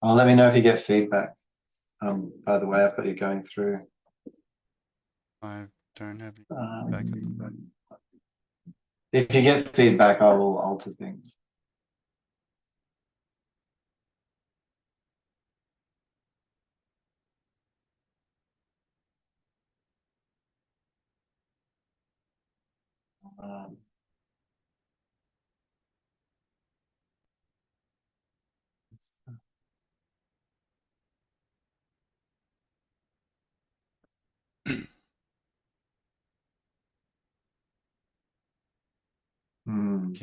Oh, let me know if you get feedback. By the way, I've got you going through. I don't have any feedback. If you get feedback, I will alter things.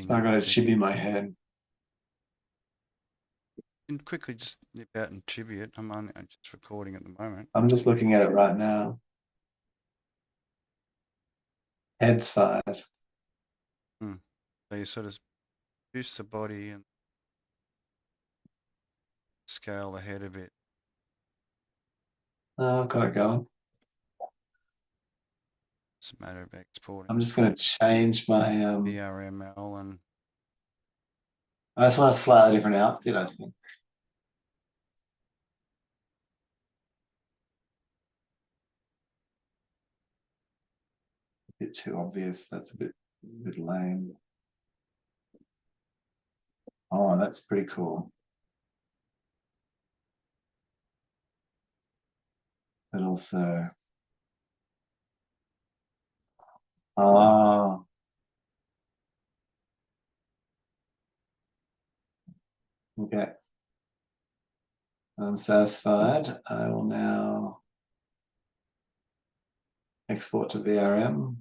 I got a Chibi in my head. And quickly just nip out and tribute. I'm just recording at the moment. I'm just looking at it right now. Head size. So you sort of boost the body and scale the head a bit. Oh, I've got it going. It's a matter of exporting. I'm just going to change my VRML and I just want a slightly different outfit, I think. A bit too obvious. That's a bit lame. Oh, that's pretty cool. But also, oh, okay. I'm satisfied. I will now export to VRM.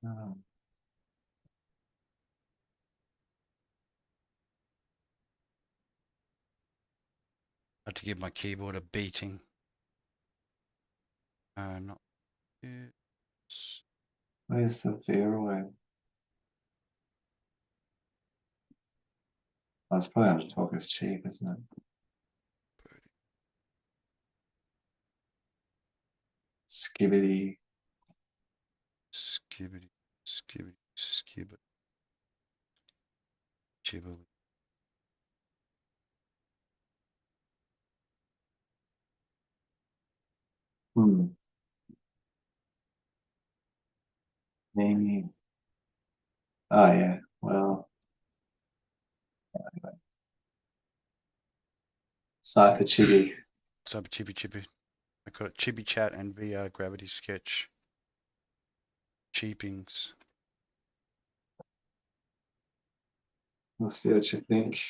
I had to give my keyboard a beating. Not it. Where's the VROID? Oh, it's probably under talk is cheap, isn't it? Skibbity. Skibbity, skibbity, skibbity. Chibi. Naming. Oh yeah, well. Anyway. Cypher Chibi. Sub Chibi. I call it Chibi Chat and VR Gravity Sketch. Cheapings. We'll see what you think.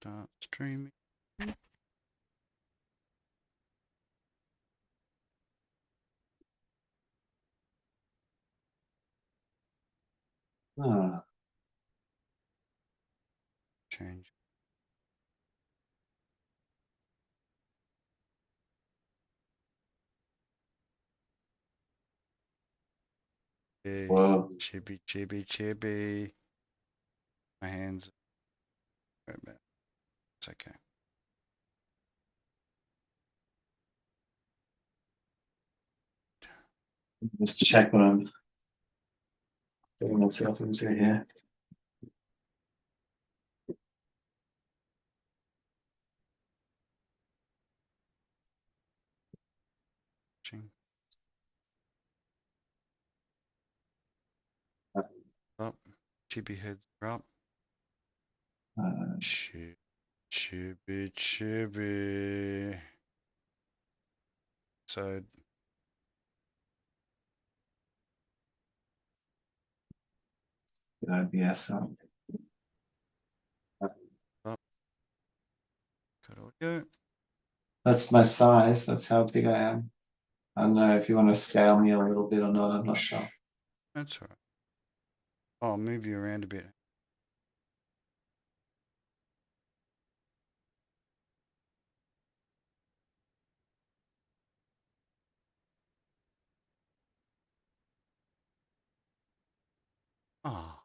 Start streaming. Oh. Change. Hey, Whoa. Chibi. My hands. It's okay. Just check what I'm getting myself into here. Oh, Chibi heads are up. Chibi. So OBS. got audio. That's my size. That's how big I am. I don't know if you want to scale me a little bit or not, I'm not sure. That's all right. Oh, I'll move you around a bit. Oh,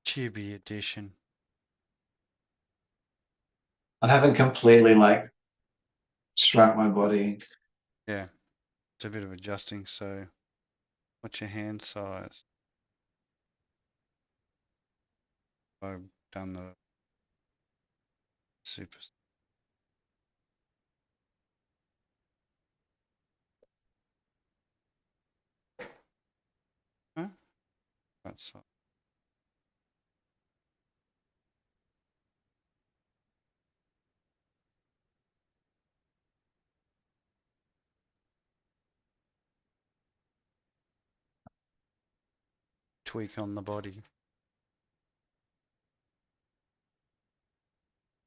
Chibi edition. I haven't completely like shrunk my body. Yeah, it's a bit of adjusting. So, what's your hand size? I've done the super. Huh? That's tweak on the body.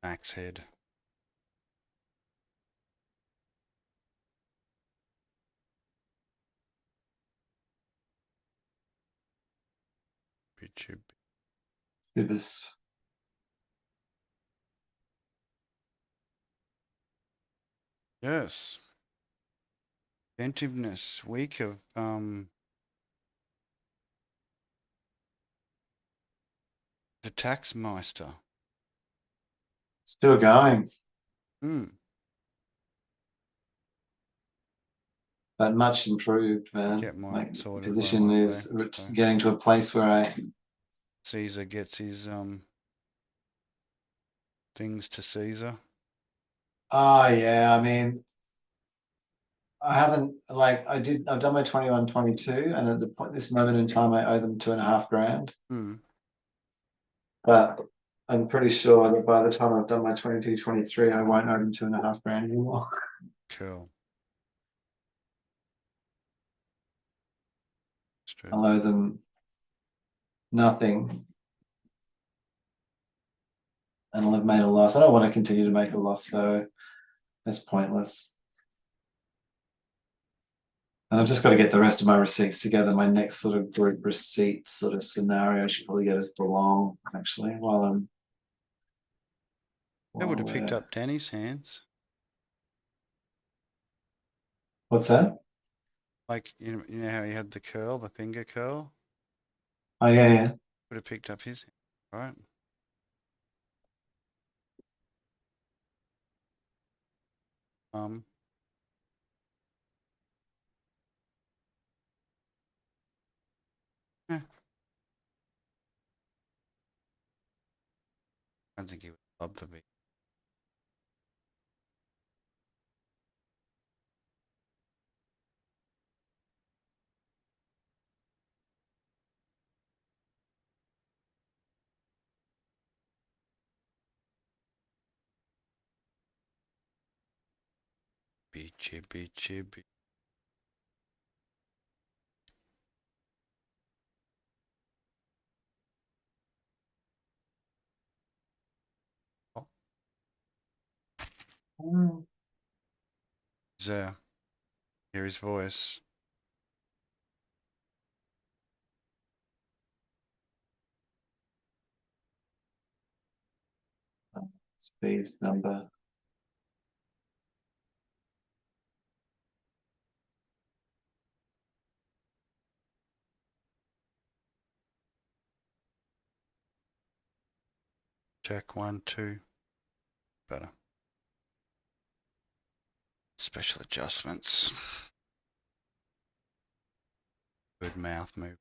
Max head. VTUBE. Ibis. Yes. Inventiveness. Week of the Taxmeister. Still going, Hmm. but much improved, man. Get mine Like sorted position while I is left. So getting to a place where I Caesar gets his things to Caesar. oh yeah, I mean I haven't like I've done my 21, 22, and at the point this moment in time I owe them 2.5 grand. Hmm. But I'm pretty sure that by the time I've done my 22, 23, I won't owe them 2.5 grand anymore. Cool. I'll owe them nothing. And I'll have made a loss. I don't want to continue to make a loss though. That's pointless. And I've just got to get the rest of my receipts together. My next sort of group receipt sort of scenario I should probably get us belong actually while I'm That would have while picked we're up Danny's hands. what's that? Like you know how he had the curl, the finger curl? Oh yeah, yeah. Would have picked up his hand, right? Eh, I think he would love to be. Chibi, chibi. Oh, Mm. he's there. Hear his voice. Speed's number. Check 1, 2. Better. Special adjustments. Good mouth move.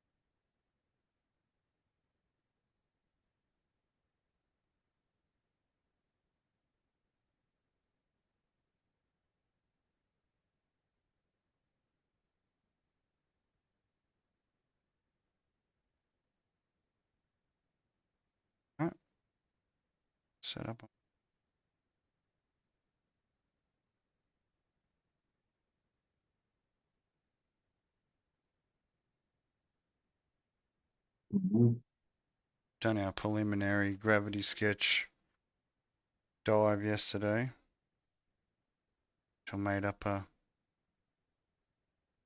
Alright. Set up. Mhm. Done our preliminary gravity sketch dive yesterday. Which I made up a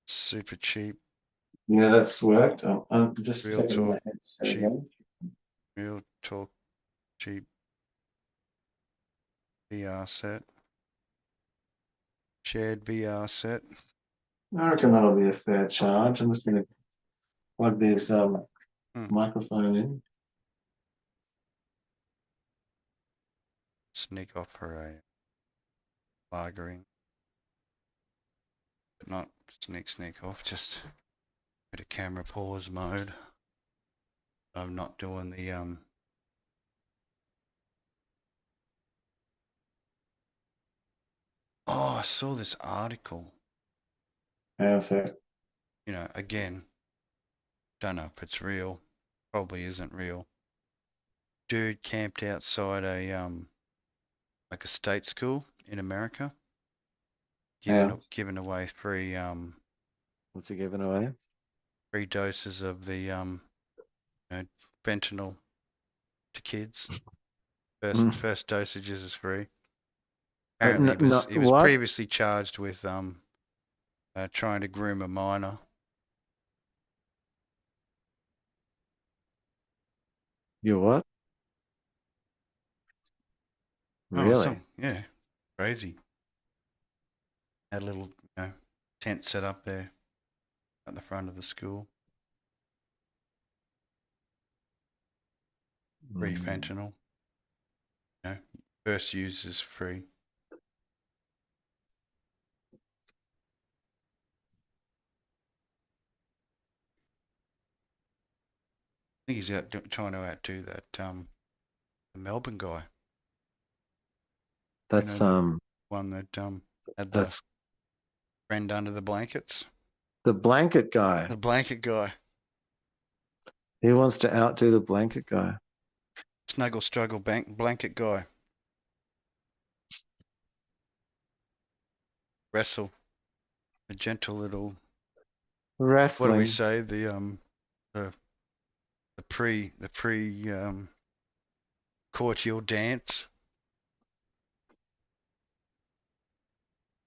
super cheap, Yeah, that's worked. I'm just real checking my talk, headset cheap, again. real talk, cheap VR set, shared VR set. I reckon that'll be a fair charge. I'm just gonna plug this Hmm. microphone in. Sneak off for a lagering, but not sneak off, just go to camera pause mode. I'm not doing the oh, I saw this article. Yeah, so You know, again, don't know if it's real. Probably isn't real. Dude camped outside a like a state school in America, yeah. giving away What's he giving away? free doses of the you know, fentanyl to kids. First dosages is free. Apparently, No, he was what? previously charged with trying to groom a minor. You what? Oh, Really? yeah, crazy. Had a little tent set up there at the front of the school. Free Mm. fentanyl. You know, first use is free. I think he's trying to outdo that the Melbourne guy. You know, That's the one that had the that's friend under the blankets. the blanket guy. The blanket guy. He wants to outdo the blanket guy. Snuggle struggle blanket guy. Wrestle. A gentle little, what do we Wrestling. say? The the pre courtial dance.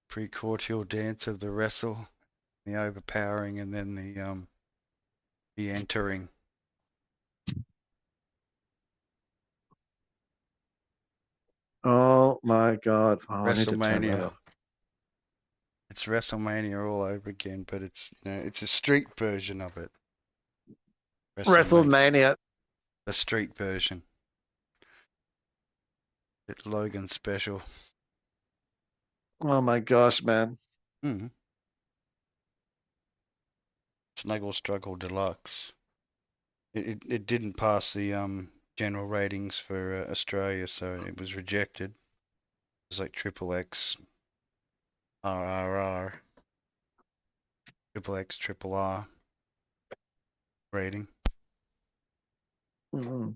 Pre courtial dance of the wrestle, the overpowering, and then the entering. Oh my God. Oh, I need to turn that WrestleMania. off. It's WrestleMania all over again, but it's it's a street version of it. WrestleMania, WrestleMania. the street version. It's Logan special. Oh my gosh, man. Mm. Snuggle Struggle Deluxe. It didn't pass the general ratings for Australia, so it was rejected. It was like triple X, RRR, triple X, triple R rating. Mm.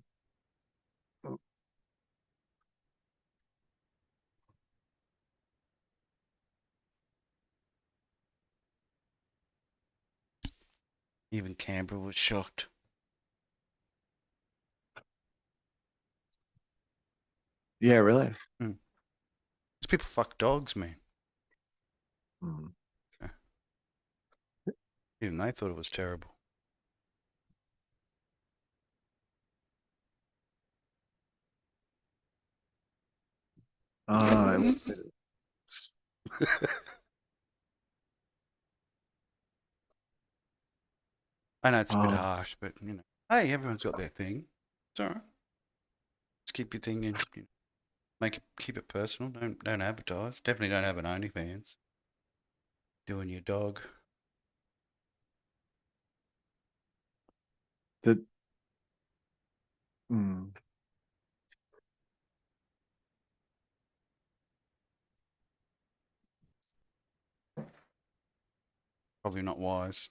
Even Canberra was shocked. Yeah, really. Mm. These people fuck dogs, man. Mm. Yeah. Even they thought it was terrible. Oh, it was. I know it's a bit Oh, harsh, but hey, everyone's got their thing. It's alright. Just keep your thing in. Make it, keep it personal. Don't advertise. Definitely don't have an OnlyFans. Doing your dog. did. Mm. Probably not wise.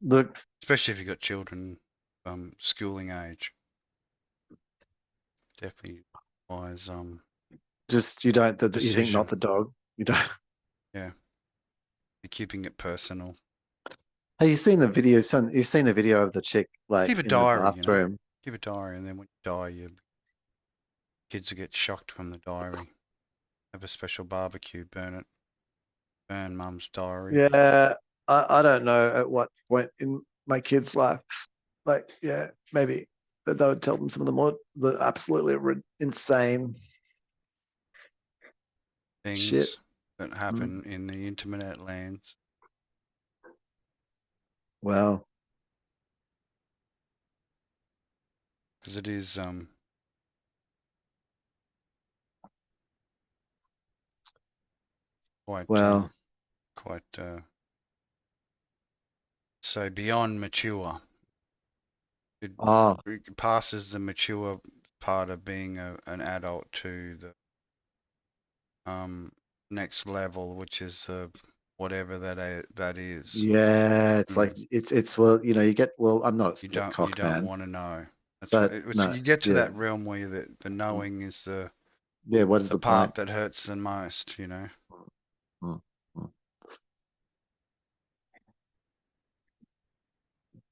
Look, Especially if you've got children schooling age. Definitely wise just you don't. You think not decision. the dog. You don't. Yeah. You're keeping it personal. Hey, you seen the video? Son, you've seen the video of the chick like Keep a in the diary, bathroom. Keep a diary, and then when you die, your kids will get shocked from the diary. Have a special barbecue, burn it burn mum's diary. Yeah, I don't know at what point in my kid's life, like, yeah, maybe that they would tell them some of the absolutely insane shit. Things that happen in the internet lands. Wow. Because it is quite Wow. quite so beyond mature. It, Oh, it passes the mature part of being an adult to the next level, which is whatever that is. yeah. It's like it's well, you know, you get well. I'm not a You split you cock don't man, want to know. That's what but it's, no, you get to yeah, that realm where the mm, knowing is yeah. What is the the point? part that hurts the most. You know, Mm, mm.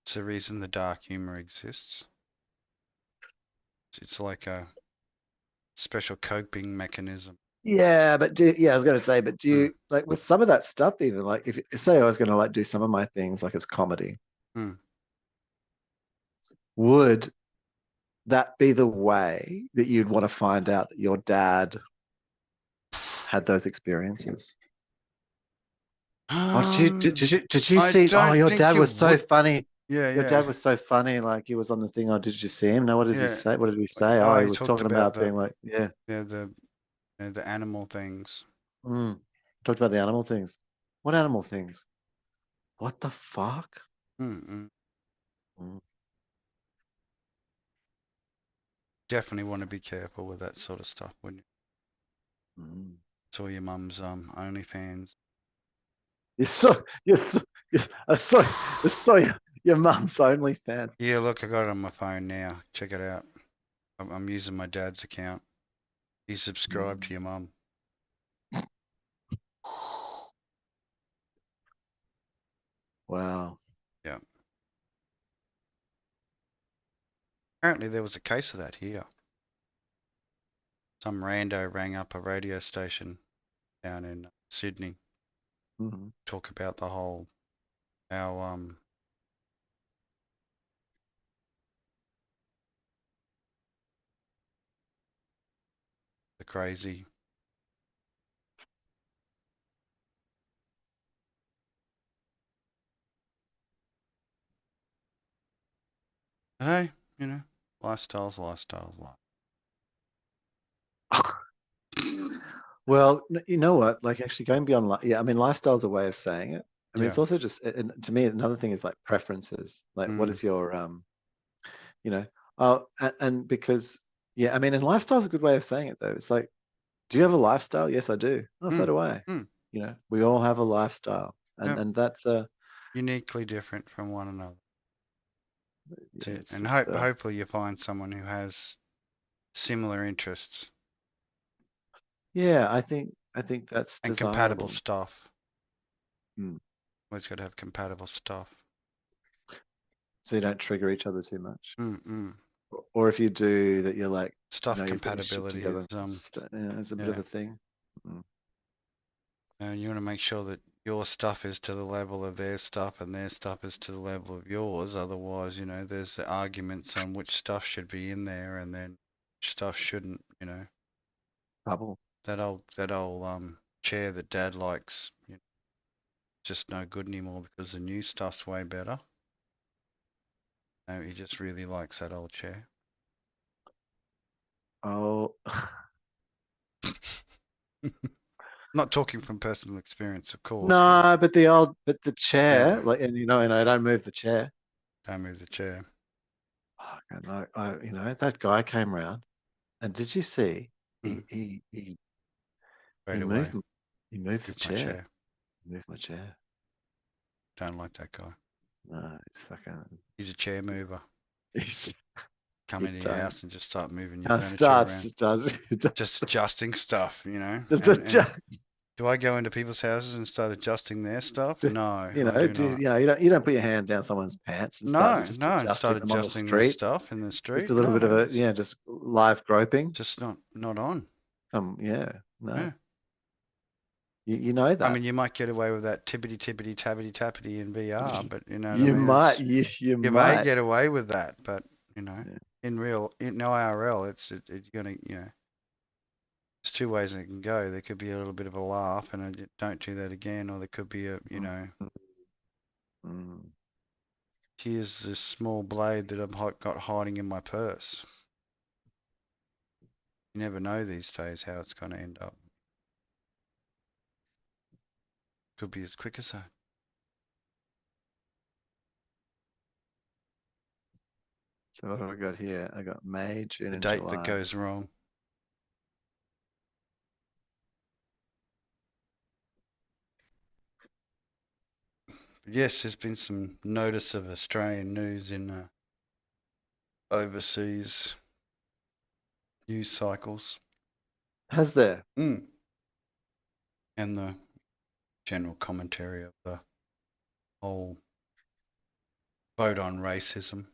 it's the reason the dark humor exists. It's like a special coping mechanism. Yeah, but I was going to say, but do Mm, you like with some of that stuff, even like if say I was going to like do some of my things like as comedy, mm. would that be the way that you'd want to find out that your dad had those experiences? Oh, did you I see? Oh, don't your think dad you was so would. funny. Yeah, Your yeah, dad was so funny. Like he was on the thing. Oh, did you see him? No, what does he yeah. say? What did he say? Oh, Oh, he he was talked talking about about being like, yeah, the the animal things. mm. Talked about the animal things. What animal things? What the fuck? Mm-mm. Mm, Definitely want to be careful with that sort of stuff when you mm. saw your mum's OnlyFans. You're so, your mum's only fan. Yeah, look, I got it on my phone now. Check it out. I'm using my dad's account. He's subscribed Mm. to your mum. Wow. Yeah. Apparently there was a case of that here. Some rando rang up a radio station down in Sydney. Mhm. Talk about the whole how the crazy. Hey, you know, lifestyles, lifestyles, life. Well, you know what? Like actually going beyond, yeah, I mean, lifestyle is a way of saying it. I mean, Yeah. it's also just, and to me, another thing is like preferences. Like, what Mm, is your, you know, oh, and because, yeah, I mean, and lifestyle is a good way of saying it though. It's like, do you have a lifestyle? Yes, I do. Oh, so mm, do I. mm. You know, we all have a lifestyle, Yep. and that's Uniquely different from one another. That's yeah, it. it's And just hopefully you find someone who has similar interests yeah, I think that's and compatible desirable. stuff. Mm. Always got to have compatible stuff. So you don't trigger each other too much. Mm-mm. Or if you do, that you're like, Stuff you've got your shit compatibility is together. It's a bit of yeah. a thing. Mm. And you want to make sure that your stuff is to the level of their stuff and their stuff is to the level of yours. Otherwise, you know, there's the arguments on which stuff should be in there and then which stuff shouldn't, you know. Trouble. That old chair that dad likes, you know, just no good anymore because the new stuff's way better. No, he just really likes that old chair. Oh, Not talking from personal experience, of course, but no, but the yeah, chair, like, and I don't move the chair. don't move the chair. Oh, God, no, that guy came round, and did you see? Mm, He straight away, moved, he moved the move my chair. chair. He moved my chair. Don't like that guy. No, it's fucking. He's a chair mover. He's Come he into your don't. house and just start moving your Now furniture starts around. it does it Just does adjusting stuff, you know. just And adjust. do I go into people's houses and start adjusting their stuff? No, I do not. You don't put your hand down someone's pants and start No, just no, and start adjusting them on the adjusting their street. stuff in the Just street. a little bit of No, a it's just live groping. just not on. Yeah, no, Yeah. You know I that. mean, you might get away with that tippity tippity tappity tappity in VR, but you know what I You mean? might, You may might. get away with that, but you know, Yeah. in IRL, it's gonna, you know, there's two ways it can go. There could be a little bit of a laugh and a don't do that again, or there could be a, you know, Mm. here's this small blade that I've got hiding in my purse. You never know these days how it's gonna end up. Could be as quick as that. So what have I got here? I got May, June, The and date that July. goes wrong. But yes, there's been some notice of Australian news in overseas news cycles. Has there? Mm. And the general commentary of the whole vote on racism.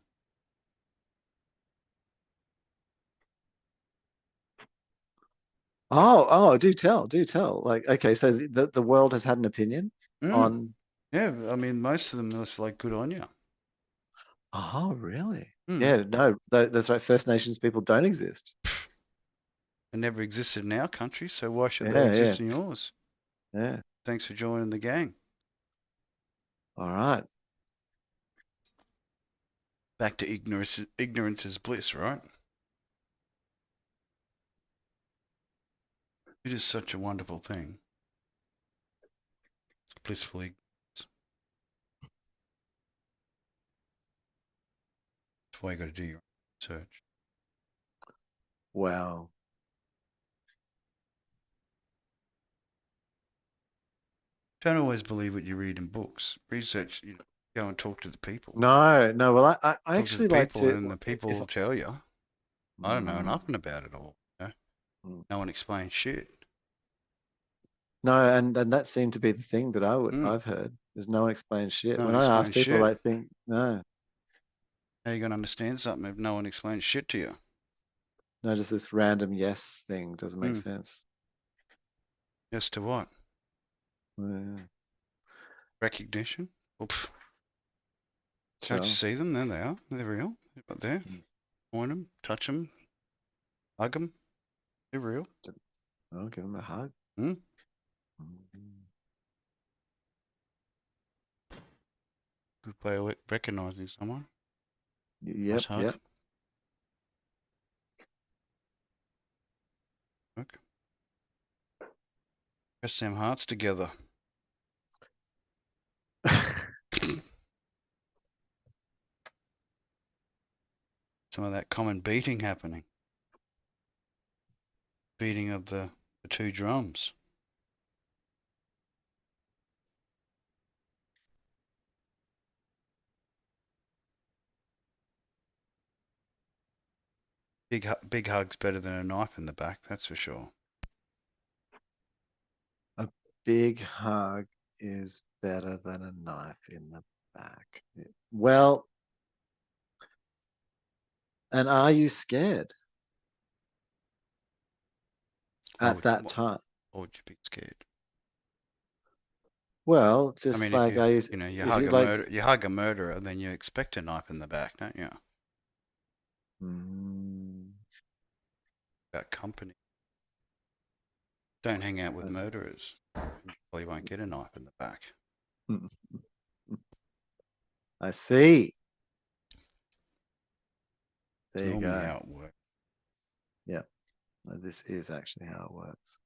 Oh, do tell, do tell. Like, okay, so the world has had an opinion Mm. on. Yeah, I mean, most of them are just like, good on you. Oh, really? Mm. Yeah, no, that's right. First Nations people don't exist. They never existed in our country, so why should they Yeah, yeah, exist in yours? yeah. Thanks for joining the gang. All right. Back to ignorance is bliss, right? It is such a wonderful thing. Blissful ignorance. That's why you got to do your research. Wow. Don't always believe what you read in books. Research, you know, go and talk to the people. No, no. Well, I Talk to the actually like people, to. and the people If will tell you. I don't know mm, nothing about it all. You know? mm. No one explains shit. No, and that seemed to be the thing that Mm, I've heard. Is no one explains shit. no When one I ask explains people, shit. like, think no, How you gonna understand something if no one explains shit to you? no, just this random yes thing doesn't make Mm, sense. yes to what? Yeah, Recognition? Well, can't you sure. see them? There they are. They're real. They're right there. Mm. Point them, touch them, hug them. They're real. I'll give them a hug. Mm, Mm. good way of recognizing someone. Nice Yep, hug. yep. Look. Press them hearts together. Some of that common beating happening. Beating of the two drums. Big hug's better than a knife in the back, that's for sure. A big hug is better than a knife in the back. Well, and are you scared Why at would that time? why would you be scared? Well, I just mean, if like you I, you know if you like, you hug a murderer, then you expect a knife in the back, don't you? mm, About company. Don't hang out with murderers. You probably won't get a knife in the back. I see. It's There you normally go. how it works. Yeah, this is actually how it works.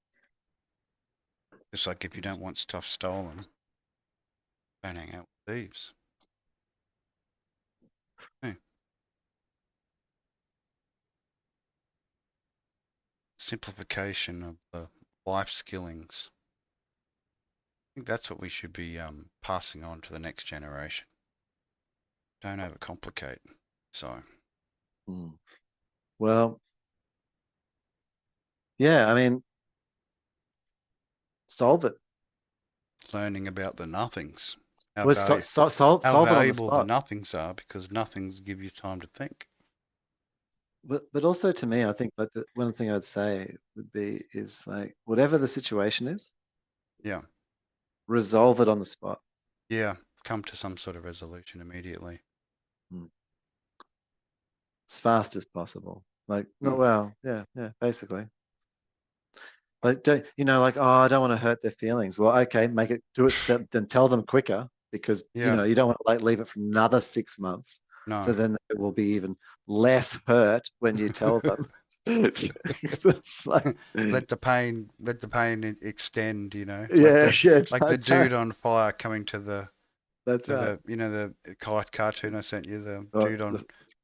Just like if you don't want stuff stolen, don't hang out with thieves. Hey, simplification of the life skillings. I think that's what we should be passing on to the next generation. Don't overcomplicate. So, Mm. Well, yeah, I mean, solve it. learning about the nothings. How, Well, val- how solve it on the valuable the spot. nothings are, because nothings give you time to think. But also to me, I think that the one thing I'd say would be is like whatever the situation is, Yeah. Resolve it on the spot. Yeah. Come to some sort of resolution immediately. As fast as possible. Like, no, Mm. well, yeah, basically. Like, don't you know, like, oh, I don't want to hurt their feelings. Well, okay, make it, do it, then tell them quicker because you Yeah. know you don't want to like leave it for another 6 months. No. So then it will be even less hurt when you tell them. It's like, let the pain extend, you know. yeah, yeah, Like the dude on fire coming to the that's right. you know the cartoon I sent you, the Oh, dude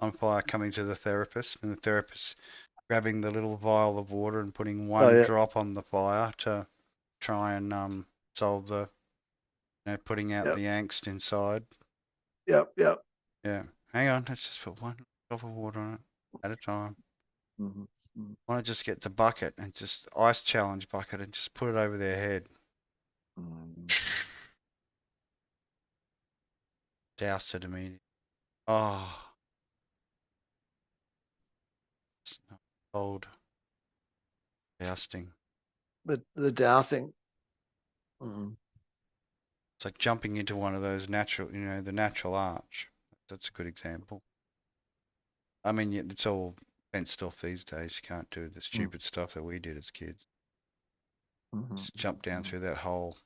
on fire coming to the therapist, and the therapist grabbing the little vial of water and putting one yeah, drop on the fire to try and solve the, you know, putting out yep, the angst inside. yep. Yeah. Hang on, let's just put one drop of water on it at a time. Mm-hmm. Mm-hmm. Want to just get the bucket and just ice challenge bucket and just put it over their head. Douse it immediately. Oh, it's not cold. Dousing. The dousing. Mm. It's like jumping into one of those natural, you know, the natural arch. That's a good example. I mean, it's all fenced off these days. You can't do the stupid stuff that we did as kids. Mm-hmm. Just jump down through that hole.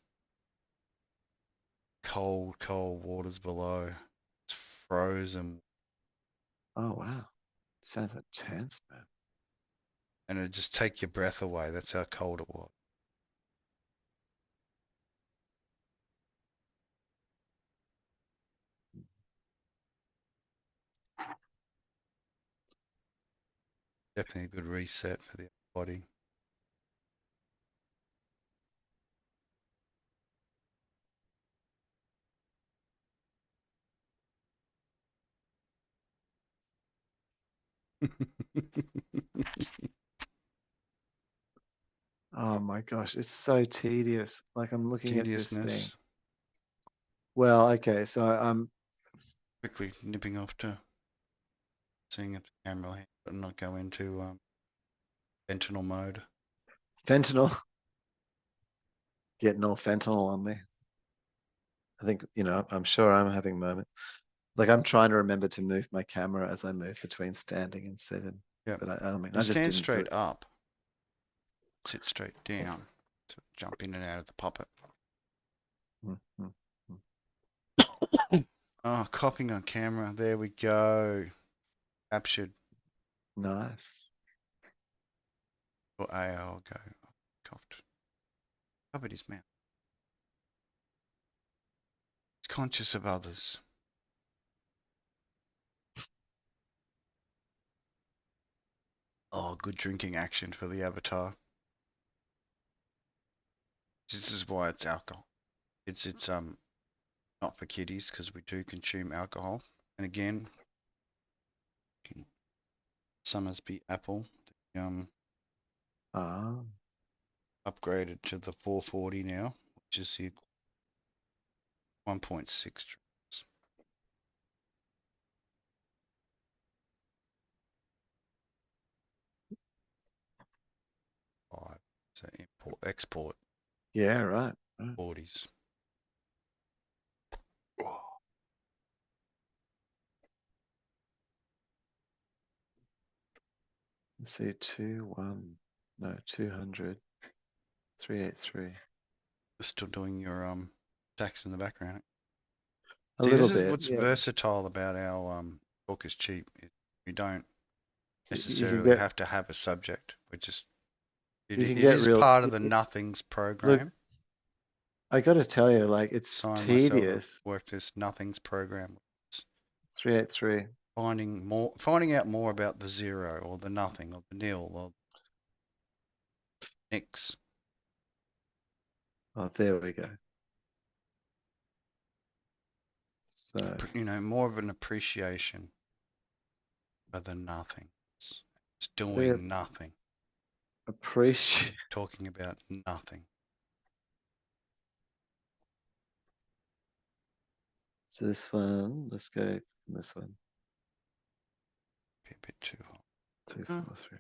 Cold, cold waters below. It's frozen. Oh wow, sounds intense, man. And it'd just take your breath away. That's how cold it was. Definitely a good reset for the body. Oh my gosh, it's so tedious. Like I'm looking at this thing. Tediousness. Well, okay, so I'm Quickly nipping off to seeing if the camera will handle it and not go into fentanyl mode. fentanyl, getting all fentanyl on me. I think, you know, I'm sure I'm having moments. Like I'm trying to remember to move my camera as I move between standing and sitting. Yeah. But I mean, You I just stand didn't do straight it. up. Sit straight down. So jump in and out of the puppet. Mm-hmm. Oh, coughing on camera. There we go. Captured. Nice. Or AO go. Coughed. Covered his mouth. He's conscious of others. Oh, good drinking action for the avatar. This is why it's alcohol. It's not for kiddies because we do consume alcohol. And again, Summersby Apple, Ah, upgraded to the 440 now, which is the 1.6. So import export yeah, right. 40s. Let's see, 200, 383. Still doing your stacks in the background. A See, little this is bit, what's yeah. versatile about our book is cheap. We don't You can necessarily get have to have a subject. We're just you it can get is real. part of the nothings Look, program. I got to tell you, like it's Sign myself to tedious. work this nothings program. 383. Finding out more about the zero or the nothing or the nil or nix. Oh, there we go. So You know, more of an appreciation for the nothing. It's doing nothing. appreciate. Talking about nothing. So this one, let's go from this one. Be a bit too hot. 243.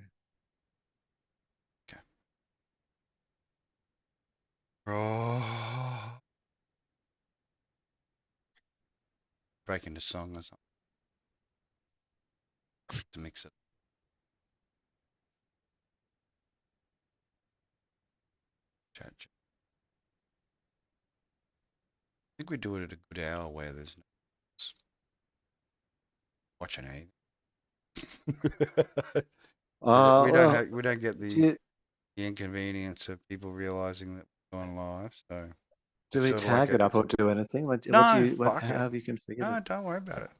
Okay. Oh. Break into song or something to mix it. Chat. I think we do it at a good hour where there's no watching anything. we don't Well, have, we don't get do the inconvenience of people realizing that we're going live. So do it's we sort of like tag it up or do anything? Like, what do no, you, fuck how it. have you configured No, it? don't worry about it.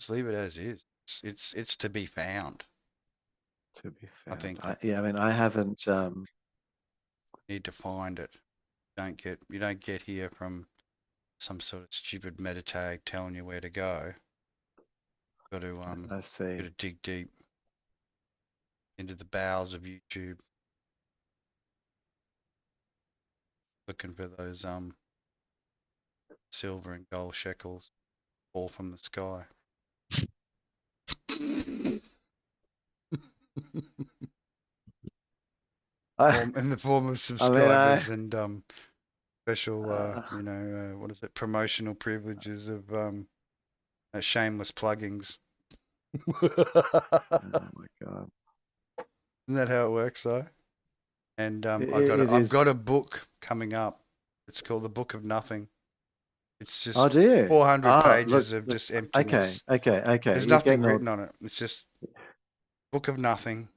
Just leave it as is. It's to be found. To be I found. think Yeah, I mean, I haven't, need to find it. You don't get here from some sort of stupid meta tag telling you where to go. Got to I see. got to dig deep into the bowels of YouTube, looking for those silver and gold shekels fall from the sky. In the form of subscribers and special what is it, promotional privileges of shameless pluggings. Oh my God. Isn't that how it works though? And It I've is. got a book coming up. It's called The Book of Nothing. It's Oh, just do you? 400 Look, pages of look, just okay, emptiness. okay. There's You're nothing getting all, written on it. It's just Book of Nothing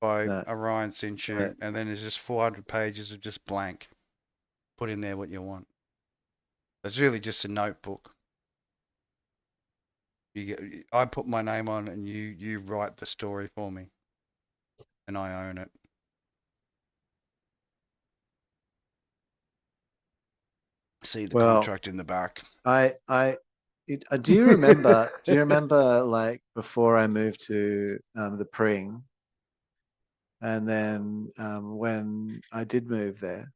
by no, Orion Sinchu, and then there's just 400 pages of just blank. Put in there what you want. It's really just a notebook. I put my name on, and you write the story for me, and I own it. See the well, contract in the back. do you remember, like before I moved to the Pring, and then when I did move there,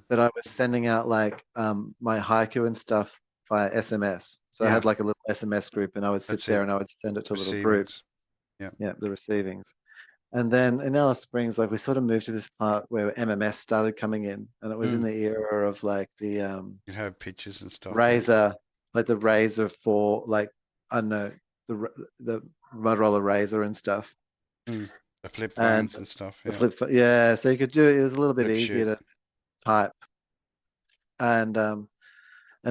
that I was sending out like my haiku and stuff via SMS. So I Yeah, had like a little SMS group, and I would sit that's there it. and I would send it to little groups. Receivings. Yeah. Yeah, the receivings. And then in Alice Springs, like we sort of moved to this part where MMS started coming in, and it was in the era of like the You have pictures and stuff. Razor, like the Razor for like I don't know the Motorola Razor and stuff, The flip and phones and stuff. the Yeah. flip phone. Yeah, so you could do it. It was a little bit Flip easier shit. to type, and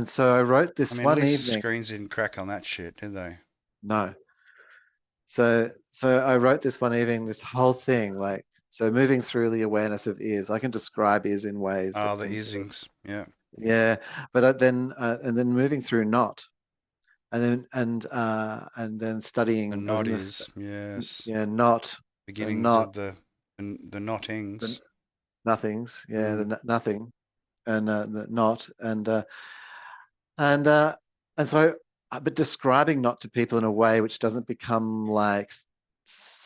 so I wrote I this mean, at one least the evening. screens didn't crack on that shit, did they? No, so I wrote this one evening. This whole thing, like so, moving through the awareness of ears. I can describe ears in ways that Oh, the can sort of easings. Yeah. yeah, but then and then moving through not. And then The studying not business. is, yes. Yeah, not. So Beginnings not of the the nottings. nothings. Yeah, the Mm. nothing and the not and uh and so but describing not to people in a way which doesn't become like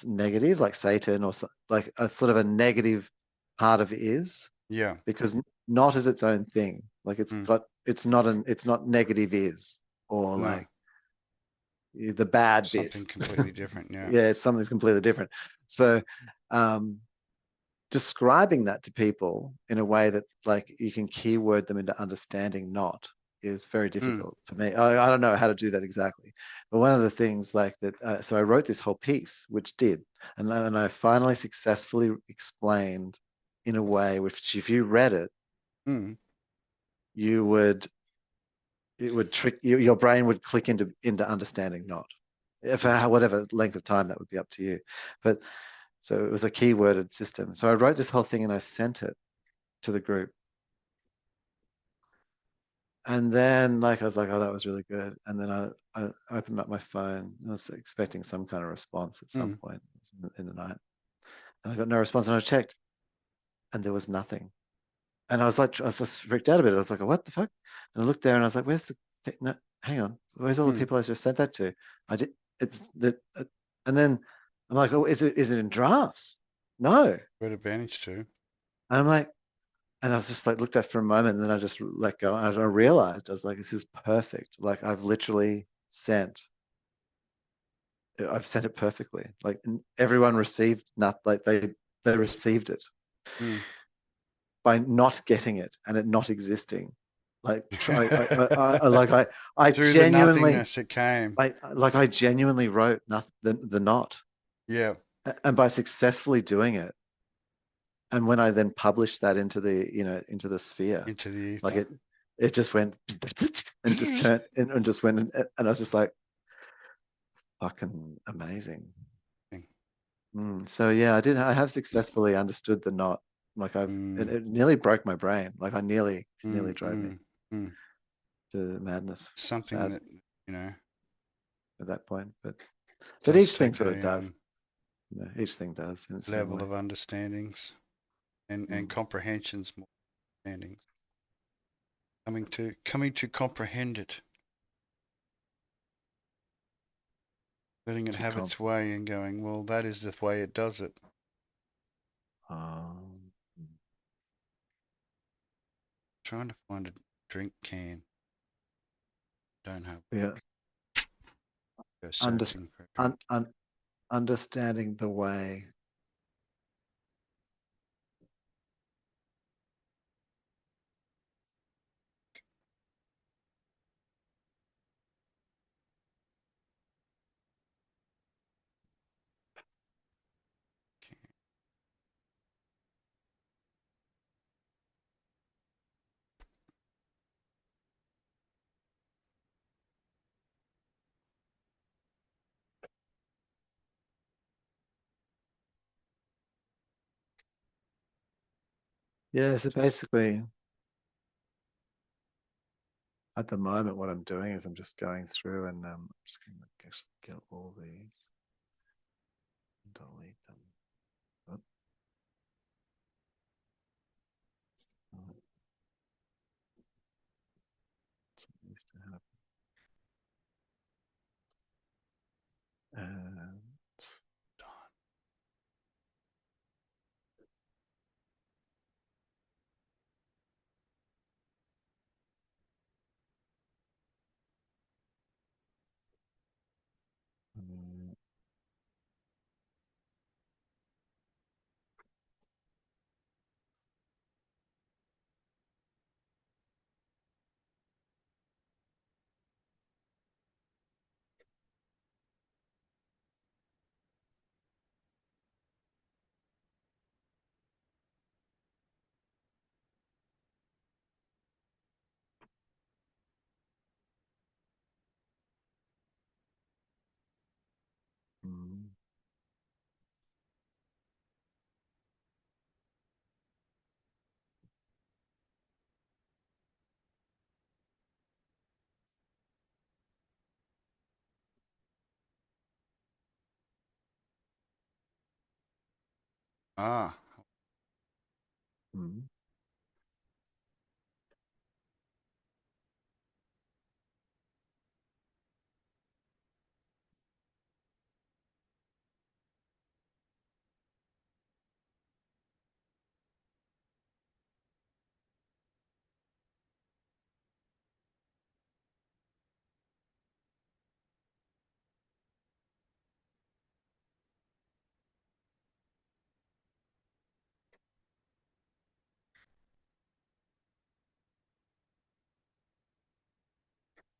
negative, like Satan or like a sort of a negative part of is Yeah. because not is its own thing. Like it's not negative is or No. like the bad bit. Something completely different. Yeah. Yeah, it's something completely different. So describing that to people in a way that like you can keyword them into understanding not is very difficult for me. I don't know how to do that exactly. But one of the things like that, so I wrote this whole piece, which did, and I finally successfully explained in a way which if you read it, you would, it would trick you, your brain would click into understanding not. For whatever length of time, that would be up to you. But so it was a keyworded system. So I wrote this whole thing and I sent it to the group. And then like I was like, oh, that was really good. And then I opened up my phone and I was expecting some kind of response at some point in the night. And I got no response. And I checked and there was nothing. And I was just freaked out a bit. I was like, what the fuck? And I looked there and I was like, where's the thing? No, hang on. Where's all the people I just sent that to? I did it's the and then I'm like, oh, is it in drafts? No. Good advantage too. And I'm like, and I was just like looked at for a moment and then I just let go. And I realized I was like, this is perfect. Like I've sent it perfectly. Like everyone received not like they received it. by not getting it and it not existing. Like I Through the genuinely nothingness it came. I genuinely wrote the knot, Yeah. and by successfully doing it, and when I then published that into the into the sphere, Into the like it just went and just turned and just went and I was just like, fucking amazing. So yeah, I have successfully understood the knot. Like it nearly broke my brain. Like I nearly drove me to madness. something Sad that, you know, at that point, but does each thing take sort of a does. Each thing does in its own level way. of understandings and comprehensions, more understandings. Coming to comprehend it. Letting it have its way and going, well, that is the way it does it. Trying to find a drink can. Don't have. Yeah. Go searching for a drink. Understanding the way. Yeah, so basically at the moment what I'm doing is I'm just going through and I'm just going to actually get all these and delete them. Oh. Something needs to happen. And Ah.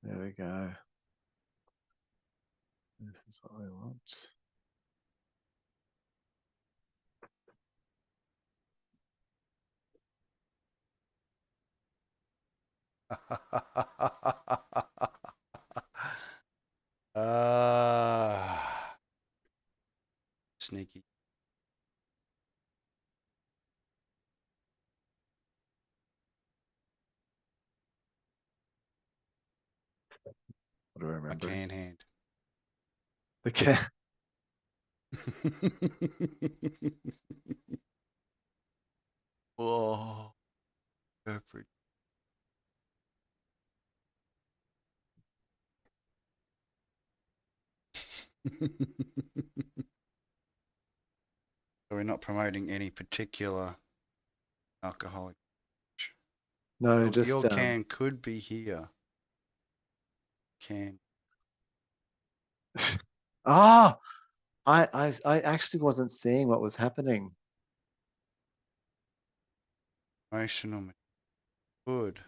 there we go. This is what we want. Sneaky. What do I remember? A can hand. The can. Oh, go for it. So we're not promoting any particular alcoholic. No, just your can could be here. Can. Ah, I actually wasn't seeing what was happening. Emotional. Good.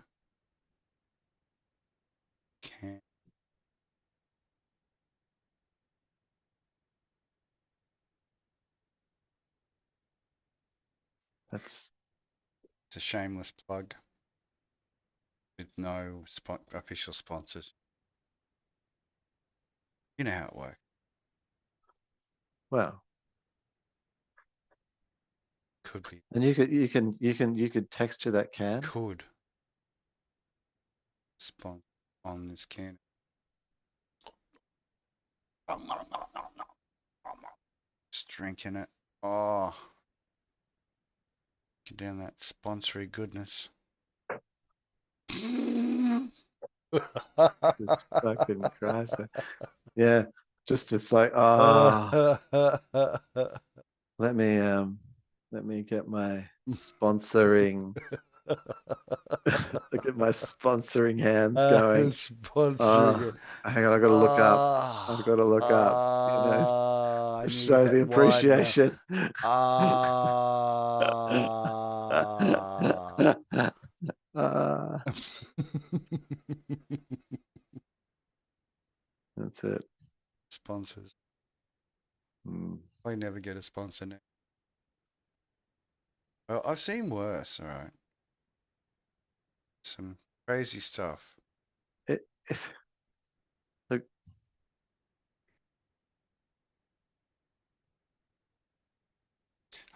Can. That's It's a shameless plug with no official sponsors. You know how it works. well. Could be. And you could texture that can. Could. Sponsor on this can. Just drinking it. Oh. Get down that sponsory goodness. Jesus fucking Christ, man. Yeah, just it's like, oh, let me get my sponsoring look at my sponsoring hands going. Sponsoring it. Hang on, I gotta look up. I've got to look up, you know, I need show that the wide now. appreciation. That's it. Sponsors. Mm. I never get a sponsor now. Well, I've seen worse, alright. Some crazy stuff. It, look,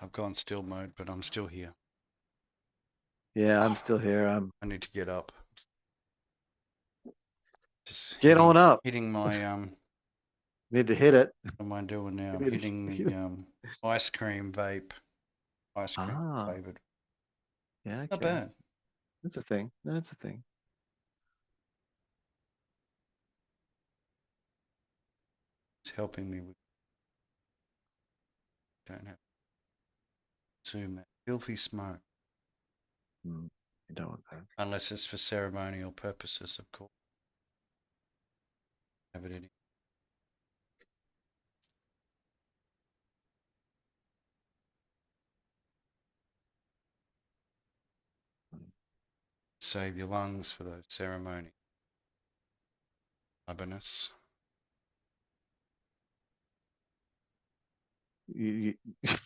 I've gone still mode, but I'm still here. yeah, I'm still here. I need to get up. Just Get on up. hitting my Need to hit it. what am I doing now? I'm You need to hitting hit the it. ice cream vape. Ice cream flavored. Yeah, Not okay. bad. That's a thing. That's a thing. It's helping me with don't have to consume that filthy smoke. You don't want that. Unless it's for ceremonial purposes, of course. Have it in. Save your lungs for those ceremonies. Stubbornness. You I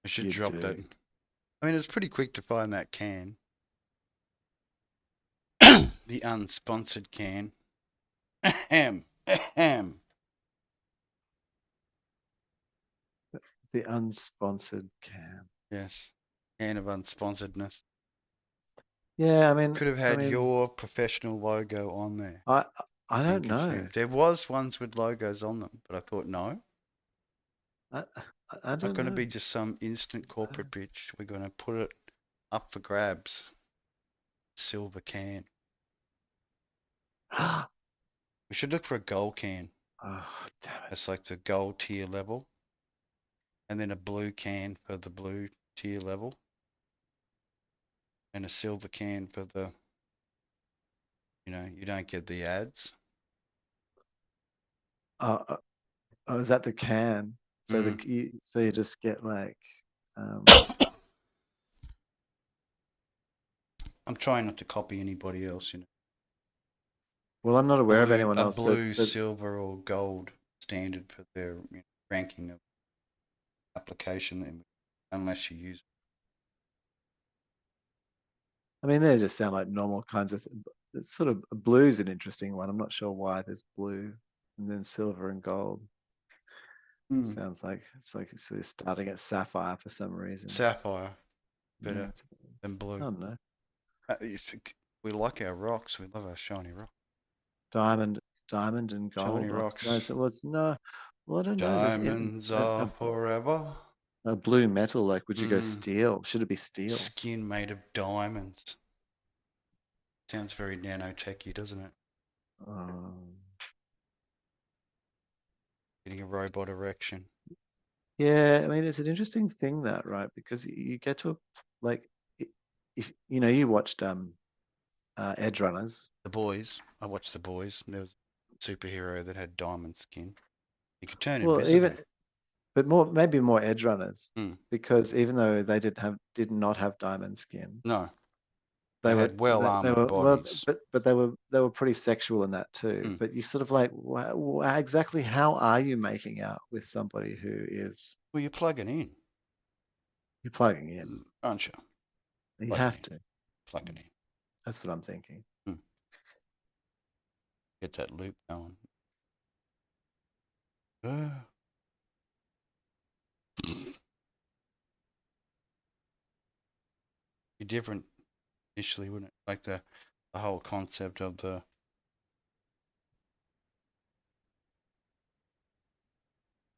should You drop that. do. I mean, it's pretty quick to find that can. The unsponsored can. Ahem. Ahem. The unsponsored can. Yes. Can of unsponsoredness. Yeah, Could have had your professional logo on there. I don't know. There was ones with logos on them, but I thought no. I It's don't not going to know. be just some instant corporate bitch. We're going to put it up for grabs. Silver can. We should look for a gold can. Oh, damn it. That's like the gold tier level. And then a blue can for the blue tier level. And a silver can for the, you don't get the ads. Oh, is that the can? So so you just get like I'm trying not to copy anybody else, well, I'm not aware of anyone A else, blue, but silver, or gold standard for their ranking of application, unless you use. I mean, they just sound like normal kinds of. It's sort of blue's an interesting one. I'm not sure why there's blue and then silver and gold. Sounds like it's sort of starting at sapphire for some reason. Sapphire, better than blue. I don't know. We like our rocks. We love our shiny rock. Diamond and gold. Shiny rocks. No, so what's no? Well, I don't know. Diamonds are forever. A blue metal, like would you go steel? Should it be steel? Skin made of diamonds. Sounds very nanotechy, doesn't it? Getting a robot erection. Yeah, I mean it's an interesting thing that, right? Because you get to like if you watched Edge Runners. The Boys. I watched The Boys. There was a superhero that had diamond skin. He could turn invisible. but maybe more edge runners, Mm. because even though they did not have diamond skin, No, they they were had well-armored well, bodies. but they were pretty sexual in that too. Mm. But you sort of like, exactly how are you making out with somebody who is Well, you're plugging in, you're plugging in? aren't you? You Plugging have in. to. Plugging in. That's what I'm thinking. Get that loop going. Be different initially, wouldn't it? Like the whole concept of the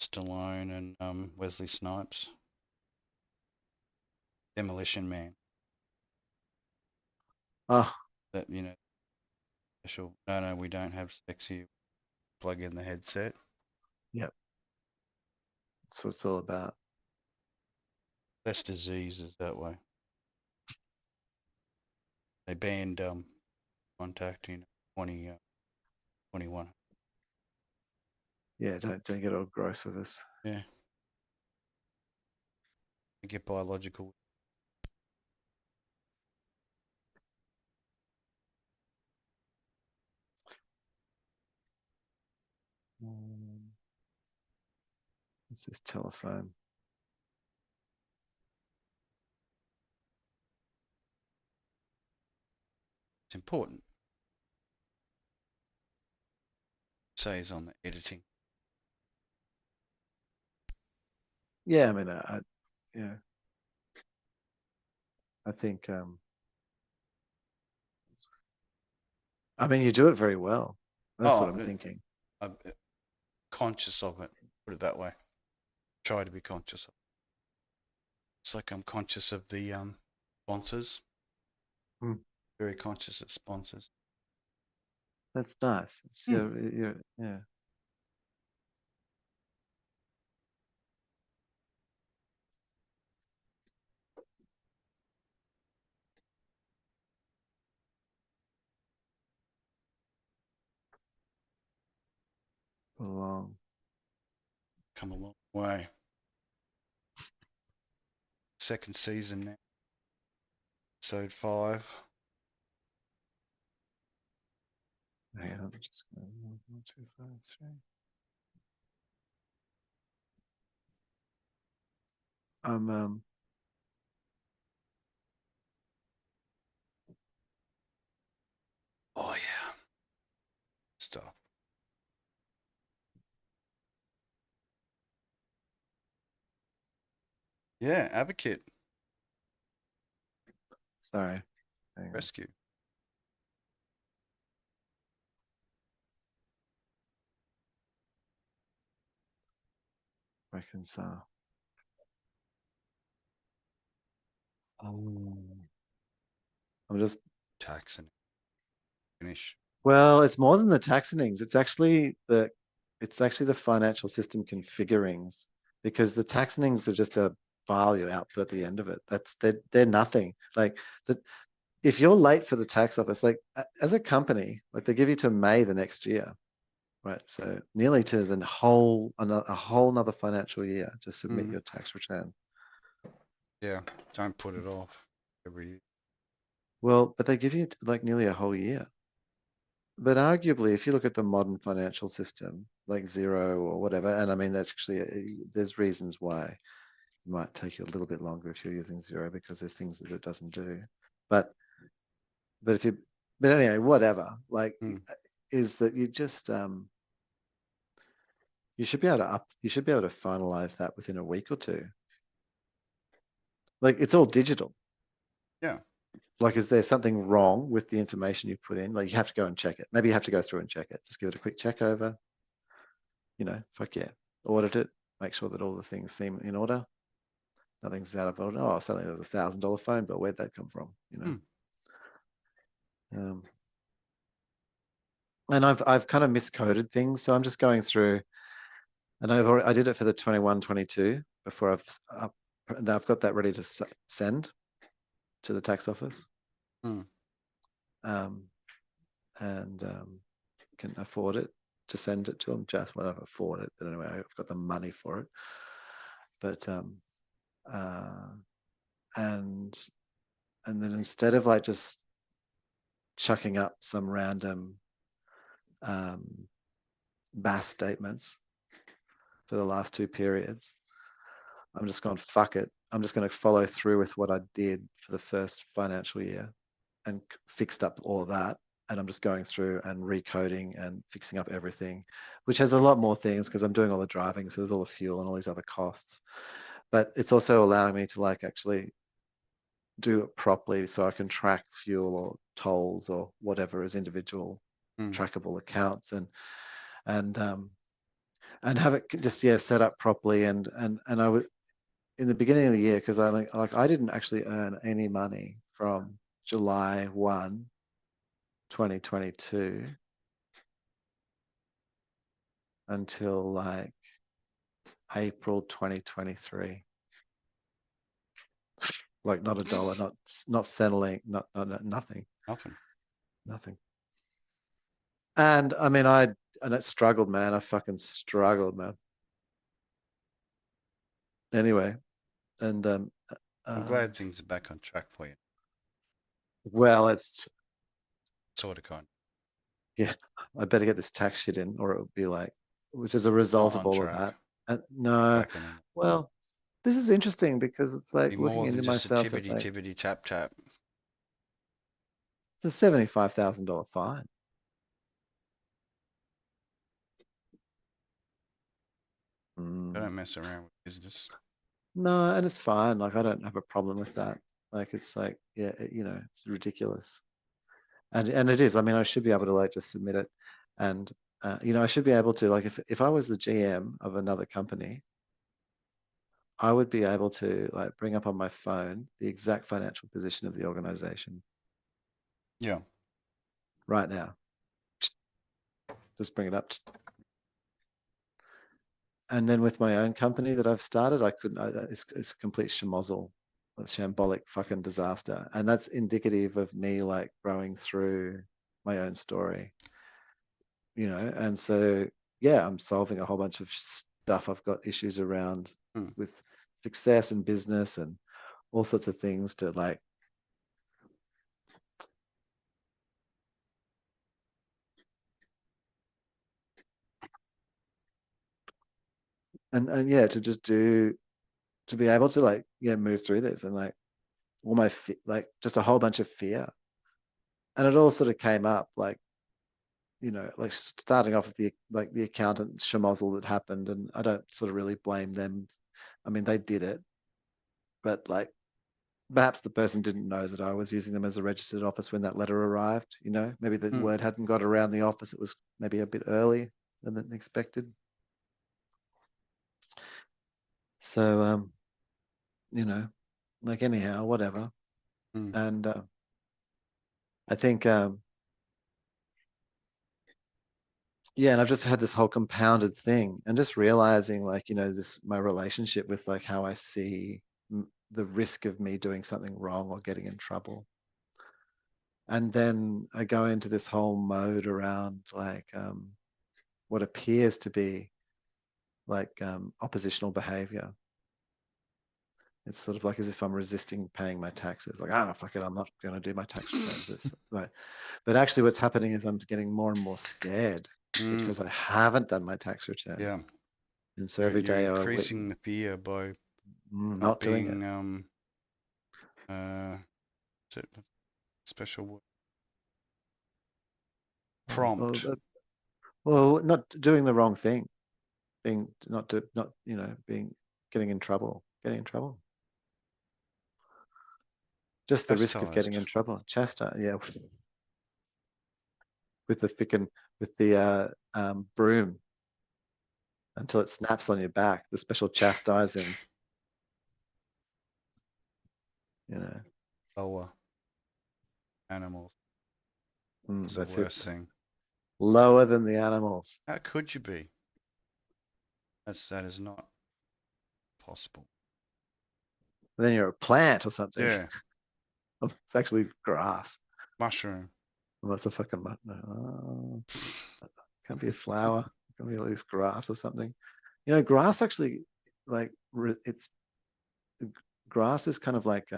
Stallone and Wesley Snipes, Demolition Man. Oh, That special. No, we don't have sex here. Plug in the headset. yep. That's what it's all about. Less diseases that way. They banned contact in 2021. Yeah, don't get all gross with us. Yeah. Get biological. This is telephone. It's important. Says on the editing. Yeah, I mean, yeah, I think, I mean, you do it very well. That's what I'm thinking. I'm conscious of it. Put it that way. Try to be conscious of it. It's like I'm conscious of the sponsors. Very conscious of sponsors. That's nice. It's yeah. Belong. Come a long way. Second season now. Episode 5. Hang on, I'm just going 1, 2, 5, 3. Oh yeah. Stuff. Yeah, AVAKIT. Sorry. Hang on. Rescue. Reconcile. I'm just Taxing. Finish. well, it's more than the taxonings. It's actually the financial system configurings, because the taxonings are just a file you output at the end of it. They're nothing. Like that, if you're late for the tax office, like as a company, like they give you to May the next year, right? So nearly to the a whole another financial year to submit your tax return. Yeah, don't put it off every year. Well, but they give you like nearly a whole year. But arguably, if you look at the modern financial system, like Xero or whatever, and I mean, that's actually, there's reasons why it might take you a little bit longer if you're using Xero, because there's things that it doesn't do. But if you, but anyway, whatever, like, is that you just, you should be able to finalize that within a week or two. Like, it's all digital. Yeah. Like, is there something wrong with the information you put in? Like, you have to go and check it. Maybe you have to go through and check it. Just give it a quick check over. Fuck yeah. Audit it. Make sure that all the things seem in order. Nothing's out of order. Oh, suddenly there was $1,000 phone bill. Where'd that come from? And I've kind of miscoded things, so I'm just going through. And I did it for the 21-22 before I've got that ready to send to the tax office. And can afford it to send it to them. Just whatever, afford it. But anyway, I've got the money for it. But uh, and then instead of like just chucking up some random BAS statements for the last 2 periods, I'm just going, fuck it. I'm just going to follow through with what I did for the first financial year and fixed up all of that. And I'm just going through and recoding and fixing up everything, which has a lot more things because I'm doing all the driving. So there's all the fuel and all these other costs. But it's also allowing me to like actually do it properly so I can track fuel or tolls or whatever as individual trackable accounts and have it just set up properly and I would in the beginning of the year because I didn't actually earn any money from July 1 2022 until like April 2023. Like not a dollar, not settling, nothing. Nothing. And I mean it struggled, man. I fucking struggled, man. Anyway, and I'm glad things are back on track for you. well, it's Sort of kind. yeah, I better get this tax shit in or it'll be like, which is a result Not of on all of track. that. And no, Reckoning. well, this is interesting because it's like Be looking more than into just a myself at tibbity like tibbity tap tap. it's a $75,000 fine. Don't mess around with business. No, and it's fine. Like I don't have a problem with that. Like it's like, yeah, it's ridiculous. And it is. I mean, I should be able to like just submit it, and I should be able to like if I was the GM of another company, I would be able to like bring up on my phone the exact financial position of the organization. Yeah. Right now. Just bring it up. And then with my own company that I've started, I couldn't. It's a complete schmozzle, a shambolic fucking disaster, and that's indicative of me like growing through my own story, And so, yeah, I'm solving a whole bunch of stuff. I've got issues around with success and business and all sorts of things to like. And yeah, to be able to like move through this and like all my like just a whole bunch of fear, and it all sort of came up like like starting off with the accountant schmozzle that happened, and I don't sort of really blame them. I mean, they did it, but like perhaps the person didn't know that I was using them as a registered office when that letter arrived. Maybe the word hadn't got around the office. It was maybe a bit early than expected. So like anyhow, whatever. And I think yeah, and I've just had this whole compounded thing and just realizing like this my relationship with like how I see the risk of me doing something wrong or getting in trouble. And then I go into this whole mode around like what appears to be like oppositional behavior. It's sort of like as if I'm resisting paying my taxes. Like, fuck it, I'm not going to do my tax returns. This, right? But actually, what's happening is I'm getting more and more scared because I haven't done my tax return. Yeah. And so every day you're increasing the fear by not doing it. Special word. Prompt. Well, not doing the wrong thing, being getting in trouble. Just the risk of getting in trouble. Chastised, yeah. With the broom until it snaps on your back. The special chastising. Lower animals. That's the worst thing. Lower than the animals. How could you be? That is not possible. Then you're a plant or something. Yeah. It's actually grass. Mushroom. That's a fucking mushroom. Can't be a flower. It can be at least grass or something. Grass actually it's grass is kind of like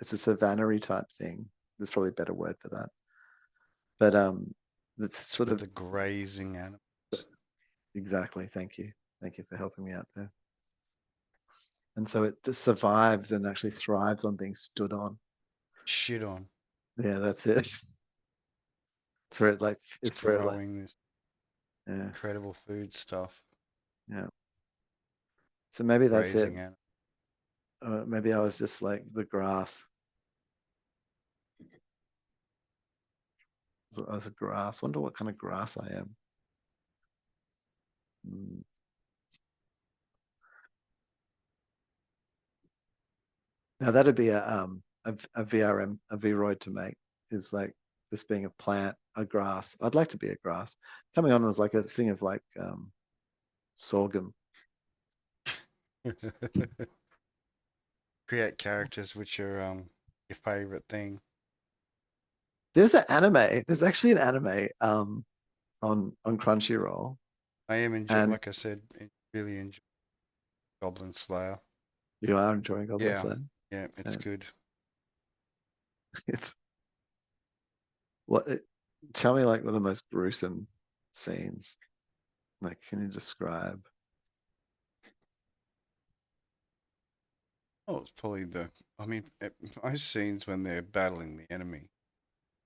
it's a savanna-y type thing. There's probably a better word for that. But it's sort of the grazing animal. exactly. Thank you for helping me out there. And so it just survives and actually thrives on being stood on. Shit on. Yeah, that's it. It's where it like it's where it like Growing this yeah incredible food stuff. yeah. So maybe that's it. Grazing animal. Maybe I was just like the grass. So I was a grass. Wonder what kind of grass I am. Hmm. Now that'd be a VRM a VROID to make is like this being a plant, a grass. I'd like to be a grass. Coming on as like a thing of like sorghum. Create characters which are your favorite thing. There's an anime. There's actually an anime on Crunchyroll. I am enjoying, And like I said, really enjoy Goblin Slayer. you are enjoying Goblin Yeah, Slayer. yeah, it's good. It's what tell me like what the most gruesome scenes. Like, can you describe? Oh, it's probably I mean, most scenes when they're battling the enemy,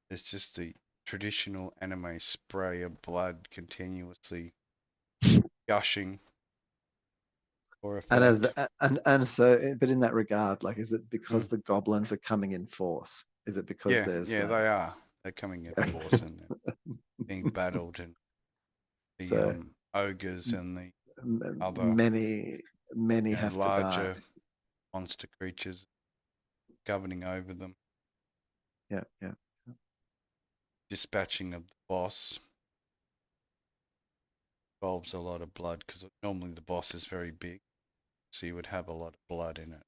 it's just the traditional anime spray of blood continuously gushing. Horrifying. And so, but in that regard, like, is it because Mm. the goblins are coming in force? Is it because Yeah, there's yeah, like, they are. They're coming in force and they're being battled, and the so ogres and the other many have to die? larger monster creatures governing over them. Yeah, yeah. Dispatching of the boss involves a lot of blood because normally the boss is very big, so you would have a lot of blood in it.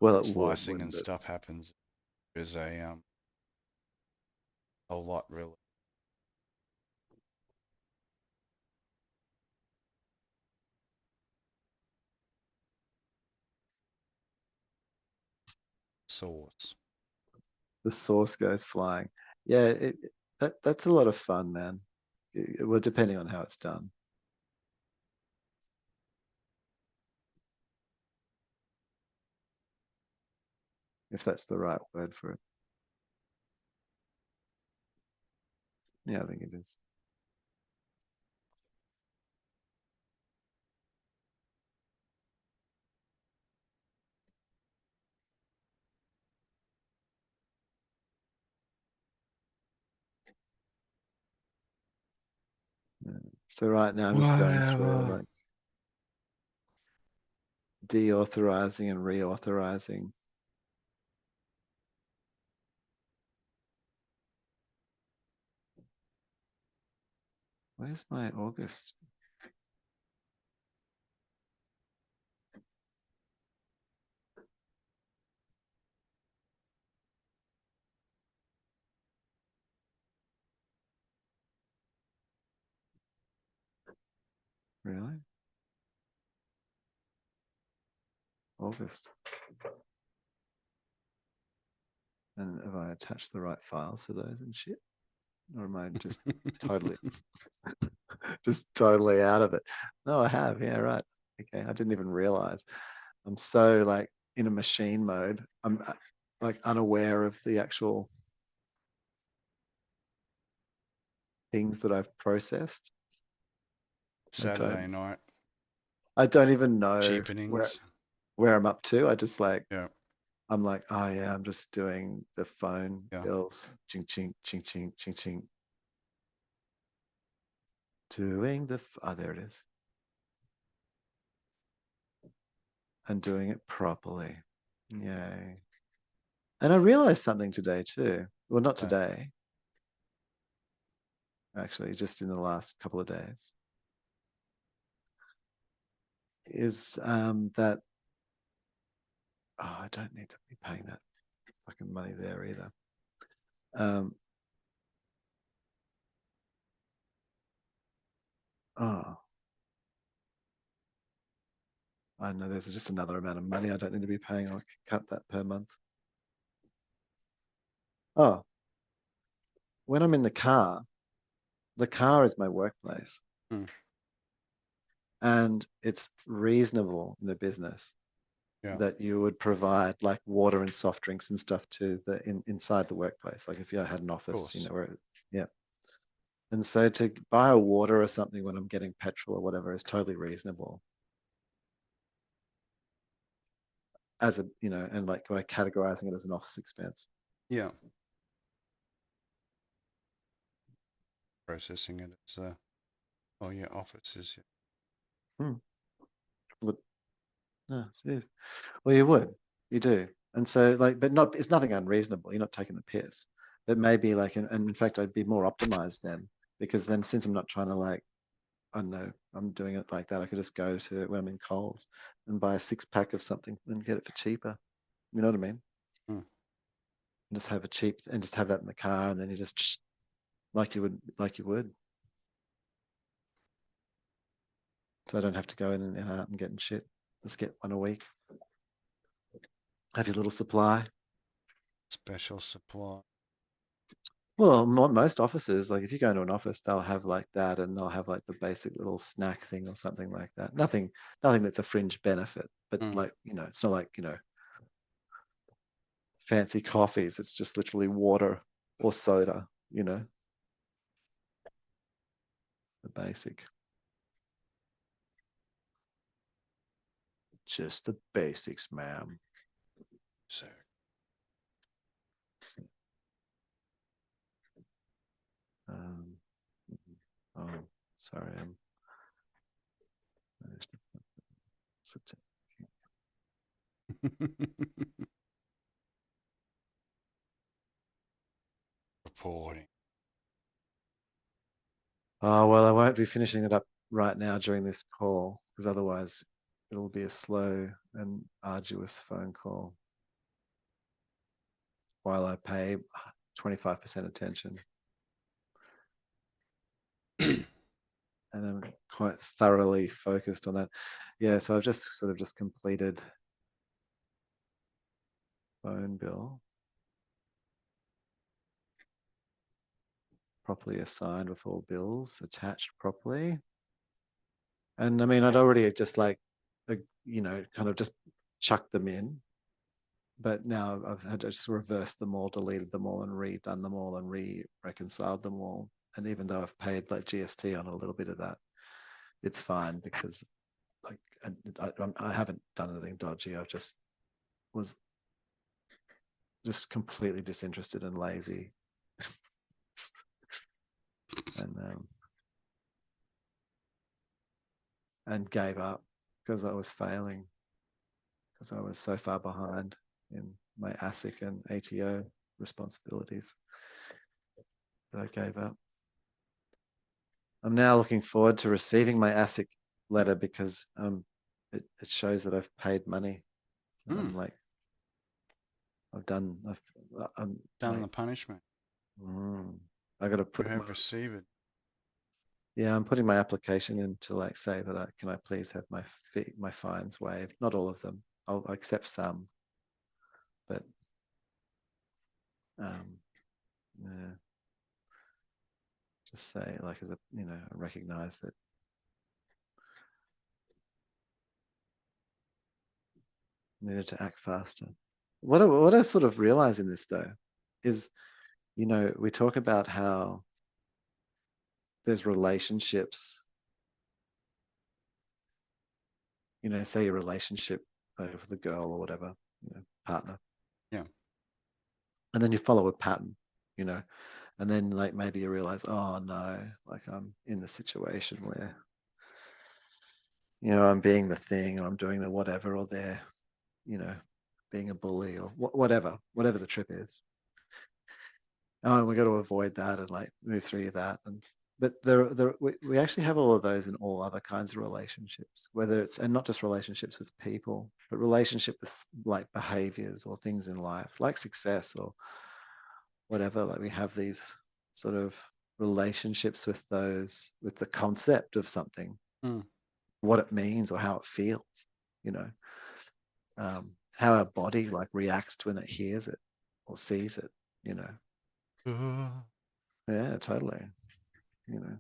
Well, it would, Slicing and wouldn't it? stuff happens. There's a lot really. Sauce. The source goes flying. Yeah, that's a lot of fun, man. Well, depending on how it's done. If that's the right word for it. Yeah, I think it is. Yeah. So right now I'm just going through Whatever. like deauthorizing and reauthorizing. Where's my August? Really? August. And have I attached the right files for those and shit? Or am I just totally just totally out of it? No, I have. Yeah, right. Okay. I didn't even realize. I'm so like in a machine mode. I'm like unaware of the actual things that I've processed. Saturday night I don't even know cheapenings. where I'm up to. I just like Yeah, I'm like, oh yeah, I'm just doing the phone yeah. bills. Ching ching ching ching ching ching. Doing the oh there it is. And doing it properly. Yay. And I realized something today too. Well, not So, today, actually, just in the last couple of days. Is that oh, I don't need to be paying that fucking money there either. Um, oh, I know there's just another amount of money I don't need to be paying. I'll cut that per month. Oh, when I'm in the car is my workplace. Mm. And it's reasonable in a business Yeah. that you would provide like water and soft drinks and stuff to the inside the workplace. Like if you had an office, you course. know, where yeah. And so to buy a water or something when I'm getting petrol or whatever is totally reasonable. As a, you know, and like by categorizing it as an office expense. Yeah. Processing it as oh yeah, offices. Yeah. Look, no, it is. Well, you do. And so like, but not, it's nothing unreasonable. You're not taking the piss. But maybe like, and in fact, I'd be more optimized then, because then since I'm not trying to like, I don't know, I'm doing it like that, I could just go to when I'm in Coles and buy a 6-pack of something and get it for cheaper. You know what I mean? Hmm. And just have a cheap and just have that in the car, and then you just like you would. So I don't have to go in and out and getting shit. Just get one a week. Have your little supply. Special supply. Well, most offices, like if you go into an office, they'll have like that, and they'll have like the basic little snack thing or something like that. Nothing that's a fringe benefit, but like, you know, it's not like, you know, fancy coffees. It's just literally water or soda, you know, the basic. Just the basics, ma'am. So Oh, sorry. reporting. Oh, well, I won't be finishing it up right now during this call, because otherwise it'll be a slow and arduous phone call while I pay 25% attention. And I'm quite thoroughly focused on that. Yeah, so I've just sort of just completed phone bill. Properly assigned with all bills attached properly. And I mean, I'd already just like, you know, kind of just chucked them in. But now I've had to just reverse them all, deleted them all, and redone them all, and reconciled them all. And even though I've paid like GST on a little bit of that, it's fine, because like I haven't done anything dodgy. I just was just completely disinterested and lazy, and gave up because I was failing, because I was so far behind in my ASIC and ATO responsibilities that I gave up. I'm now looking forward to receiving my ASIC letter, because it shows that I've paid money. I'm like, I'm done like, the punishment. I got to put You have received it. Yeah, I'm putting my application in to like say that can I please have my fines waived? Not all of them. I'll accept some, but yeah, just say like, as a, you know, I recognize that I needed to act faster. What I sort of realize in this though is, you know, we talk about how there's relationships, you know, say your relationship with a girl or whatever, you know, partner. Yeah. And then you follow a pattern, you know, and then like maybe you realize, oh no, like I'm in the situation where, you know, I'm being the thing, or I'm doing the whatever, or they're, you know, being a bully, or whatever the trip is. Oh, we got to avoid that and like move through that. But we actually have all of those in all other kinds of relationships, whether it's, and not just relationships with people, but relationship with like behaviors or things in life, like success or whatever. Like we have these sort of relationships with those, with the concept of something, what it means or how it feels. you know, how our body like reacts when it hears it or sees it, you know. Yeah, totally. You know,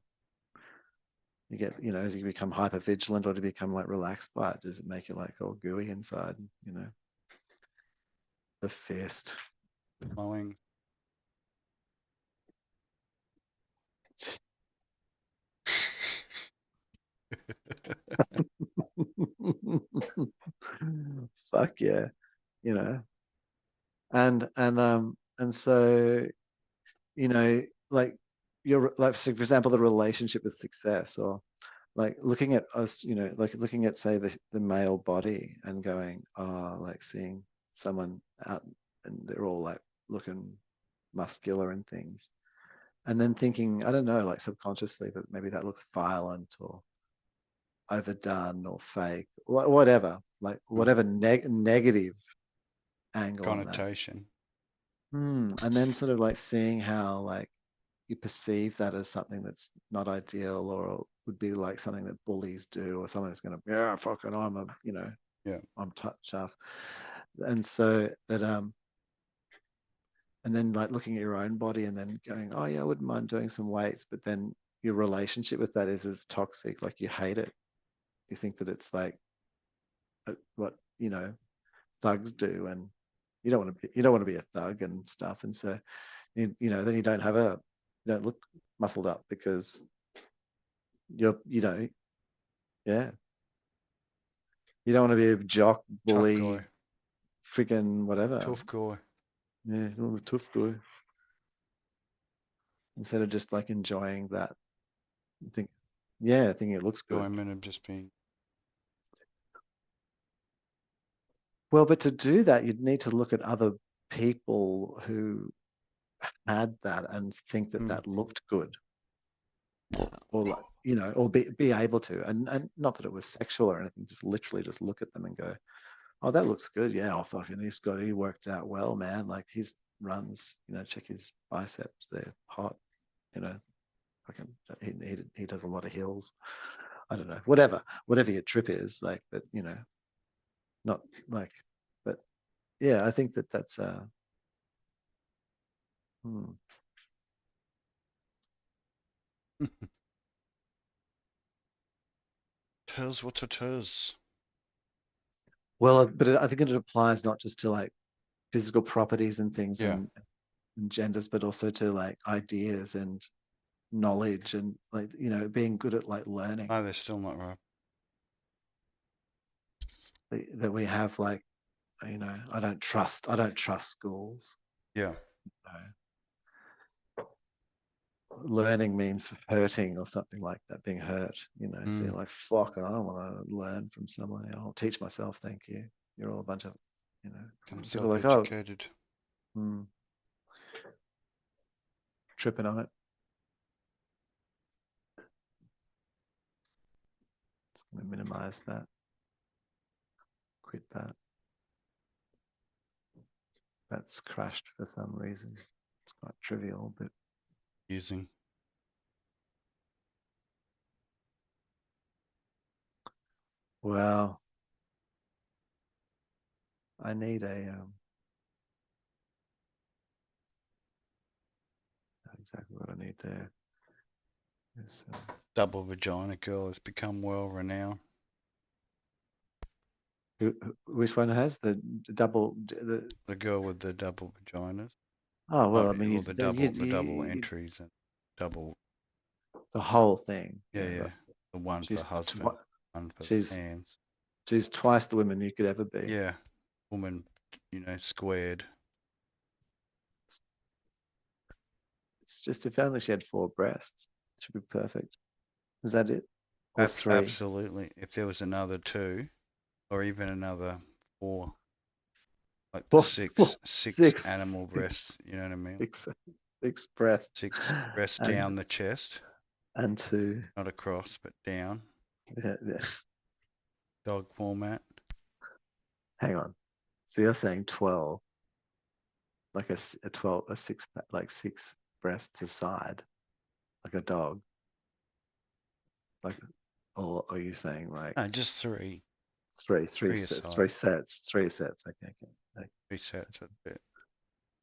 you get, you know, as you become hyper vigilant or to become like relaxed by it, does it make you like all gooey inside, you know? The fist. Flowing. Fuck yeah, you know. And so, you know, like you're like, so for example, the relationship with success, or like looking at us, you know, like looking at say the male body and going, oh, like seeing someone out and they're all like looking muscular and things, and then thinking, I don't know, like subconsciously that maybe that looks violent or overdone or fake, whatever, like whatever negative angle on that. Connotation. And then sort of like seeing how like you perceive that as something that's not ideal, or would be like something that bullies do, or someone who's going to, yeah, fucking, I'm a, you know, Yeah. I'm tough. And so that, and then like looking at your own body and then going, oh yeah, I wouldn't mind doing some weights, but then your relationship with that is as toxic, like you hate it. You think that it's like what, you know, thugs do, and you don't want to be, a thug and stuff. And so, you know, then you don't look muscled up because you know, yeah, you don't want to be a jock, Tough bully, guy. freaking whatever. Tough guy. Yeah, you don't want to be a tough guy. Instead of just like enjoying that, thinking it looks good. Enjoyment of just being. Well, but to do that, you'd need to look at other people who had that and think that that looked good, or like, you know, or be able to, and not that it was sexual or anything, just literally just look at them and go, oh, that looks good. Yeah, oh fucking, he worked out well, man. Like his runs, you know, check his biceps, they're hot, you know, fucking, he does a lot of hills. I don't know, whatever your trip is like, but you know, not like, but yeah, I think that's Ters what it is. well, but I think it applies not just to like physical properties and things, Yeah. and genders, but also to like ideas and knowledge, and like, you know, being good at like learning. No, they're still not right. That we have like, you know, I don't trust schools. Yeah. You know, learning means hurting or something like that, being hurt, you know. So you're like, fuck, I don't want to learn from someone. I'll teach myself, thank you. You're all a bunch of, you know, Become people are like, oh, self-educated. Tripping on it. It's going to minimize that. Quit that. That's crashed for some reason. It's quite trivial, but Using. well, I need exactly what I need there. Is, Double vagina girl has become well renowned. which one has the double? The girl with the double vaginas. Oh well, I mean, or the double entries and double. The whole thing. Yeah. The one for husband, one for hands. She's twice the woman you could ever be. Yeah, woman, you know, squared. It's just, if only she had 4 breasts, it should be perfect. Is that it? Or 3? Absolutely. If there was another 2, or even another 4, like the 6 animal breasts, you know what I mean? 6 breasts. 6 breasts down the chest. And 2. Not across, but down. Yeah. Dog format. Hang on. So you're saying 12, like a 6, like 6 breasts aside, like a dog, like, or are you saying like? No, just 3. Three Three sets, aside. 3 sets, 3 sets. Okay. 3 sets of it.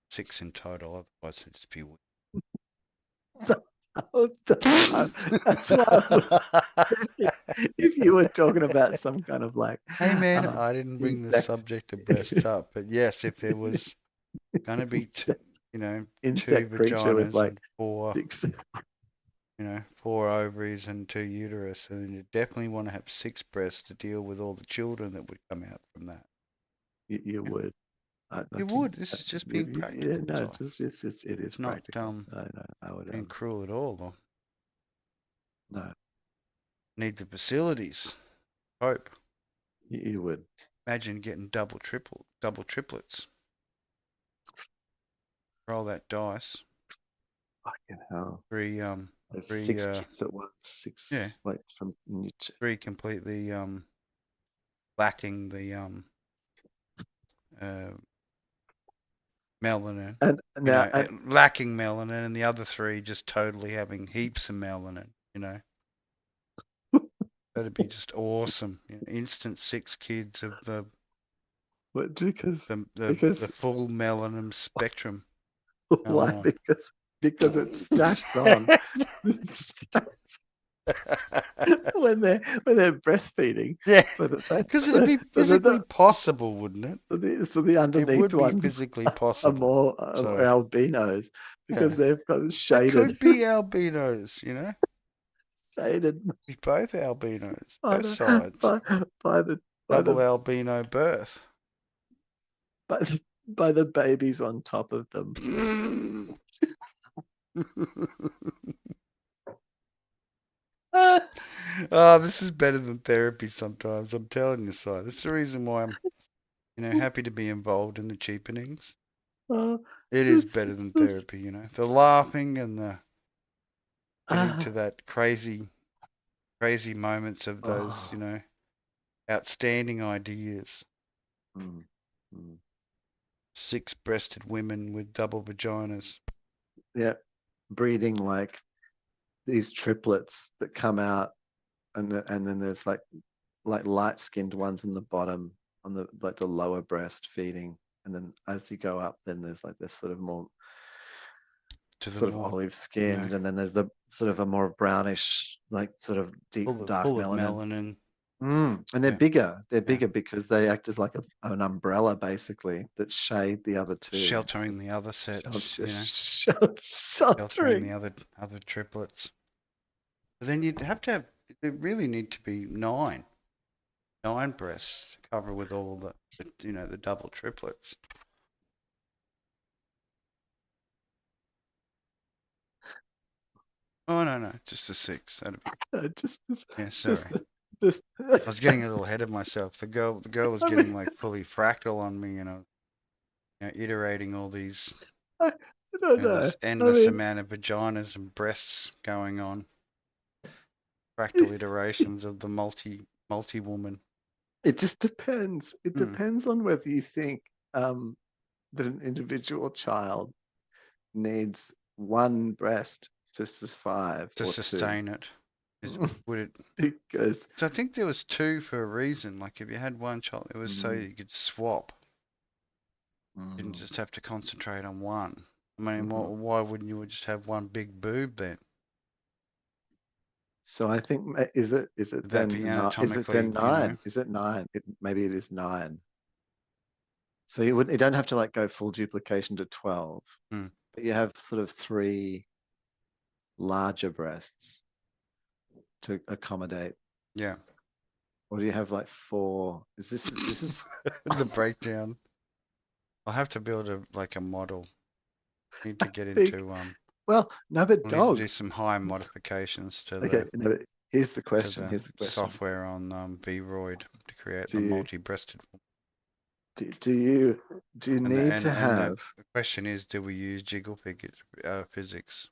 6 in total, otherwise it'd just be weird. That's why I was if you were talking about some kind of like Hey man, I didn't bring the insect subject of breast up, but yes, if there was gonna be two, two insect creature with vaginas like and 4, 6 4 ovaries and 2 uterus, and you definitely want to have 6 breasts to deal with all the children that would come out from that. you would. I You think would. This is just being yeah, practical. no, Si. it is It's not practical. I would being cruel at all. Though. no, Need the facilities. Hope. you would. Imagine getting double triplets. Roll that dice. Fucking hell. 3 There's 3 6 kids at once. 6 yeah. like from 3 completely lacking the melanin. and now Lacking melanin, and the other 3 just totally having heaps of melanin. That'd be just awesome. Instant 6 kids of the because the full melanin spectrum. why? Oh. Because it stacks on. when they're breastfeeding. Yeah, So that because it'd be physically possible, wouldn't it? so the It underneath would be ones physically are possible. more albinos because Yeah. they've got They shaded could be albinos, shaded Be both albinos, by both sides. the Double albino birth. by the babies on top of them. Oh, this is better than therapy sometimes. I'm telling you, Si. That's the reason why I'm, happy to be involved in the cheapenings. It is better than therapy, The laughing and the getting to that crazy moments of those, outstanding ideas. 6-breasted women with double vaginas. Yeah, breeding like these triplets that come out, and then there's like light-skinned ones on the bottom, on the the lower breast feeding, and then as you go up, then there's like this sort of more olive skinned, and then there's the sort of a more brownish, like sort of deep dark full of melanin. melanin. And they're bigger. They're bigger because they act as like an umbrella, basically, that shade the other 2. Sheltering the other sets, Sheltering the other triplets. But then you'd have to there really need to be 9 breasts to cover with all the the double triplets. Oh no, just a 6. That'd be yeah. Sorry, I was getting a little ahead of myself. The girl was getting like fully fractal on me, iterating all these. I don't know. This endless amount of vaginas and breasts going on. Fractal iterations of the multi-woman. It just depends. It depends on whether you think that an individual child needs 1 breast to survive to or sustain 2. it. Would it? Because So I think there was 2 for a reason. Like if you had 1 child, it was so you could swap. You didn't just have to concentrate on 1. I mean, why wouldn't you just have 1 big boob then? So I think is it Would then that be 9? Is it then 9? Is it 9? Maybe it is 9. So you don't have to like go full duplication to 12, but you have sort of 3 larger breasts to accommodate. Yeah. Or do you have like 4? This is the breakdown. I'll have to build a model. Need to get into well, no, but we'll dogs. need to do some high modifications to okay, no, but here's the question. Software on VROID to create the multi-breasted. Do you need to have? The question is, do we use jiggle physics?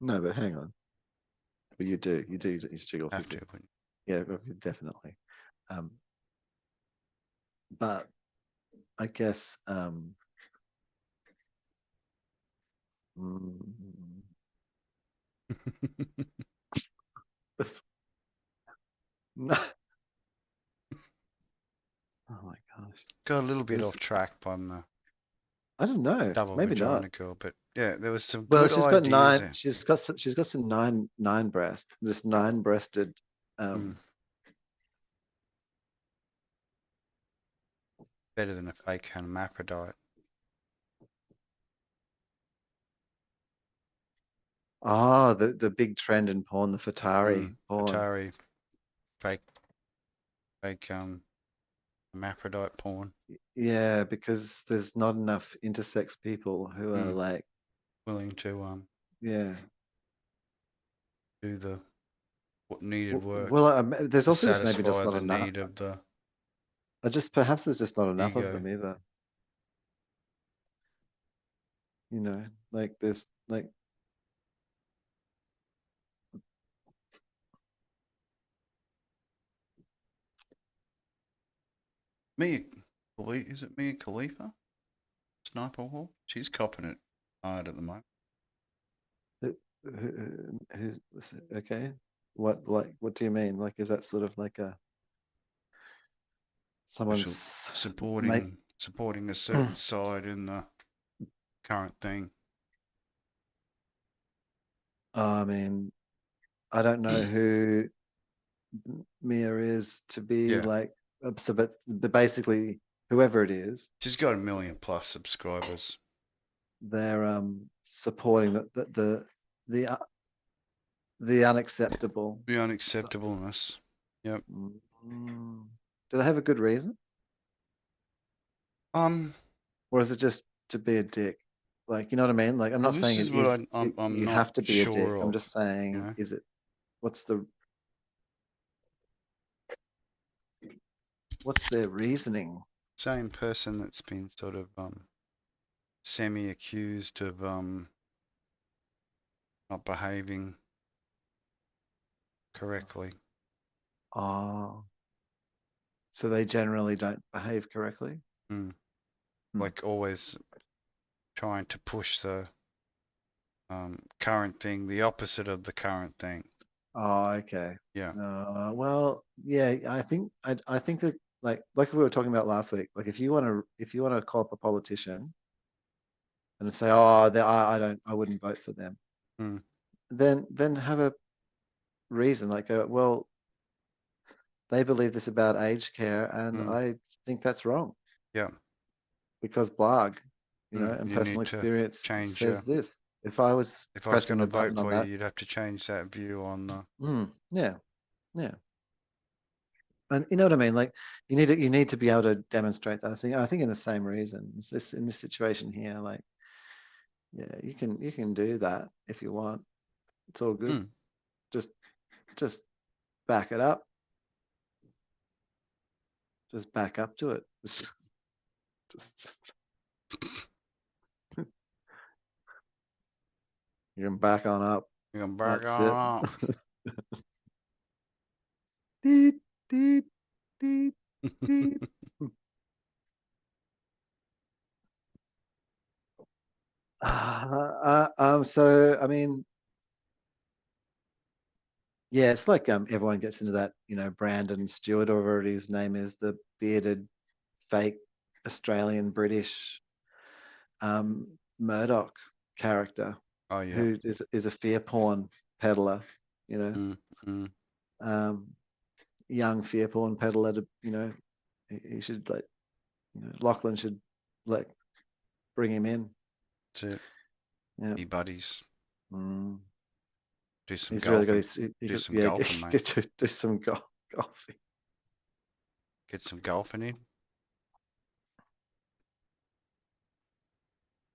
No, but hang on. But you do use jiggle physics. Yeah, definitely. But I guess no. got a little bit There's- off track on the I don't know. double Maybe vagina not. girl, but yeah, there was some Well, good she's got ideas nine. there. She's got some nine breast. This nine-breasted. Mm. Better than a fake hermaphrodite. Ah, the big trend in porn, the Fatari porn. Atari, fake hermaphrodite porn. Yeah, because there's not enough intersex people who are Mm. like, Willing to yeah. do the what needed work Well, there's to also just maybe just satisfy not the enough. need of the Just perhaps there's just not enough of ego. them either. You know, like there's like Is it Mia Khalifa? Sniper Wolf? She's copping it hard at the moment. who's okay. What do you mean? Like, is that sort of like a someone's Supporting a certain side in the current thing. I mean, I don't know who Mia is to be Yeah. like, so, but basically, whoever it is, She's got 1 million plus subscribers. they're supporting the unacceptable. The unacceptableness. Yep. Mm. Do they have a good reason, or is it just to be a dick? Like, you know what I mean? Like, I'm not Well, saying this it is what is. I'm You not have to be a dick. sure I'm of, just saying, you know? is it? What's their reasoning? Same person that's been sort of semi-accused of not behaving correctly. Oh, so they generally don't behave correctly. Like always trying to push the current thing, the opposite of the current thing. Oh, okay. Yeah. Well, yeah, I think that like we were talking about last week. Like, if you want to call up a politician and say, oh, I wouldn't vote for them, then have a reason. Like, well, they believe this about aged care, and I think that's wrong. Yeah. Because blag, and You personal need to experience change says this. If I was going pressing to the button vote on for you, that, you'd have to change that view on the. yeah. And you know what I mean? Like, you need to be able to demonstrate that. I think in the same reason, in this situation here, like, yeah, you can do that if you want. It's all good. Just back it up. Just back up to it. Just you can back on up. You can back That's on it. up. Deet, deet, deet, deet. So I mean, yeah, it's like everyone gets into that, Brandon Stewart, or whatever his name is, the bearded fake Australian British Murdoch character, Oh yeah. who is a fear porn peddler, young fear porn peddler. He should, like, Lachlan should, like, bring him in. That's it. Yeah. Be buddies. Do some He's golfing. really got his, do some golfing, mate. do some golfing. Get some golfing in.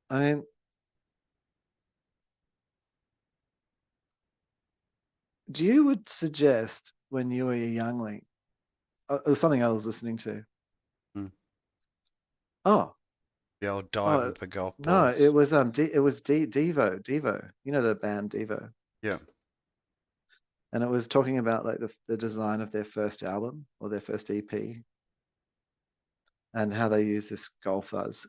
I mean, do you would suggest when you were a youngling, it was something I was listening to. Oh, The old diving for golf no, balls. it was Devo. You know the band Devo. Yeah. And it was talking about, like, the design of their first album or their first EP, and how they use this golfer's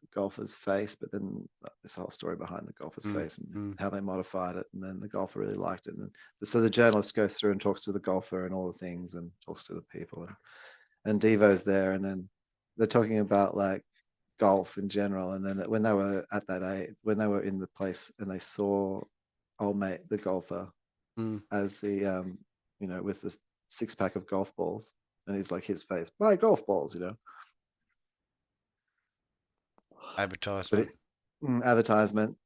face, but then this whole story behind the golfer's face, and how they modified it, and then the golfer really liked it, and so the journalist goes through and talks to the golfer and all the things, and talks to the people, and Devo's there, and then they're talking about like golf in general, and then when they were at that age, when they were in the place and they saw old mate the golfer Mm. as the with the 6-pack of golf balls, and he's like his face, buy golf balls, but Advertisement. advertisement.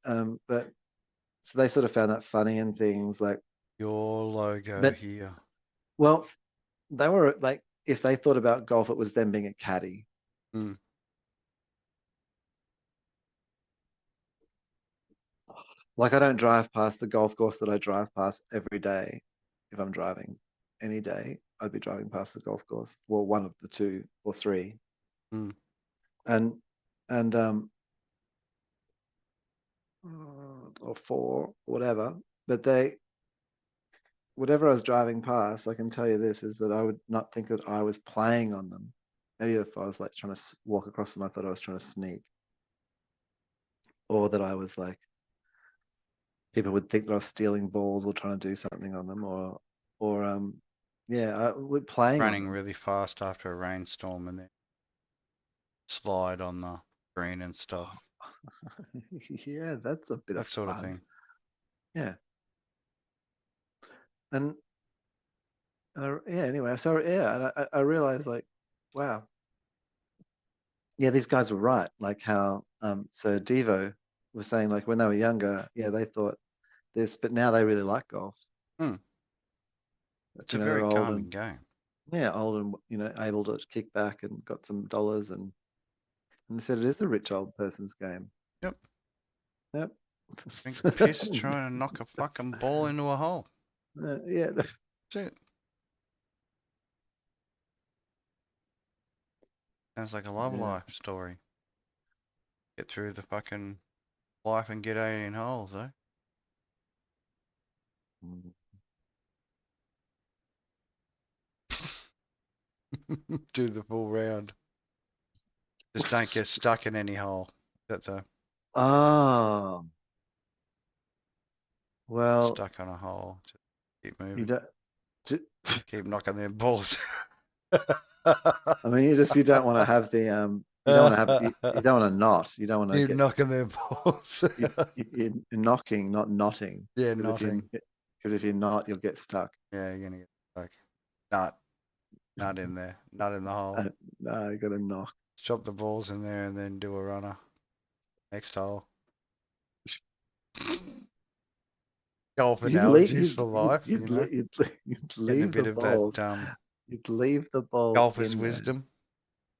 But so they sort of found that funny and things like, Your logo but here. well, they were like, if they thought about golf, it was them being a caddy. Mm. Like I don't drive past the golf course that I drive past every day. If I'm driving any day, I'd be driving past the golf course. Well, one of the 2 or 3. Mm. And or 4, whatever. But whatever I was driving past, I can tell you this is that I would not think that I was playing on them. Maybe if I was like trying to walk across them, I thought I was trying to sneak, or that I was like, people would think that I was stealing balls or trying to do something on them, or I would playing Running on them. really fast after a rainstorm and then slide on the green and stuff. Yeah, that's a bit That of sort of fun. thing. Yeah. And anyway, so and I realized like, wow, yeah, these guys were right. Like how so Devo was saying like when they were younger, yeah, they thought this, but now they really like golf. Hmm. It's a They're very old calming and game. old and able to kick back and got some dollars, and they said it is a rich old person's game. Yep. Yep. Drink piss trying to knock a fucking ball into a hole. Yeah. That's it. Sounds like a love Yeah. life story. Get through the fucking life and get 18 holes, eh? Mm. Do the full round. Just don't get stuck in any hole. That's a Oh, well, stuck on a hole. Just keep you moving. don't. ju- Keep knocking them balls. I mean, you don't want to have the you don't want to have you don't want to knot. You don't want to Keep get knocking them balls. you're knocking, not knotting. Yeah, Because knotting. if you're not, you'll get stuck. Yeah, you're gonna get stuck. Not in there. Not in the hole. No, you got to knock. Chop the balls in there and then do a runner. Next hole. Golf You'd leave. analogies for life, you know. You'd Getting a leave bit the of that balls. You'd leave the balls golfer's in there wisdom.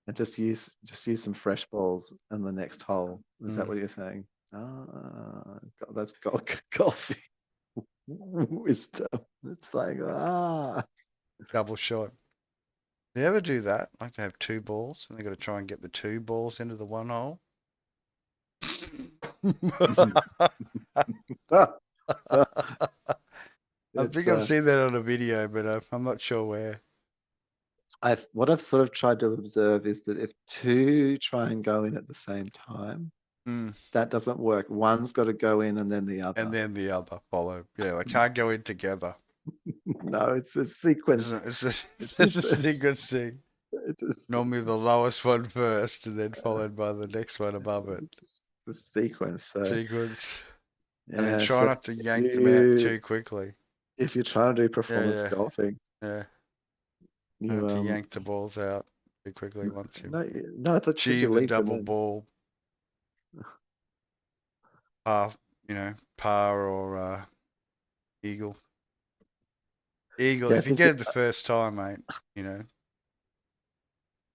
and just use some fresh balls in the next hole. Is that Mm. what you're saying? Ah, that's golf wisdom. It's like Double shot. You ever do that? Like they have 2 balls and they got to try and get the 2 balls into the one hole. I think I've seen that on a video, but I'm not sure where. What I've sort of tried to observe is that if 2 try and go in at the same time, that doesn't work. One's got to go in and then the other. And then the other follow. Yeah, they can't go in together. No, it's a sequence. It's a sequence thing. Normally the lowest one first and then followed by the next one above it. It's the sequence. So, Sequence. yeah, And then try so not to yank them out too quickly. if you're trying to do performance golfing, Yeah. you Not to yank the balls out too quickly once you no, I thought you achieve the leave double them in. ball par, par or eagle. Eagle, Yeah, I if you think get it the first time, mate,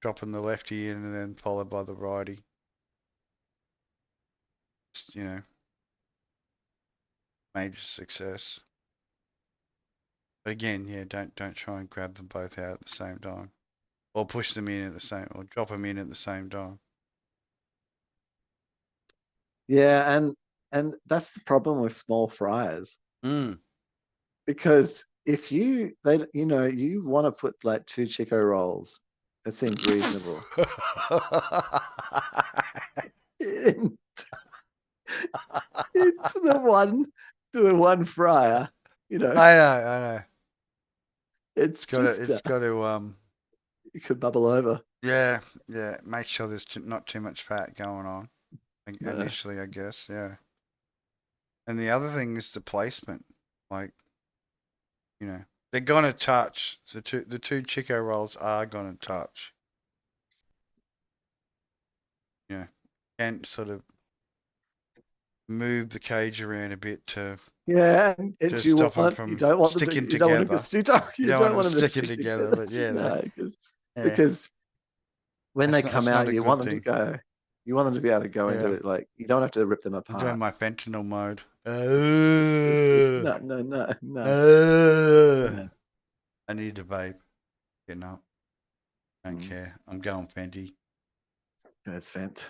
dropping the lefty in and then followed by the righty. Major success. But again, yeah, don't try and grab them both out at the same time. Or push them in at the same, or drop them in at the same time. Yeah, and that's the problem with small fryers. Because if you want to put like 2 Chico rolls, it seems reasonable. into the one fryer, I know. It's got to it could bubble over. Yeah, yeah. Make sure there's not too much fat going on No. initially, I guess. Yeah. And the other thing is the placement. Like, you know, they're gonna touch. The two Chico rolls are gonna touch. Yeah. And sort of move the cage around a bit to Yeah, and to stop them you from don't want them to sticking you don't want them to together. stick You you don't don't want want them them to sticking stick together, together. but yeah, No, yeah. because when they come That's not out, a you good want them to thing. go. You want them to be able to go into Yeah. it. Like you don't have to rip them I'm doing apart. my fentanyl mode. No, no, no, no, no. I need a vape. Getting up. Don't Mm. care. I'm going Fenty. There's Vent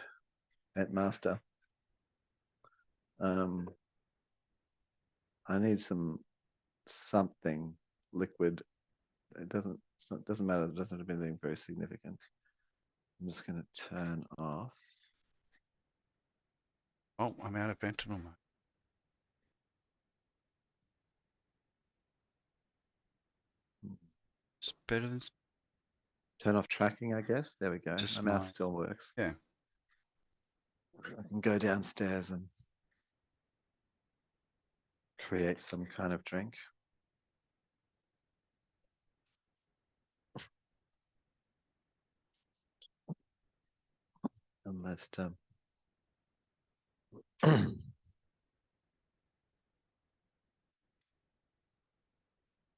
Master. I need something liquid. Doesn't matter. It doesn't have anything very significant. I'm just going to turn off. Oh, I'm out of fentanyl mode. It's better than Turn off tracking, I guess. There we go. just My mouth mine. still works. Yeah. I can go downstairs and create some kind of drink. Unless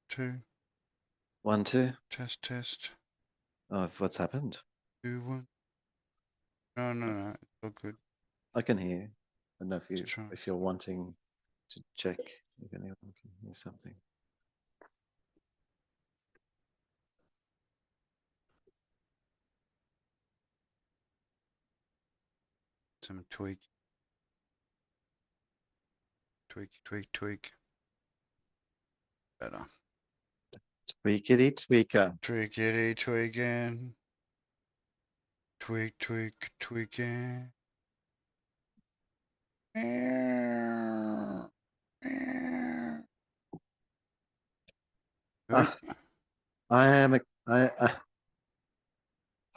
2, 1, 2. test. Oh, what's happened? 2, 1. No. It's all good. I can hear you. I don't know Let's try. if you're wanting to check if anyone can hear something. Some tweak. Tweak. Better. Tweakity tweaker. Tweakity tweaking. Tweaking. Ah, I am a, I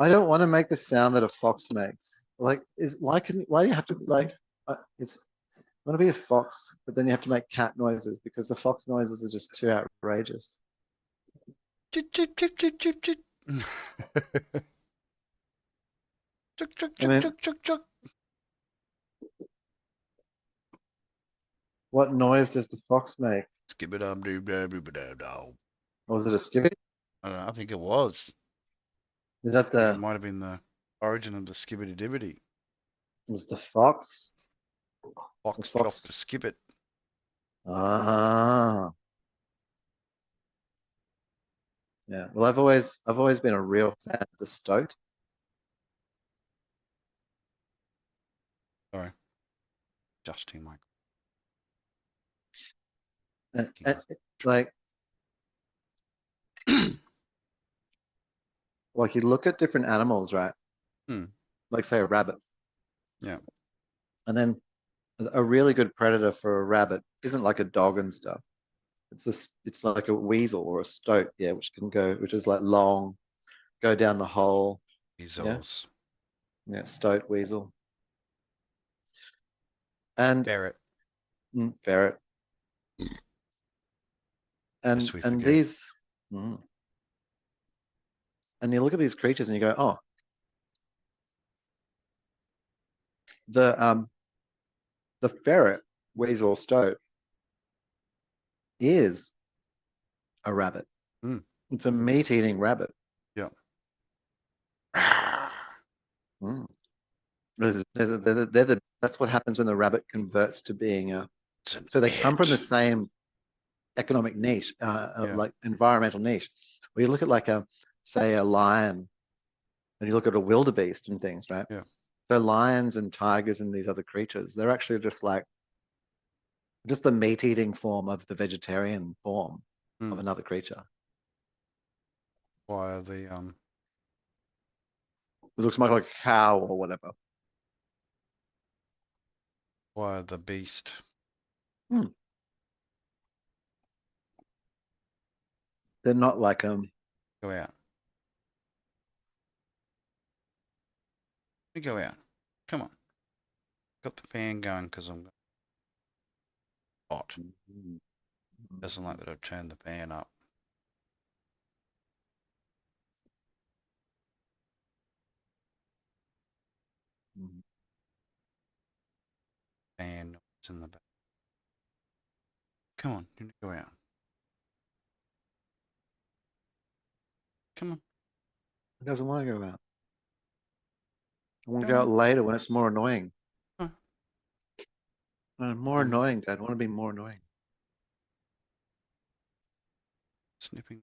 don't want to make the sound that a fox makes. Like, why do you have to like? It's I want to be a fox, but then you have to make cat noises because the fox noises are just too outrageous. Chip. I mean, Chuk. what noise does the fox make? Skip it up, doo. Or was it a skivvy? I don't know. I think it was. Is that It the might have been the origin of the skibbity dibbity. was the fox? Fox fox- dropped the skibbit. Ah. Yeah. Well, I've always been a real fan of the stoat. Sorry. Adjusting my. Like like you look at different animals, right? Like say a rabbit. Yeah. And then a really good predator for a rabbit isn't like a dog and stuff. It's like a weasel or a stoat, yeah, which is like long, go down the hole. Weasels. Yeah, stoat, weasel. And Ferret. ferret. And Yes, we and forget. these and you look at these creatures and you go, oh, the ferret, weasel, stoat is a rabbit. It's a meat-eating rabbit. Yeah. That's what happens when the rabbit converts to being a. So they come from the same economic niche, like environmental niche. Where you look at like say a lion, and you look at a wildebeest and things, right? Yeah. So lions and tigers and these other creatures, they're actually just the meat-eating form of the vegetarian form of another creature. Why are the It looks more like a cow or whatever. Why are the beast? They're not like Go out. me go out. Come on. Got the fan going because I'm hot. Doesn't like that I've turned the fan up. Fan noise in the back. Come on, you need to go out. Come on. He doesn't want to go out. I want to Come go out on. later when it's more annoying. Huh. More annoying, Dad. I want to be more annoying. Snipping.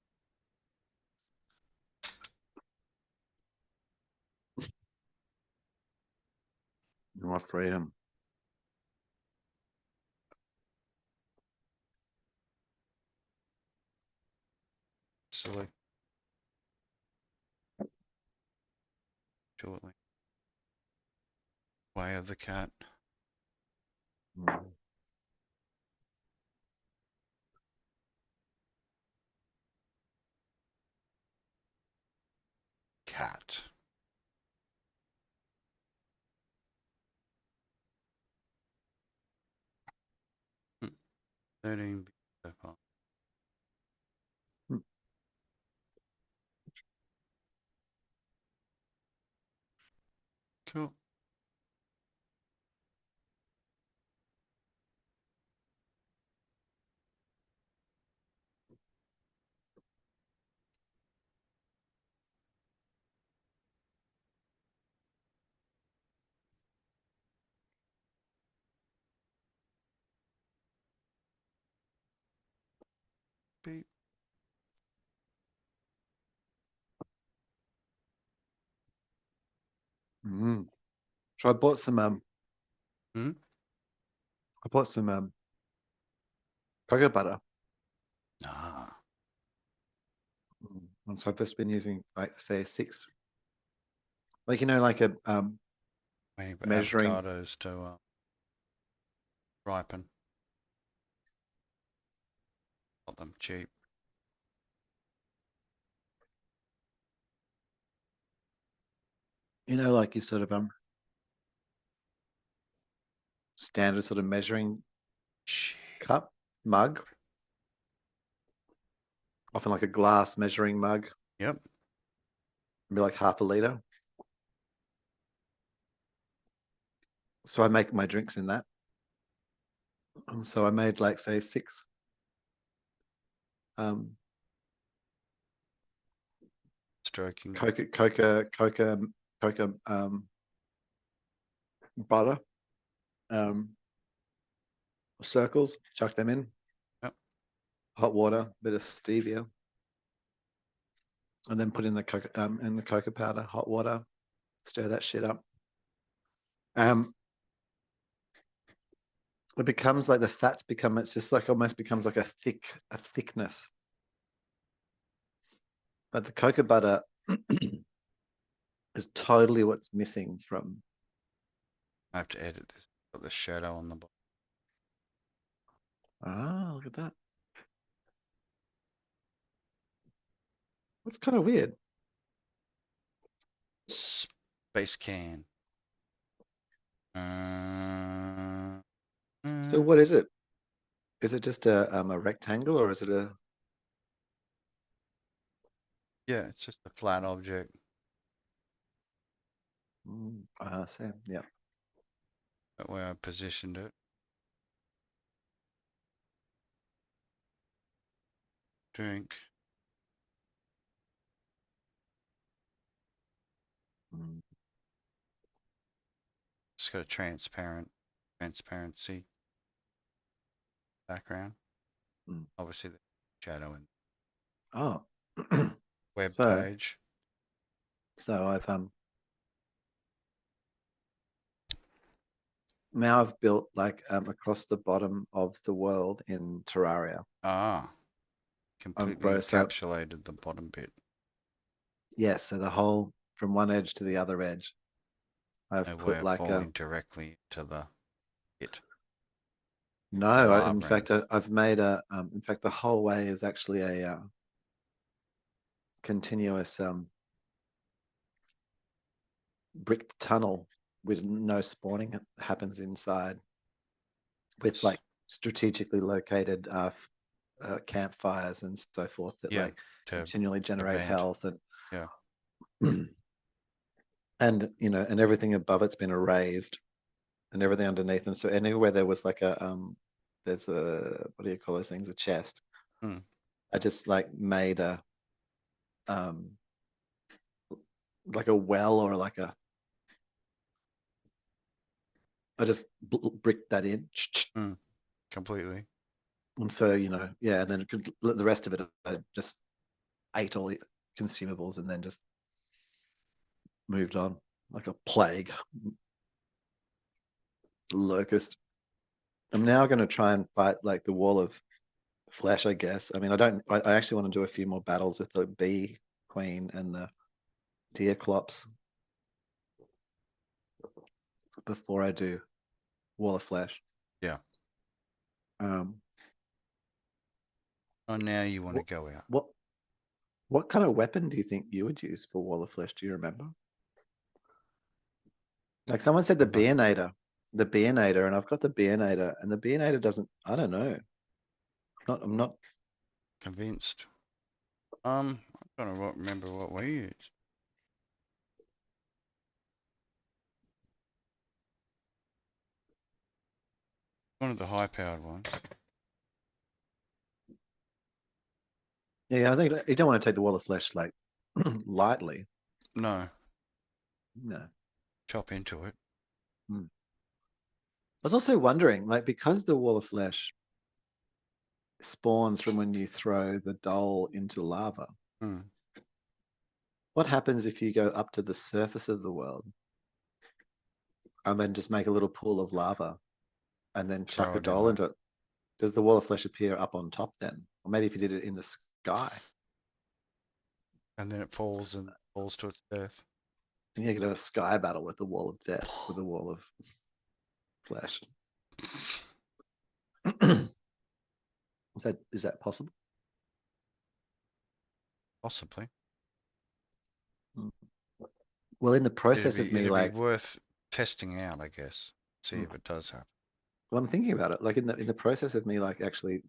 More freedom. Select. Shortly. Way of the cat. Cat. Hmm. 13 so far. Cool. Beep. So I bought some Hmm? I bought some cocoa butter. Ah. And so I've just been using like say 6. Like like a Waiting for measuring avocados to ripen. Got them cheap. like you sort of standard sort of measuring cup mug. Often like a glass measuring mug. Yep. Maybe like half a liter. So I make my drinks in that. And so I made like say 6 Stroking. cocoa butter circles, chuck them in. Yep. Hot water, bit of stevia, and then put in the cocoa powder, hot water, stir that shit up. It becomes like the fats become, it's just like almost becomes like a thickness. But the cocoa butter is totally what's missing from. I have to edit this. Got the shadow on the bottom. Ah, look at that. That's kind of weird. Space can. So what is it? Is it just a rectangle or is it a? Yeah, it's just a flat object. Same. Yeah. That way I positioned it. Drink. Just got a transparency background. Obviously the shadow in Oh. web So page. I've now I've built like across the bottom of the world in Terraria. Ah, completely encapsulated the bottom bit. Yeah, so the whole from one edge to the other edge. I've No way put of like falling directly to the hit. no, in Lava fact, ends. I've made in fact, the whole way is actually a continuous bricked tunnel with no spawning happens inside, with like strategically located campfires and so forth that Yeah, like to continually generate vent. health and Yeah. and you know, and everything above it's been erased and everything underneath. And so anywhere there was like a there's a, what do you call those things, a chest, Mm. I just like made a like a well, or like a, I just bricked that in. Completely. And so, you know, yeah, and then the rest of it, I just ate all the consumables and then just moved on like a plague locust. I'm now going to try and fight like the wall of flesh, I guess. I mean, I actually want to do a few more battles with the bee queen and the deer clops before I do wall of flesh. Yeah. Um, Oh, now you want to what, go out. what kind of weapon do you think you would use for wall of flesh? Do you remember? Like someone said the Beonator, and I've got the Beonator, and the Beonator doesn't, I don't know. I'm not Convinced. I'm trying to remember what we used. One of the high-powered ones. Yeah, I think you don't want to take the wall of flesh like lightly. No, No. chop into it. I was also wondering, like, because the wall of flesh spawns from when you throw the doll into lava, what happens if you go up to the surface of the world and then just make a little pool of lava and then chuck Throw a it in doll there. into it? Does the wall of flesh appear up on top then? Or maybe if you did it in the sky, And then it falls to its death. and you could have a sky battle with the wall of death, with the wall of flesh. Is that possible? Possibly. Well, in the process of me, It'd be like, worth testing out, I guess. See if it does happen. well, I'm thinking about it, like in the process of me, like actually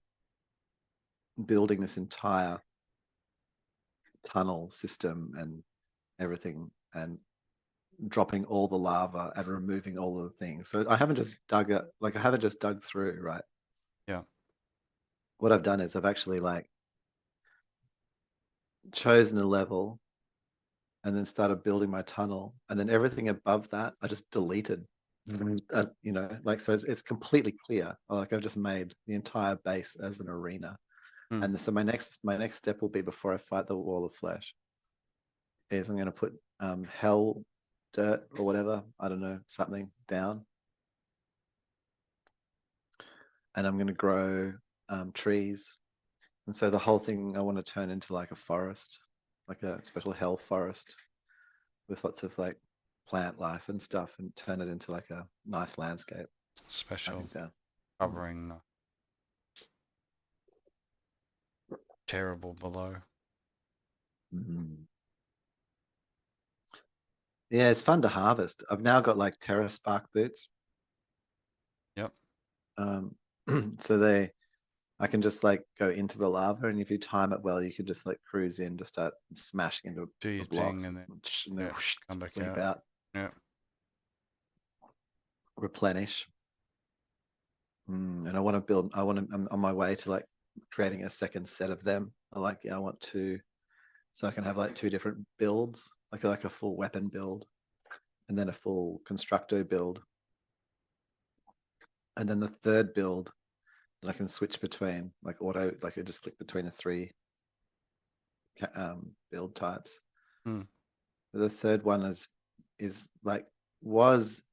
building this entire tunnel system and everything, and dropping all the lava and removing all of the things. So I haven't just dug it, like I haven't just dug through, right? Yeah. What I've done is I've actually like chosen a level and then started building my tunnel, and then everything above that I just deleted. As you know, like, so it's completely clear. Like I've just made the entire base as an arena. And so my next step will be, before I fight the wall of flesh, is I'm going to put hell dirt or whatever, I don't know, something down, and I'm going to grow trees. And so the whole thing I want to turn into like a forest, like a special hell forest with lots of like plant life and stuff, and turn it into like a nice landscape. Special Yeah. covering terrible below. Yeah, it's fun to harvest. I've now got like Terra Spark boots. Yep. So I can just like go into the lava, and if you time it well, you can just like cruise in, just start smashing into Do your blocks, thing and then whoosh, come back leap out. out, Yeah. replenish. And I want to build. I'm on my way to like creating a second set of them. I want to, so I can have like two different builds, like a full weapon build, and then a full constructo build, and then the third build that I can switch between, like auto, like I just click between the three build types. The third one is like was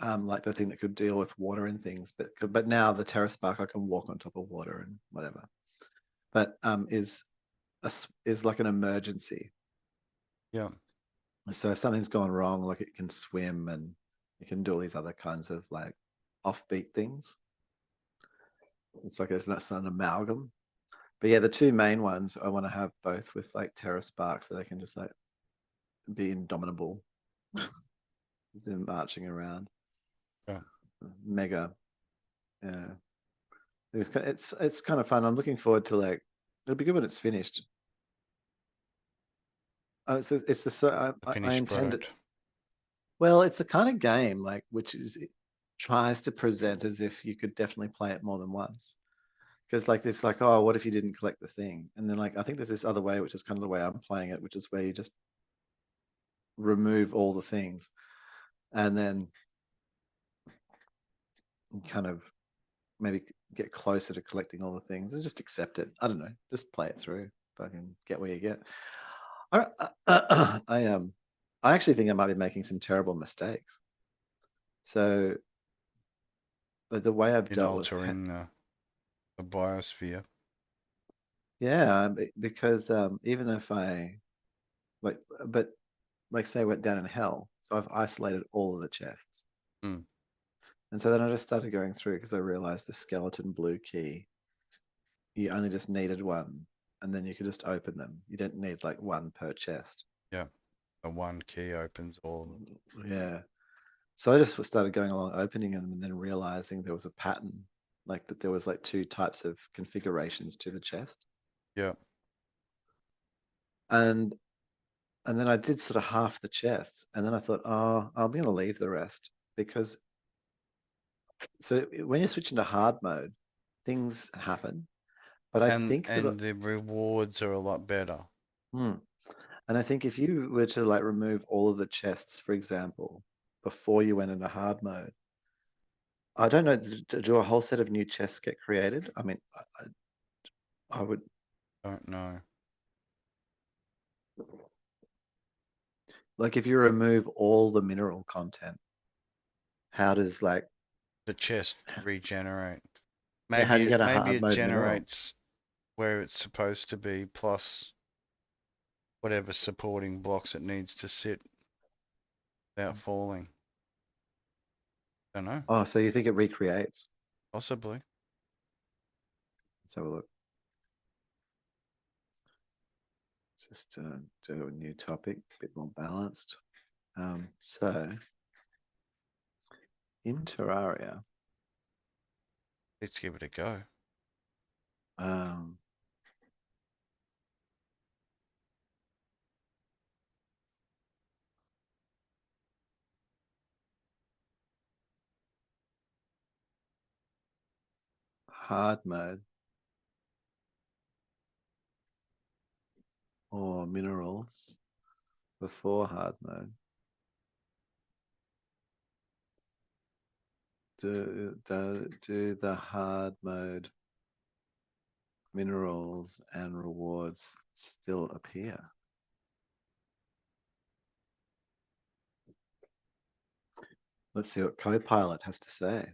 like the thing that could deal with water and things, but now the Terra Spark, I can walk on top of water and whatever. But is like an emergency. Yeah. So if something's gone wrong, like it can swim and it can do all these other kinds of like offbeat things. It's like it's not an amalgam. But yeah, the two main ones I want to have both with like Terra Sparks, so they can just like be indomitable. Them marching around. Yeah. Mega. Yeah. It's kind of fun. I'm looking forward to like it'll be good when it's finished. Oh, it's the so The I finished intend it. product. Well, it's the kind of game like which is it tries to present as if you could definitely play it more than once. Because like this, like, oh, what if you didn't collect the thing? And then like I think there's this other way, which is kind of the way I'm playing it, which is where you just remove all the things and then kind of maybe get closer to collecting all the things and just accept it. I don't know, just play it through. Fucking get where you get. I actually think I might be making some terrible mistakes. So the way I've In dealt with, altering the biosphere. yeah, because even if I like, but like say I went down in hell, so I've isolated all of the chests. Mm. And so then I just started going through because I realized the skeleton blue key, you only just needed one, and then you could just open them. You didn't need like one per chest. Yeah. The one key opens all of them. Yeah. So I just started going along opening them and then realizing there was a pattern, like that there was like two types of configurations to the chest. Yeah. And then I did sort of half the chests, and then I thought, oh, I'm going to leave the rest because so when you switch into hard mode, things happen. But I think that, And the rewards are a lot better. and I think if you were to like remove all of the chests, for example, before you went into hard mode, I don't know, do a whole set of new chests get created? I mean, I would, Don't know. like if you remove all the mineral content, how does like, The chest regenerate. how do you get a Maybe hard it mode mineral? generates where it's supposed to be plus whatever supporting blocks it needs to sit without falling. Don't know. Oh, so you think it recreates? Possibly. Let's have a look. Just do a new topic, a bit more balanced. So in Terraria, Let's give it a go. um, hard mode or minerals before hard mode. Do the hard mode minerals and rewards still appear? Let's see what COPILOT has to say.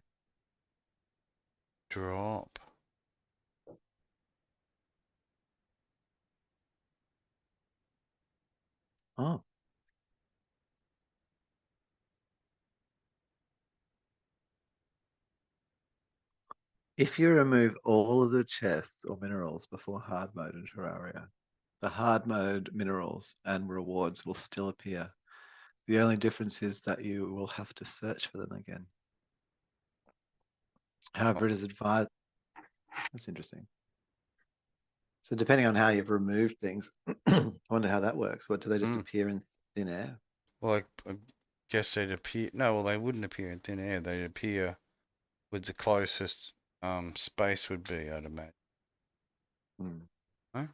Drop. Oh. If you remove all of the chests or minerals before hard mode in Terraria, the hard mode minerals and rewards will still appear. The only difference is that you will have to search for them again. However, it is advised. That's interesting. So depending on how you've removed things, I wonder how that works. What do they just appear in thin air? Well, I guess they'd appear. No, well, they wouldn't appear in thin air. They'd appear with the closest space would be, I'd imagine. Huh?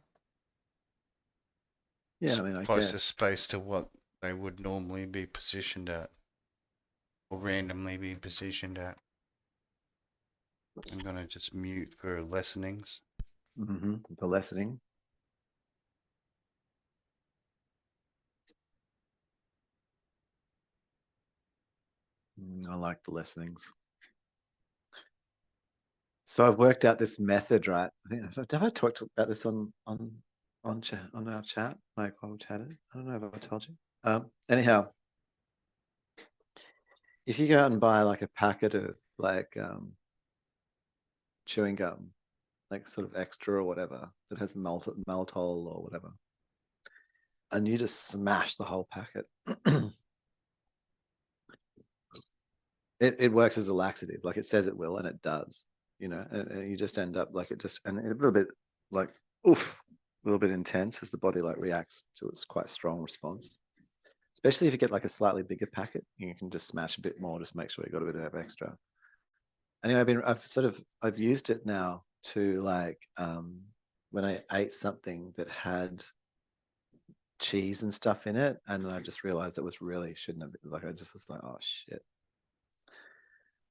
Yeah, I mean, I Closest guess. space to what they would normally be positioned at, or randomly be positioned at. I'm gonna just mute for lessenings. The lessening. I like the lessenings. So I've worked out this method, right? Have I talked about this on our chat, like while we chatted? I don't know if I told you. Anyhow, if you go out and buy like a packet of like chewing gum, like sort of extra or whatever, that has maltol or whatever, and you just smash the whole packet, it works as a laxative, like it says it will, and it does, you know, and you just end up like it just, and a little bit like, oof, a little bit intense as the body like reacts to its quite strong response. Especially if you get like a slightly bigger packet, you can just smash a bit more, just make sure you got a bit of extra. Anyway, I've used it now to like, when I ate something that had cheese and stuff in it, and I just realized it was really shouldn't have, like, I just was like, oh shit.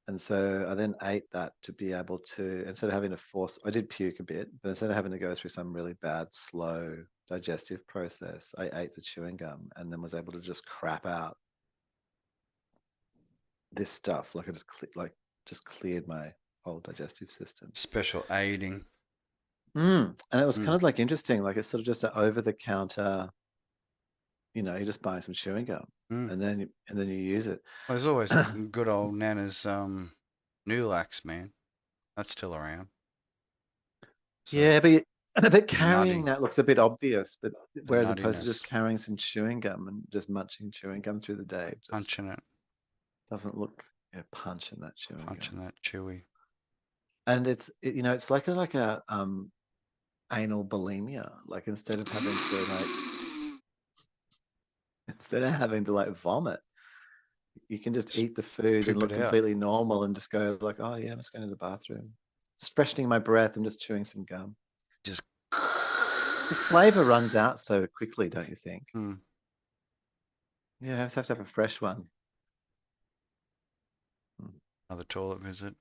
And so I then ate that to be able to, instead of having to force, I did puke a bit, but instead of having to go through some really bad, slow digestive process, I ate the chewing gum and then was able to just crap out this stuff. Like I just cleared my whole digestive system. Special aiding. And it was Mm. kind of like interesting, like it's sort of just an over the counter, you know, you're just buying some chewing gum Mm. and then you use it. Well, there's always good old Nana's Nulax, man. That's still around. So Yeah, but carrying nutty. that looks a bit obvious, but The whereas opposed to just nuttiness. carrying some chewing gum and just munching chewing gum through the day, just Punching it. doesn't look, yeah, punching that chewing Punching gum. that chewy. And you know, it's like a anal bulimia. Like instead of having to like vomit, you can just eat the food and Poop look it out. completely normal and just go like, oh yeah, I'm just going to the bathroom. Just freshening my breath and just chewing some gum. Just. The flavor runs out so quickly, don't you think? Mm. Yeah, I just have to have a fresh one. Another toilet visit.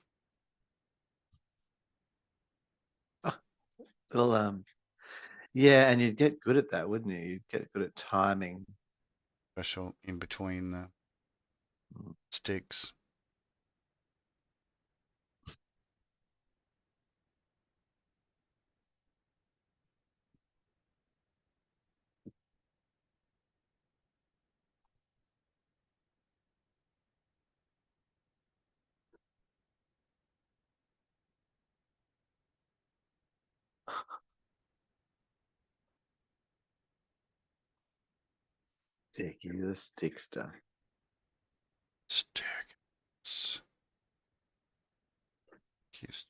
Little yeah, and you'd get good at that, wouldn't you? You'd get good at timing. Special in between the sticks. Sticky, the stickster. Sticks. Keeps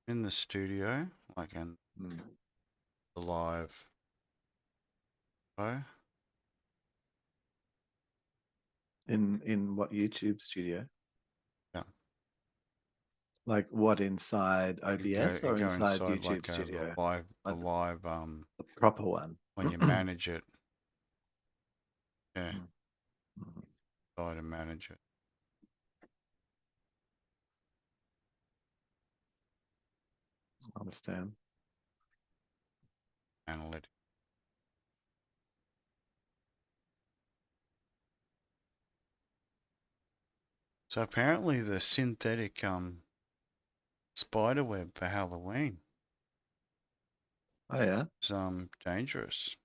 in the studio, like in the live. Oh, In what YouTube studio? yeah. Like what, inside You OBS or go inside inside YouTube like a studio? live, Like the proper one. when you manage it. Yeah, Mhm. try to manage it. I understand. Analytic. So apparently the synthetic spider web for Halloween Oh yeah. is dangerous.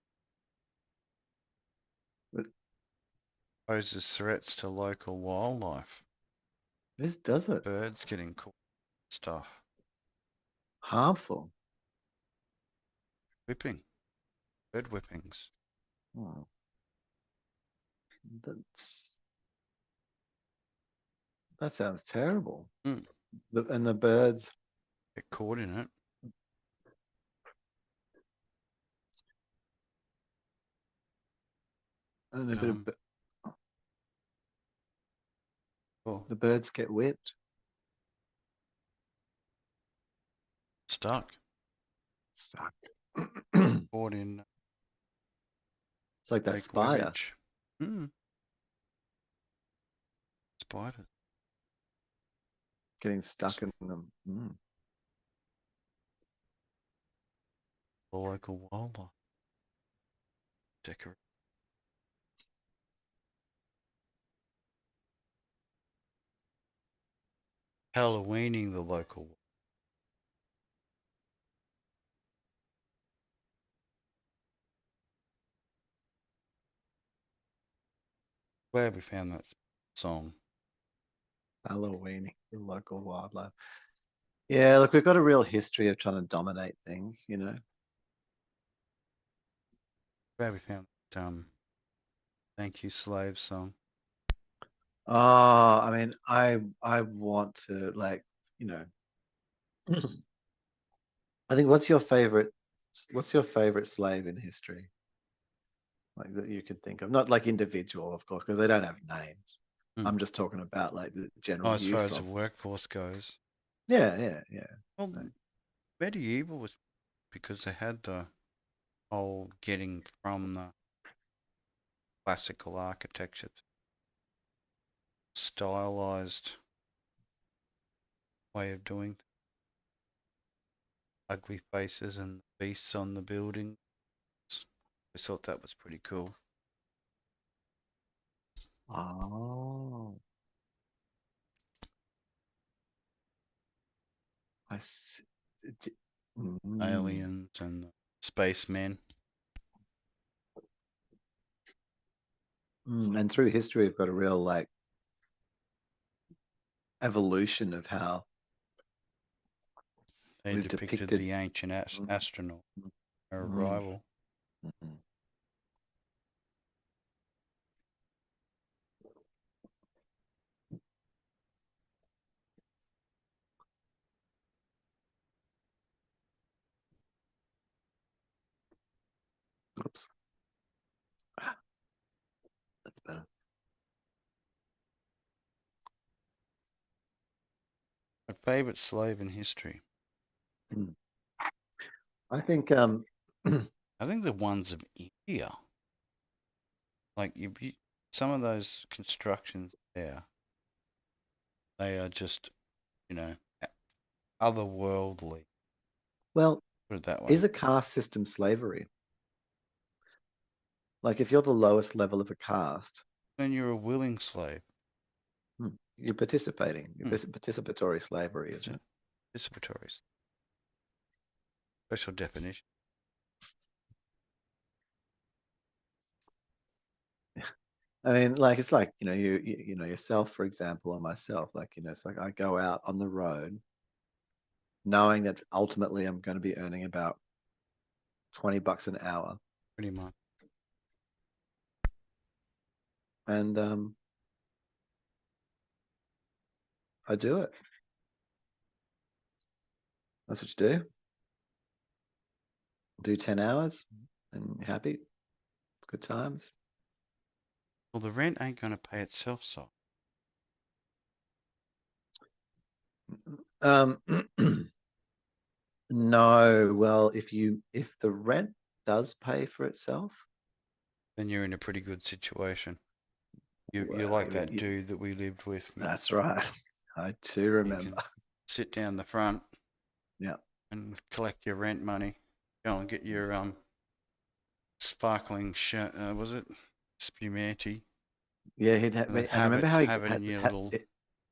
But Poses threats to local wildlife. this does it. Birds getting caught. Stuff. Harmful. Whipping. Bird whippings. Oh, that's that sounds terrible. Mm. And the birds. Get caught in it. And a bit of Oh, the birds get whipped. stuck. Stuck. Caught in It's like that fake spider webbage. Spider. getting stuck in them. The local wildlife. Decorate. Halloweening the local. Where we found that song. Halloween, the local wildlife. Yeah, look, we've got a real history of trying to dominate things, you know. Where we found Thank You Slave song. Oh, I mean, I want to like, you know, I think what's your favorite slave in history? Like that you could think of, not like individual, of course, because they don't have names. Mm. I'm just talking about like the Oh, general as far use as the of. workforce goes. Yeah. Well, Right. medieval was because they had the whole getting from the classical architecture to stylized way of doing things. Ugly faces and beasts on the buildings. I thought that was pretty cool. Oh, I see. Mm. Aliens and the spacemen. And through history, we've got a real like evolution of how They we've depicted depicted. the ancient Mm, astronaut mm, arrival. mm. Oops, that's better. My favorite slave in history. Mm. I think I think the ones of India. Like some of those constructions there, they are just, you know, otherworldly. well, Put it that way. is a caste system slavery? Like if you're the lowest level of a caste, Then you're a willing slave. you're participating. You're Hmm. participatory slavery, isn't it? Participatory. Special definition. I mean, like it's like you know yourself, for example, or myself. Like it's like I go out on the road, knowing that ultimately I'm going to be earning about $20 an hour, Pretty much. and I do it. That's what you do. Do 10 hours, and you're happy. It's good times. Well, the rent ain't going to pay itself, so. Um, no, well, if the rent does pay for itself, Then you're in a pretty good situation. You're well, like that dude that we lived with. that's right. I do You remember. can sit down the front. Yeah. And collect your rent money. Go and get your sparkling was it spumante? Yeah, he'd And then and have remember it how have it in your little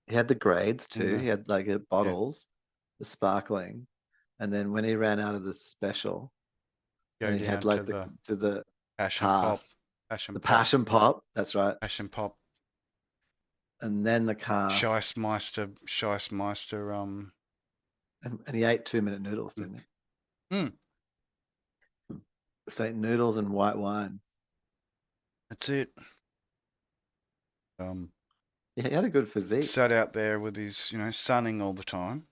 he had the grades in too. the He had like yeah. bottles, the sparkling, and then when he ran out of the special, Go then he had down like to the to the passion pop, cast, the passion pop. That's right, passion pop, and then the cast, Scheissmeister. and he ate 2-minute noodles, didn't he? Hmm, Just ate noodles and white wine. that's it. Um, Yeah, he had a good physique. sat out there with his, sunning all the time.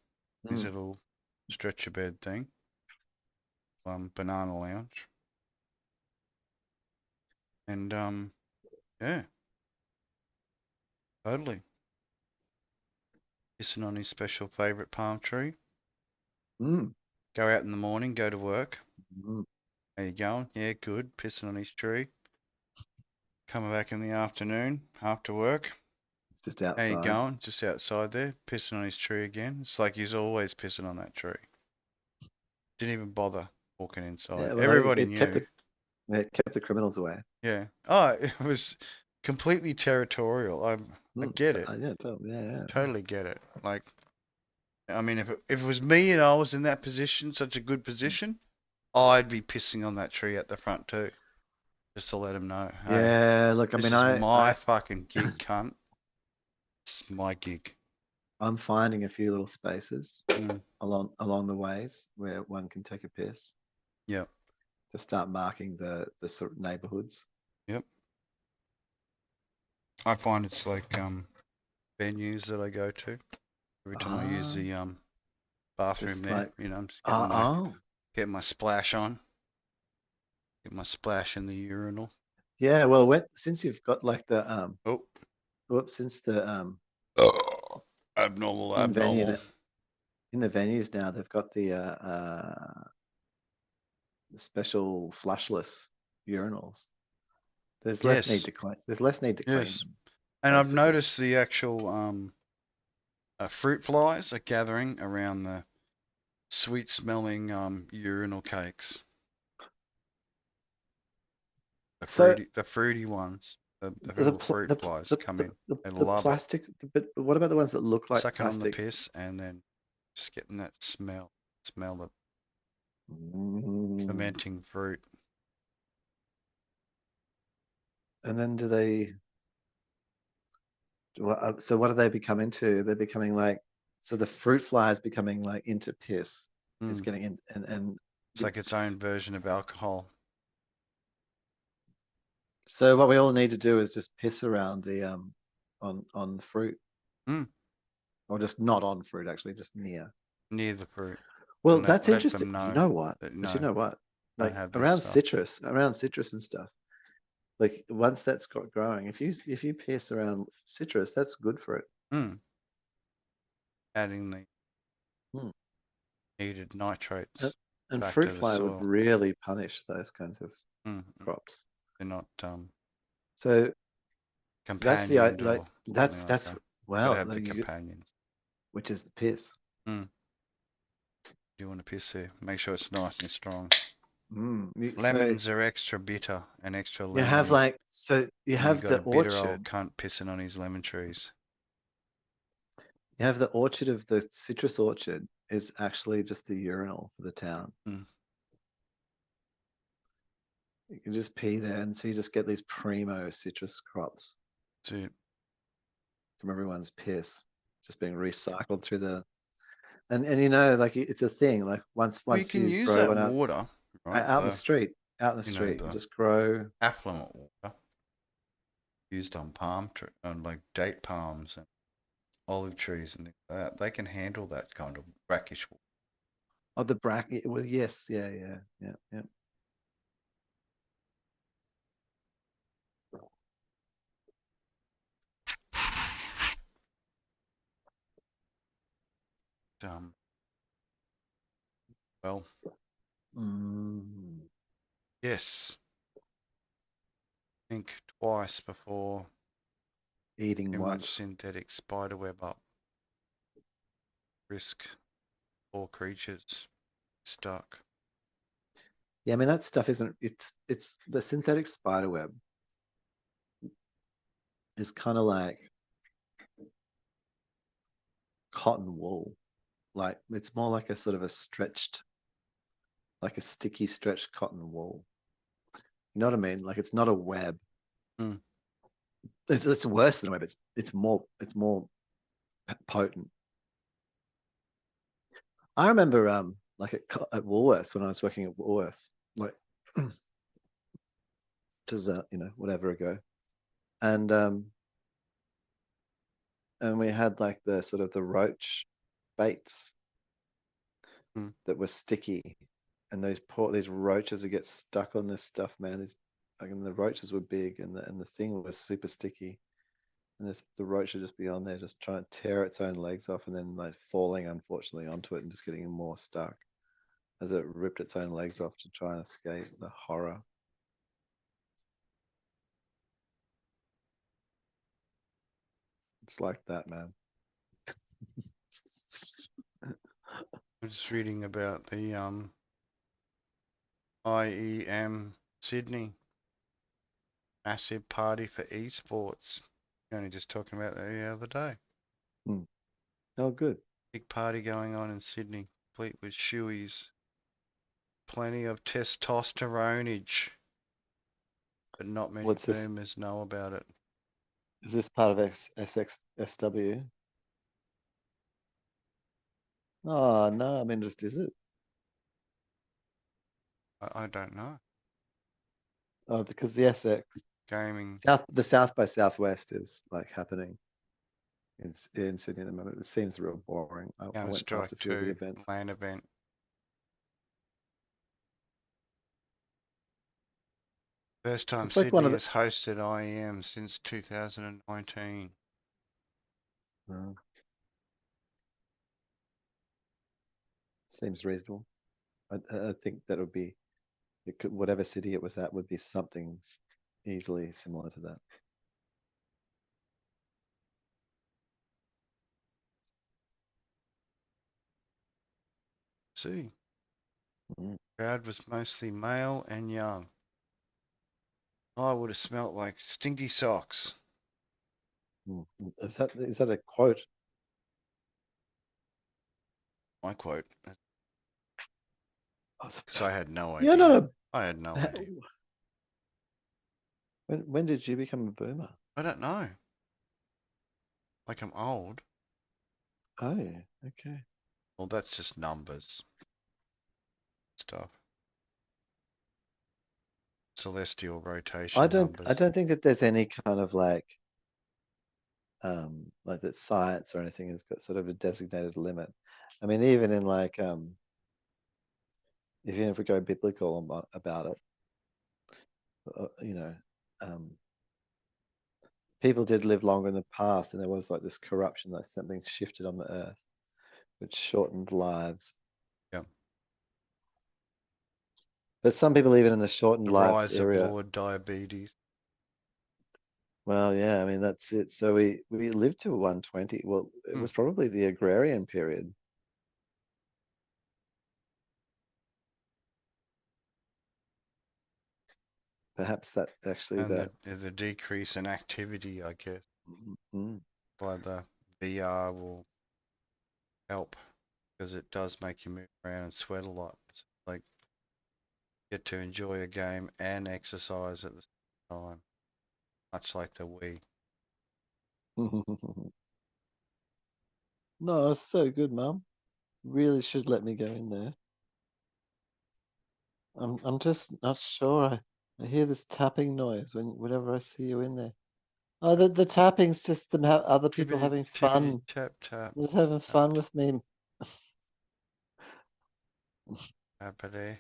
His Mm. little stretcher bed thing. Banana lounge. And yeah, totally. Pissing on his special favorite palm tree. Mm. Go out in the morning, go to work. Mm. How you going? Yeah, good. Pissing on his tree. Coming back in the afternoon after work. It's just How you outside. going? Just outside there, pissing on his tree again. It's like he's always pissing on that tree. Didn't even bother walking inside. Yeah, well, Everybody it kept knew. it kept the criminals away. Yeah. Oh, it was completely territorial. I get it. Yeah, yeah. Totally get it. Like, I mean, if it was me and I was in that position, such a good position, I'd be pissing on that tree at the front too, just to let him know, hey, Yeah, look, I this mean, is my fucking gig, cunt. It's my gig. I'm finding a few little spaces Mm, along the ways where one can take a piss yep, to start marking the sort of neighborhoods. yep. I find it's like venues that I go to. Every time I use the bathroom just there, like, you know, I'm just oh, getting my splash on. Get my splash in the urinal. yeah. Well, since you've got like the Oh, whoops, since the abnormal, in venue abnormal. in the venues now, they've got the special flushless urinals. There's less need Yes, to clean. There's less need to clean yes. them, And I've basically. noticed the actual fruit flies are gathering around the sweet smelling urinal cakes. So The fruity ones. The the little fruit flies come in. They the love it. plastic, but what about the ones that look like Sucking on the plastic? piss and then just getting that smell of Mm. fermenting fruit. And then do they? So what do they become into? They're becoming like, so the fruit fly is becoming like into piss. It's Mm. getting in, and It's like its own version of alcohol. so what we all need to do is just piss around the on fruit, Mm. or just not on fruit, actually, just near. Near the fruit. Well, And that's let interesting. them You know know what? that But you no, know what? don't Like have this stuff. around citrus and stuff. Like once that's got growing, if you piss around citrus, that's good for it. Mm. Adding the Hmm. needed nitrates And back fruit to the fly would soil. really punish those kinds of Mm. crops. They're not So that's the companioned like or something like that's that. Got to well, have the companions. which is the piss. Mm. You want to piss there? Make sure it's nice and strong. So Lemons are extra bitter and extra you have lemony. like, so you And you have got the a bitter old orchard. cunt pissing on his lemon trees. You have the orchard of the citrus orchard is actually just the urinal for the town. Mm. You can just pee there, and so you just get these primo citrus crops So from everyone's piss, just being recycled through the. And you know, like it's a thing. Like once we can you use grow that one water, right? out in the street, you The just grow. affluent water used on on like date palms and olive trees and things like that. They can handle that kind of brackish water. Oh, the bracket. Well, yes, yeah. Well, Mm. yes. Think twice before Eating too much once. synthetic spiderweb up. Risk poor creatures stuck. Yeah, I mean that stuff isn't. It's the synthetic spider web is kind of like cotton wool. Like it's more like a sort of a stretched, like a sticky stretched cotton wool. You know what I mean? Like it's not a web. Mm. It's worse than a web. It's more potent. I remember like at Woolworths when I was working at Woolworths, like just whatever ago, and we had like the sort of the roach baits Mm. that were sticky, and these roaches would get stuck on this stuff, man. And the roaches were big, and the thing was super sticky, and the roach would just be on there, just trying to tear its own legs off, and then like falling unfortunately onto it and just getting more stuck as it ripped its own legs off to try and escape. The horror. It's like that, man. I'm just reading about the IEM Sydney massive party for esports. Only just talking about that the other day. Oh, good. Big party going on in Sydney, complete with shoeies. Plenty of testosteroneage, but not many What's this? boomers know about it. Is this part of SXSW? Oh no, I mean, just is it? I don't know. Oh, because the SX Gaming. the South by Southwest is like happening. in Sydney at the moment. It seems real boring. I Counter went Strike past a few of the 2 events. LAN event. First time It's like one Sydney of the. has hosted IEM since 2019. Seems reasonable. I think that would be, it could, whatever city it was at would be something easily similar to that. See, Mm. crowd was mostly male and young. I would have smelt like stinky socks. Mm. Is that a quote? My quote, Oh, because I had no you're idea. not I had no idea. when did you become a boomer? I don't know. Like I'm old. Oh, okay. Well, that's just numbers stuff. Celestial rotation I numbers. don't think that there's any kind of like that science or anything has got sort of a designated limit. I mean, even in like if you ever go biblical about it, you know, people did live longer in the past, and there was like this corruption, like something shifted on the earth, which shortened lives. Yeah. But some people, even in the shortened The lives rise of area, Lord Diabetes. well, yeah, I mean that's it. So we lived to 120. Well, it was probably the agrarian period. Perhaps that actually And that. the decrease in activity, I guess, Mm, by the VR will help because it does make you move around and sweat a lot. It's like get to enjoy a game and exercise at the same time, much like the Wii. mm. No, it's so good, Mum. Really should let me go in there. I'm just not sure. I hear this tapping noise whenever I see you in there. Oh, the tapping's just them other people Tibbity, having tibbity, fun. tap, tap, Just having tap, fun with me. tappity.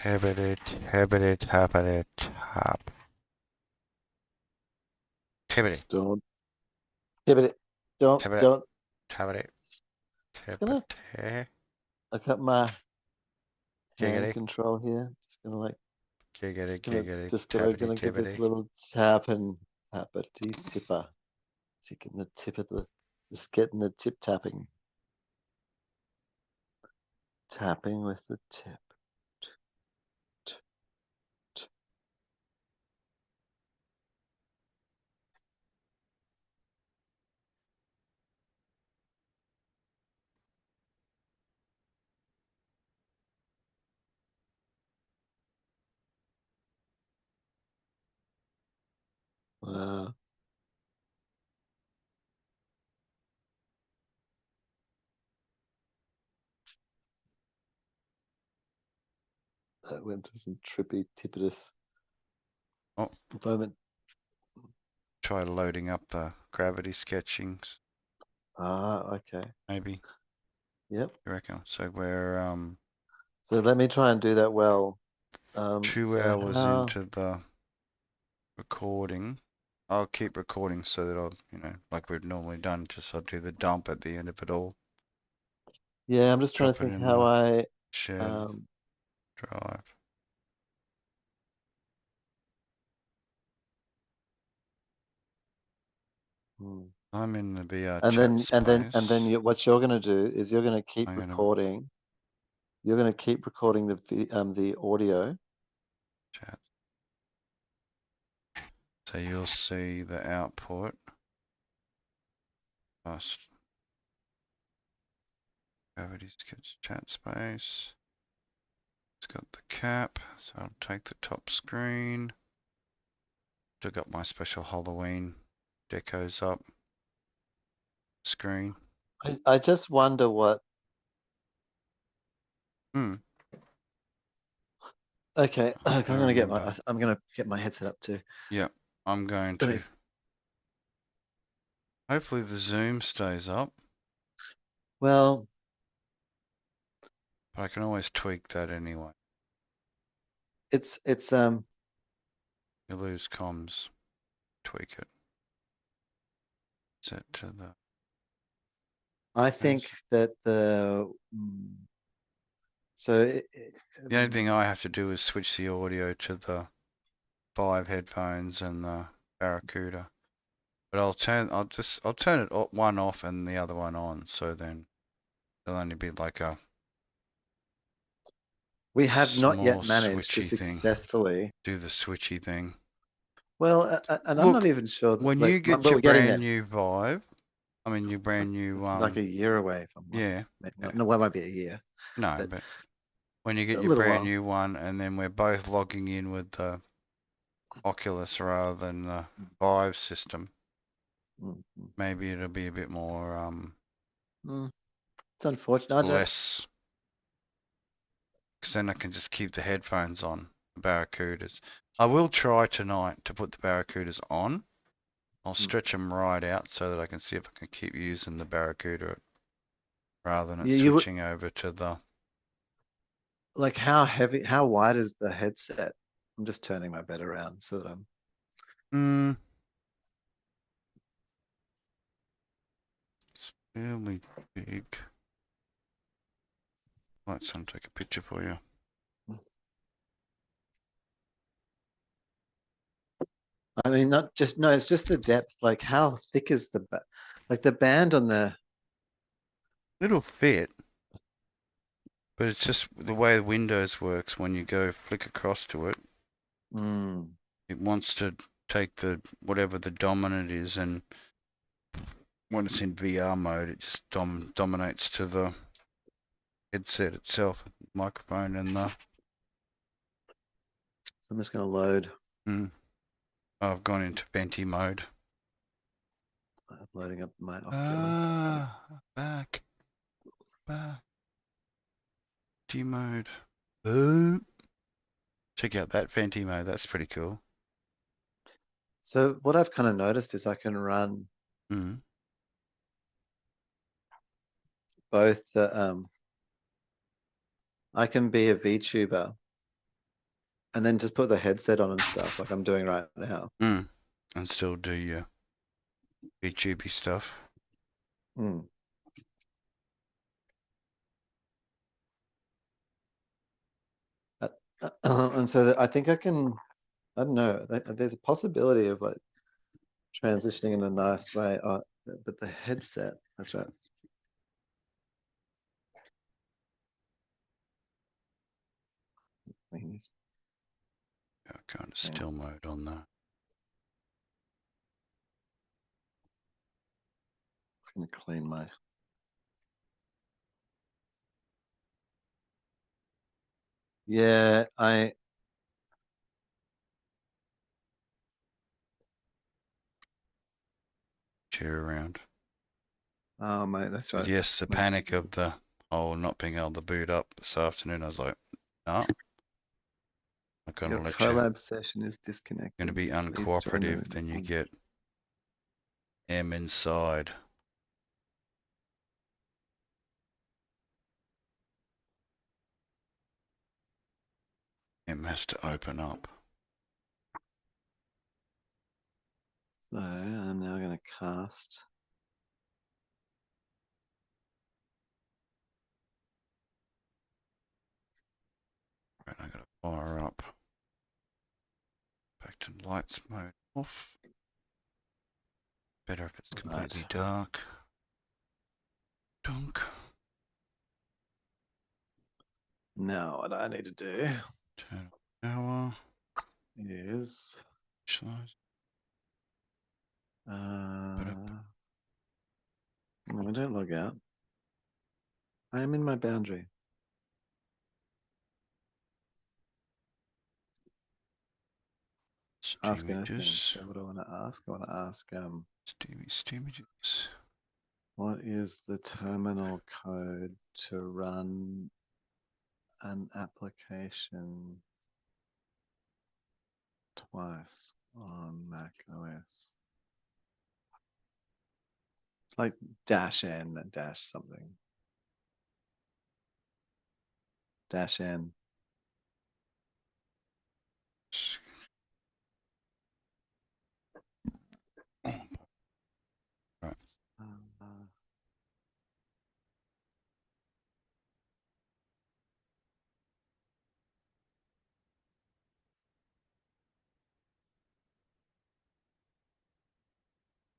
Tibbity, tibbity, tappity, tap. Tibbity, Don't tip it. Don't tibbity, don't. tappity, Just gonna tippity. look up my hand Giggity, control here. giggity, giggity, Just tappity, gonna give this tibbity. little tap and tappity tipper. Taking the tip of just getting the tip tapping. Tapping with the tip. Wow. That went to some trippy tippitous Oh, moment. try loading up the gravity sketchings, Ah, okay. maybe. Yep. You reckon? So we're So let me try and do that well. 2 So hours how? into the recording. I'll keep recording so that I'll, like we've normally done, just I'll do the dump at the end of it all. Yeah, I'm just trying to Drop it think in how the I shared um drive. hmm. I'm in the VR And chat then space. what you're gonna do is you're gonna keep I'm gonna recording. You're gonna keep recording the audio. chat. So you'll see the output. Past gravity sketch chat space. It's got the cap, so I'll take the top screen. Still got my special Halloween decos up. Screen. I just wonder what. Okay, I I'm gotta gonna remember. I'm gonna get my headset up too. Yeah, I'm going Let me to. Hopefully the zoom stays up, Well, but I can always tweak that anyway. it's You lose comms, tweak it. Set to the. I think that so The only thing I have to do is switch the audio to the VIVE headphones and the Barracuda. But I'll turn it one off and the other one on, so then it'll only be like a we have not small yet managed to switchy thing. successfully. Do the switchy thing. Well, and I'm Look, not even sure that when like, you get but your we're getting there. brand new Vive, I mean your brand new It's like a year away from yeah, no, well, it might be a year, no, but but when you get a your little brand while. new one, and then we're both logging in with the Oculus rather than the Vive system, maybe it'll be a bit more It's unfortunate. I don't, less, because then I can just keep the headphones on, the Barracudas. I will try tonight to put the Barracudas on. I'll stretch them right out so that I can see if I can keep using the Barracuda rather than it you would switching over to the. like how wide is the headset? I'm just turning my bed around so that I'm. It's fairly big. Let some take a picture for you. I mean, not just no. It's just the depth. Like, how thick is like the band on the? It'll fit, but it's just the way Windows works. When you go flick across to it, it wants to take the whatever the dominant is, and when it's in VR mode, it just dominates to the headset itself, microphone, and the. So I'm just gonna load. I've gone into VENTI mode. I'm loading up my Oculus. Back. VENTI mode. Check out that VENTI mode. That's pretty cool. So what I've kind of noticed is I can run both the I can be a VTuber and then just put the headset on and stuff like I'm doing right now. And still do your VTUBE stuff. And so I think I can, I don't know, there's a possibility of like transitioning in a nice way. But the headset, that's right. Things. Yeah, kind of still mode on that. It's gonna clean my. Yeah, Chair around. Oh mate, that's right. But yes, the panic of the whole not being able to boot up this afternoon. I was like, no. I'm gonna Your let you. collab session is disconnected. Gonna be uncooperative, then you get M inside. M has to open up. So I'm now gonna cast. Right, I gotta fire up. Back to lights mode off. Better if it's completely dark. Dunk. Now what I need to do Turn power. is no, don't log out. I am in my boundary. Ask anything. So what do I want to ask? I want to ask Images. what is the terminal code to run an application twice on Mac OS? It's like dash n and dash something. Dash n. Right.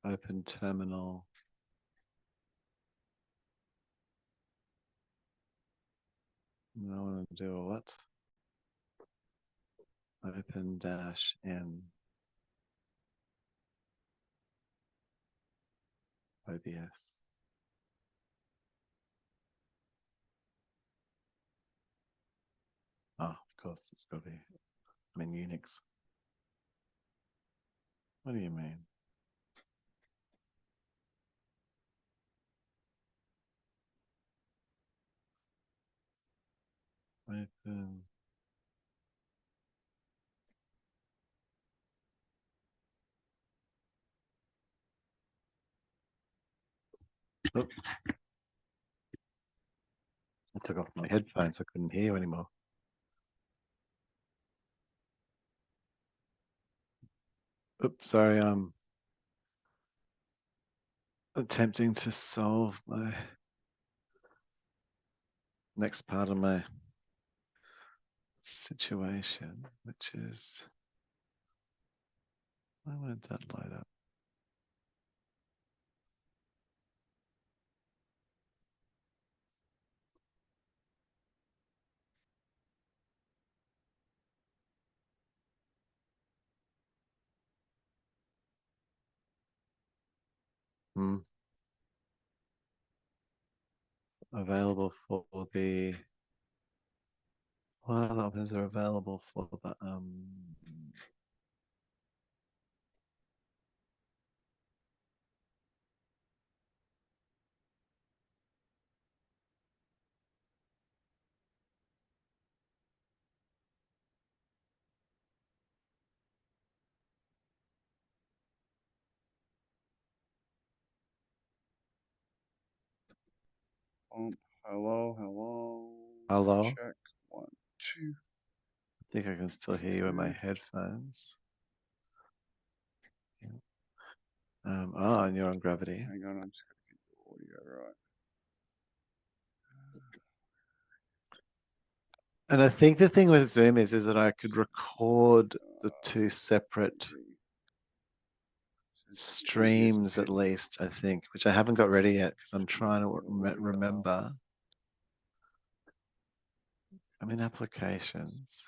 Open terminal. I want to do a what? Open dash n. OBS. Oh, of course, it's got to be. I'm in Unix. What do you mean? Open. Oh. I took off my headphones. I couldn't hear you anymore. Oops, sorry. I'm attempting to solve my next part of my situation, which is why won't that light up? Available for the what other options are available for the Hello, hello. hello? Check 1, 2. I think I can still hear you in my headphones. And you're on Gravity. Hang on, I'm just gonna get the audio right. And I think the thing with Zoom is that I could record the two separate streams at least, I think, which I haven't got ready yet because I'm trying to remember. I'm in applications.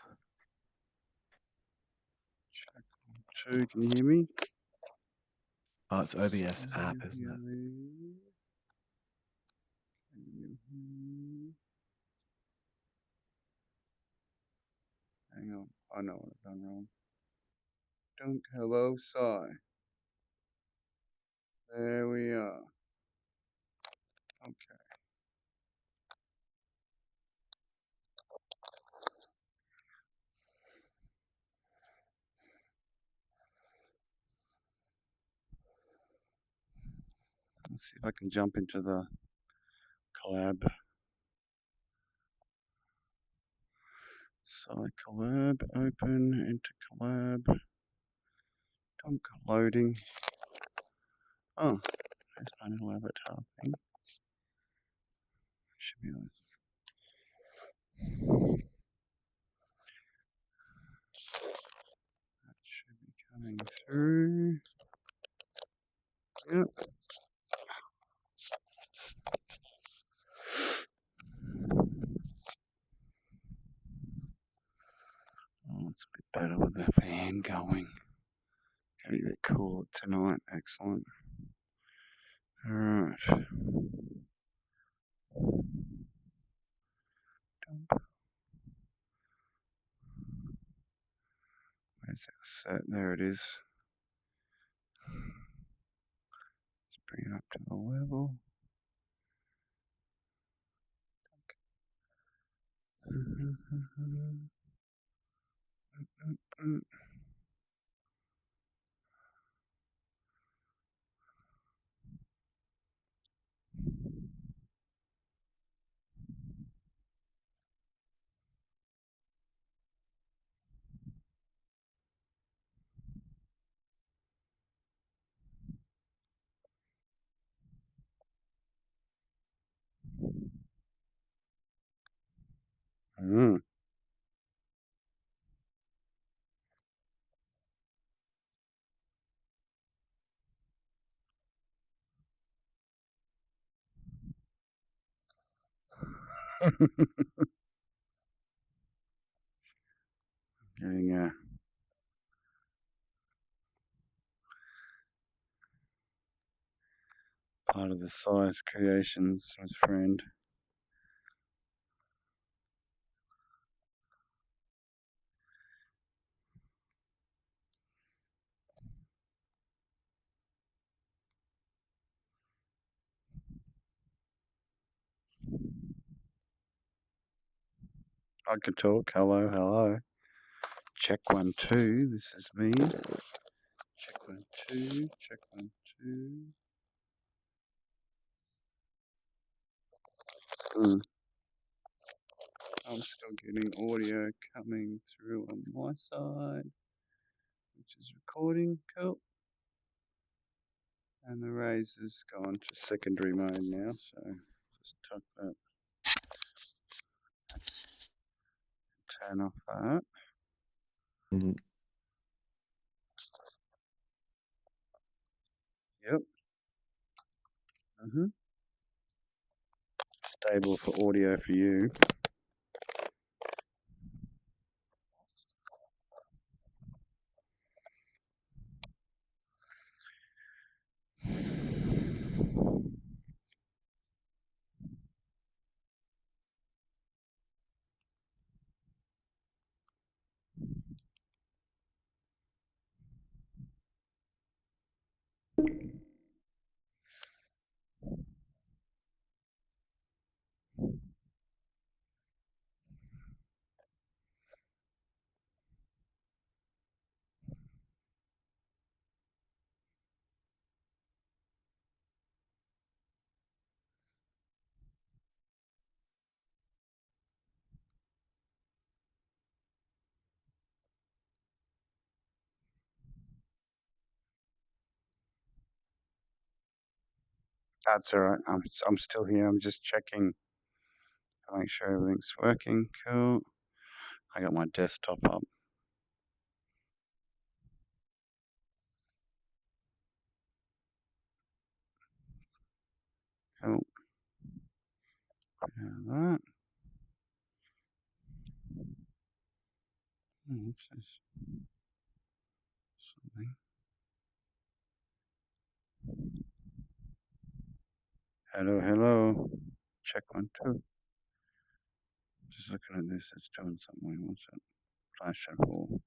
Check 1, 2. Can you hear me? Oh, it's OBS app, isn't it? Hang on. I know what I've done wrong. Dunk, hello, sigh. There we are. Okay. Let's see if I can jump into the collab. So collab, open, into collab. Dunk loading. Oh, there's my little avatar thing. Should be on. That should be coming through. Yep. Oh, it's a bit better with the fan going. Gonna be a bit cool tonight. Excellent. Alright. Where's that set? There it is. Let's bring it up to the level. Mm. Getting part of the size creations with friend. I could talk. Hello, hello. Check 1 2. This is me. Check 1 2. Check 1 2. I'm still getting audio coming through on my side, which is recording. Cool. And the razor's gone to secondary mode now, so just tuck that. Turn off that. Mhm. Yep. Stable for audio for you. That's all right. I'm still here. I'm just checking to make sure everything's working. Cool. I got my desktop up. Cool. That. What's this? Something. Hello, hello. Check 1 2. Just looking at this. It's doing something. What's that? Flash and full.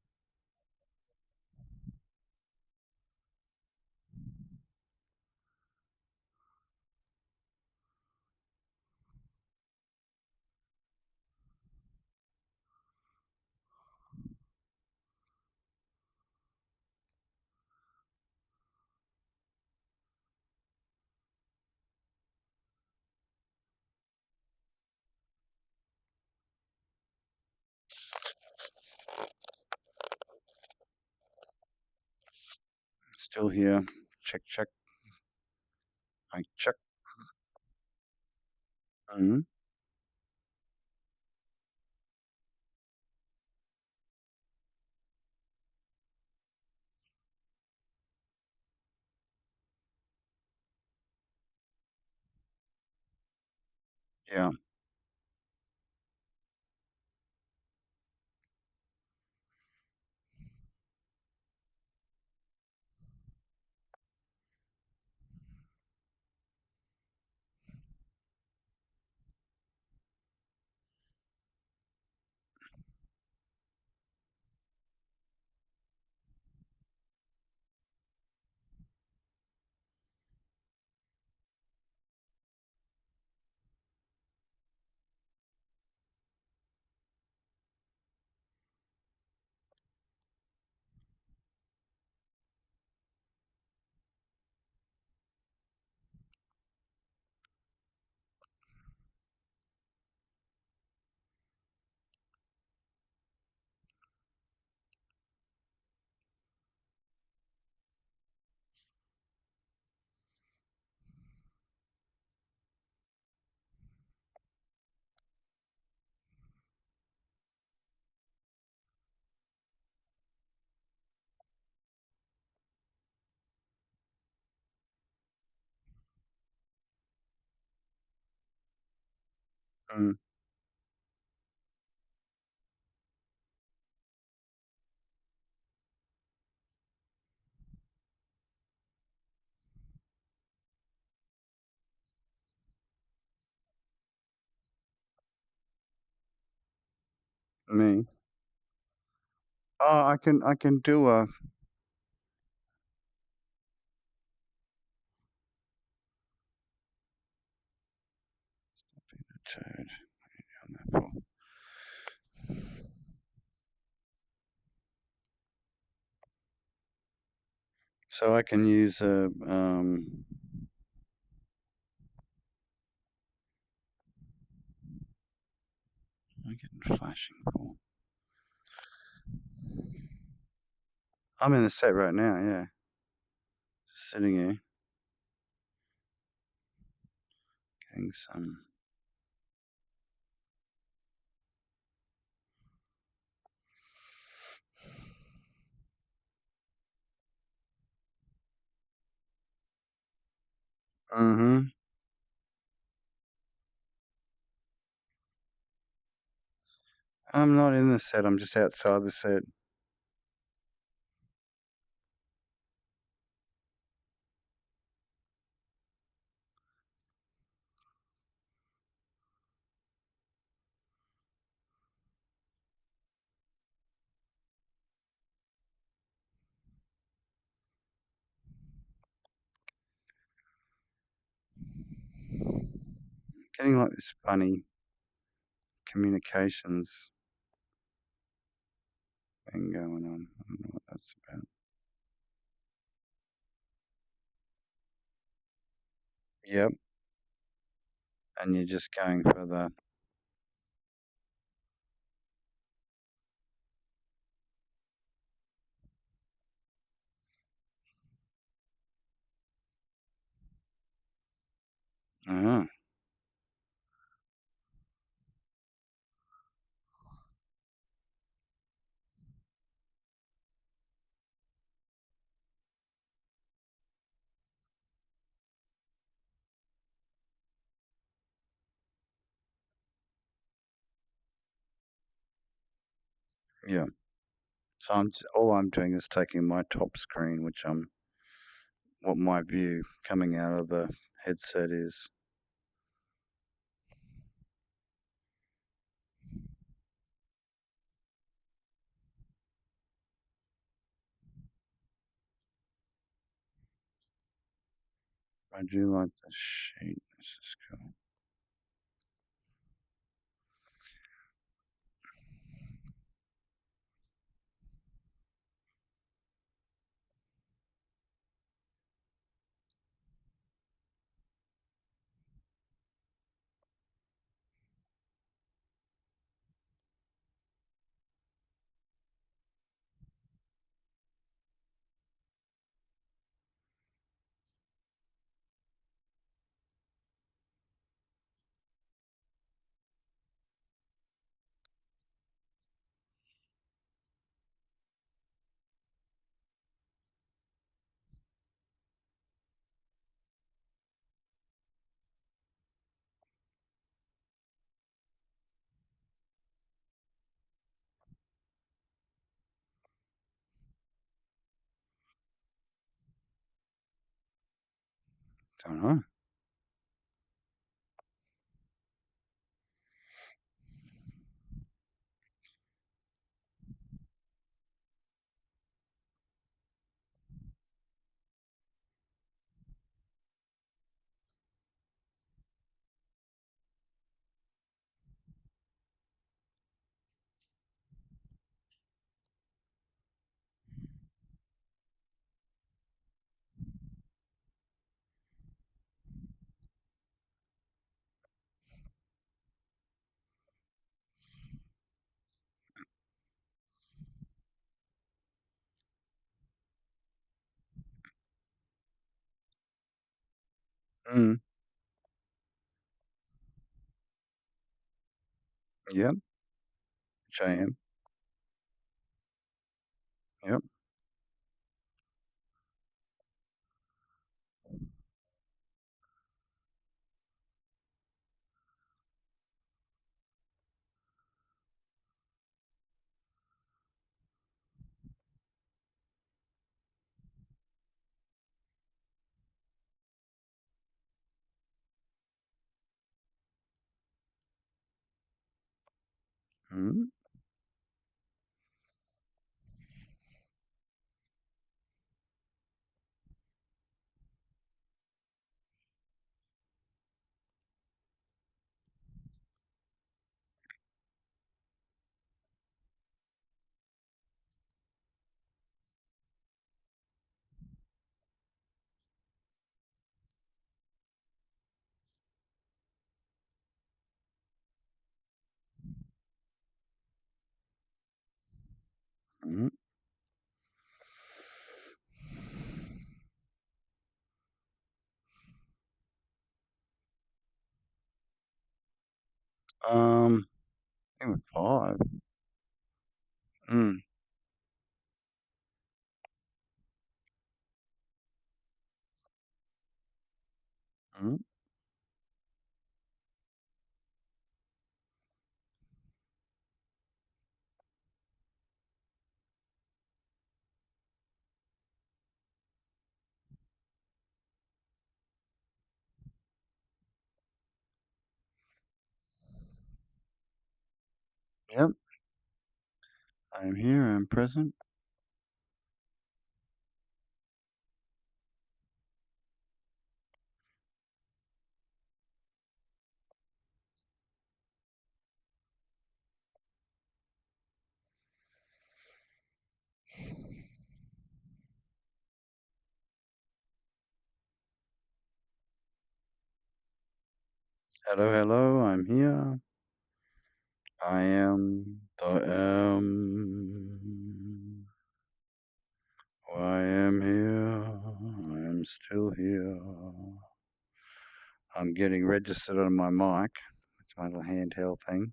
Still here. Check, check. I check. Yeah. Mm. Me? Oh, I can do a turd on that for. So I can use a I'm getting flashing for. I'm in the set right now, yeah. Just sitting here. Getting some. Mm-hmm. I'm not in the set, I'm just outside the set. Getting like this funny communications thing going on. I don't know what that's about. Yep. And you're just going for the oh. Yeah. So all I'm doing is taking my top screen, which what my view coming out of the headset is. I do like the sheet. This is cool. Don't know. Mm. Yep. Which I am. Yep. Mm. Mm. I think we're 5. Mm. Mm. Yep. I'm here. I'm present. Hello, hello. I'm here. I am the M. I am here. I am still here. I'm getting registered on my mic. It's my little handheld thing.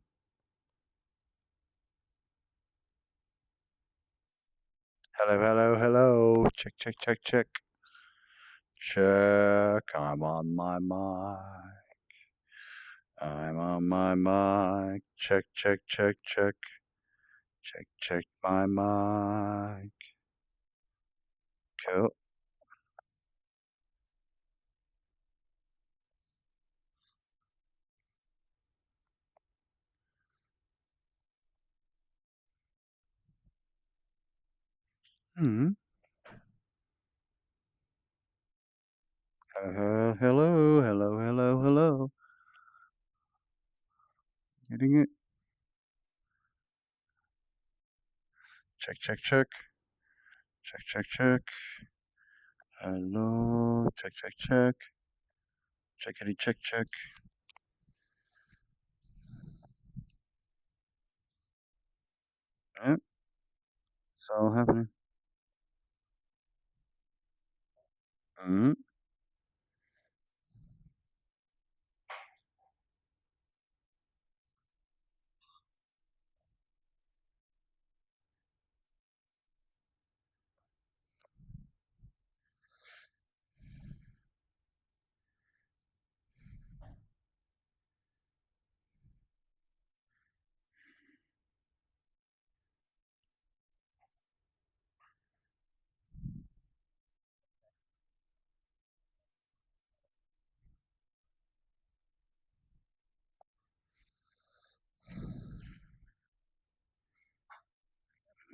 Hello, hello, hello. Check, check, check, check. Check. I'm on my mic. I'm on my mic. Check, check, check, check. Check, check my mic. Cool. Hmm. Hello, hello, hello, hello. Getting it? Check, check, check. Check, check, check. Hello. Check, check, check. Checkity, check, check. Yep. It's all happening. Hmm.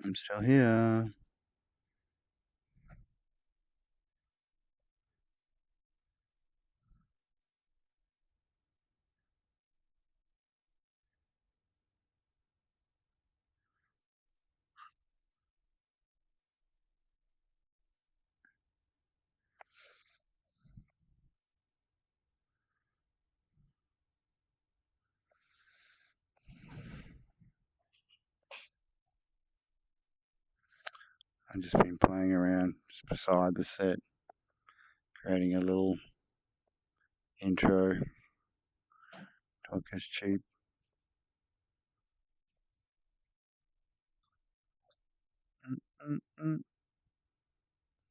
I'm still here. I've just been playing around just beside the set, creating a little intro. Talk is cheap.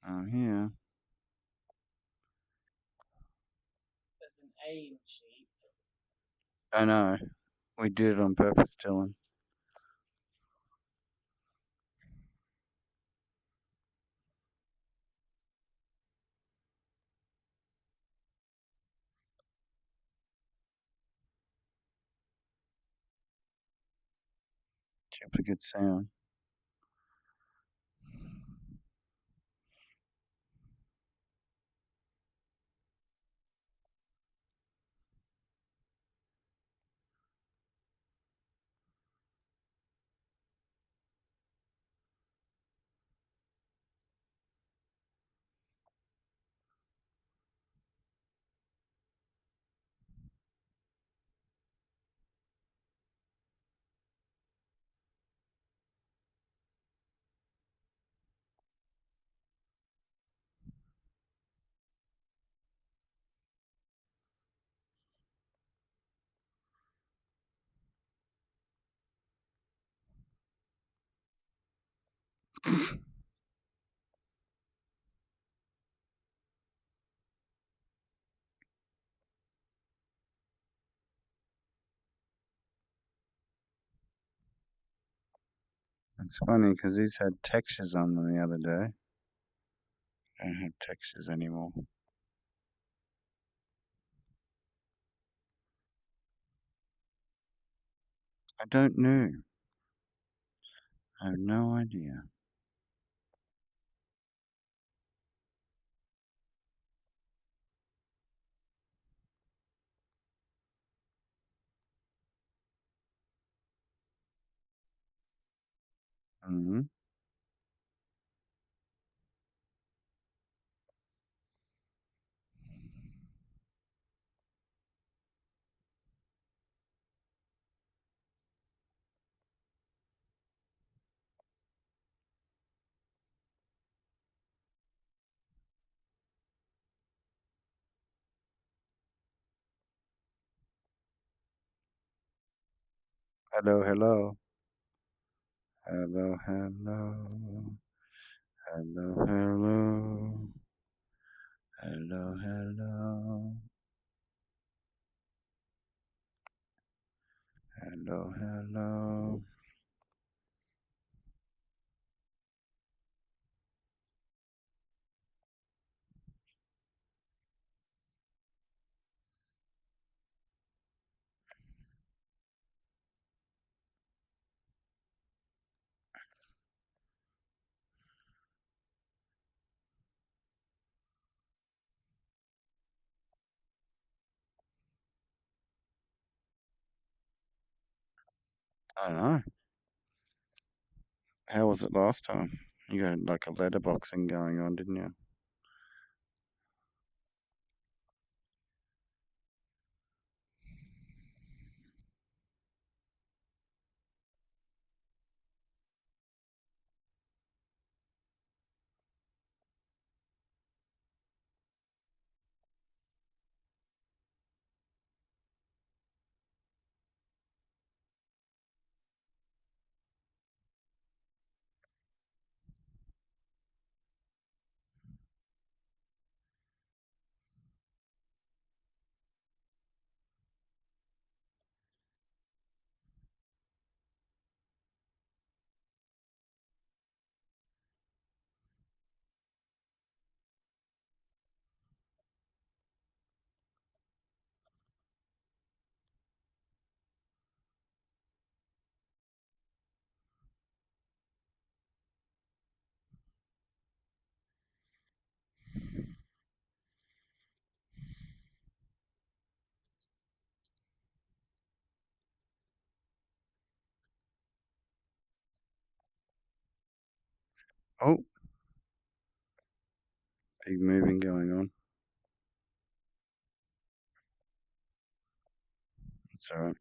I'm here. There's an A in cheap. I know. We did it on purpose, Dylan. Duplicate sound. It's funny because these had textures on them the other day. Don't have textures anymore. I don't know. I have no idea. Mm-hmm. Hello, hello. Hello, hello. Hello, hello. Hello, hello. Hello, hello. I don't know. How was it last time? You had like a letterboxing going on, didn't you? Oh, big moving going on. It's alright.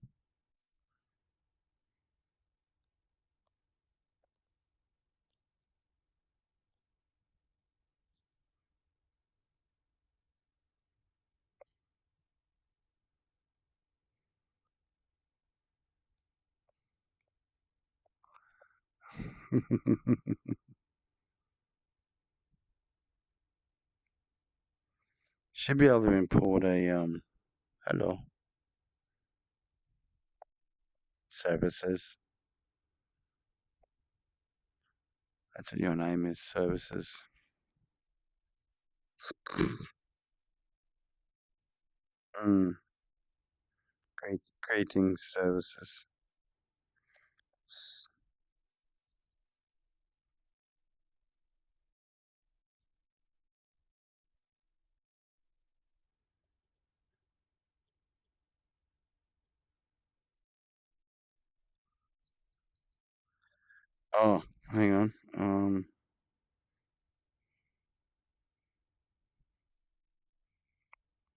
Should be able to import a hello services. That's what your name is, services. Mm, creating services. Oh, hang on.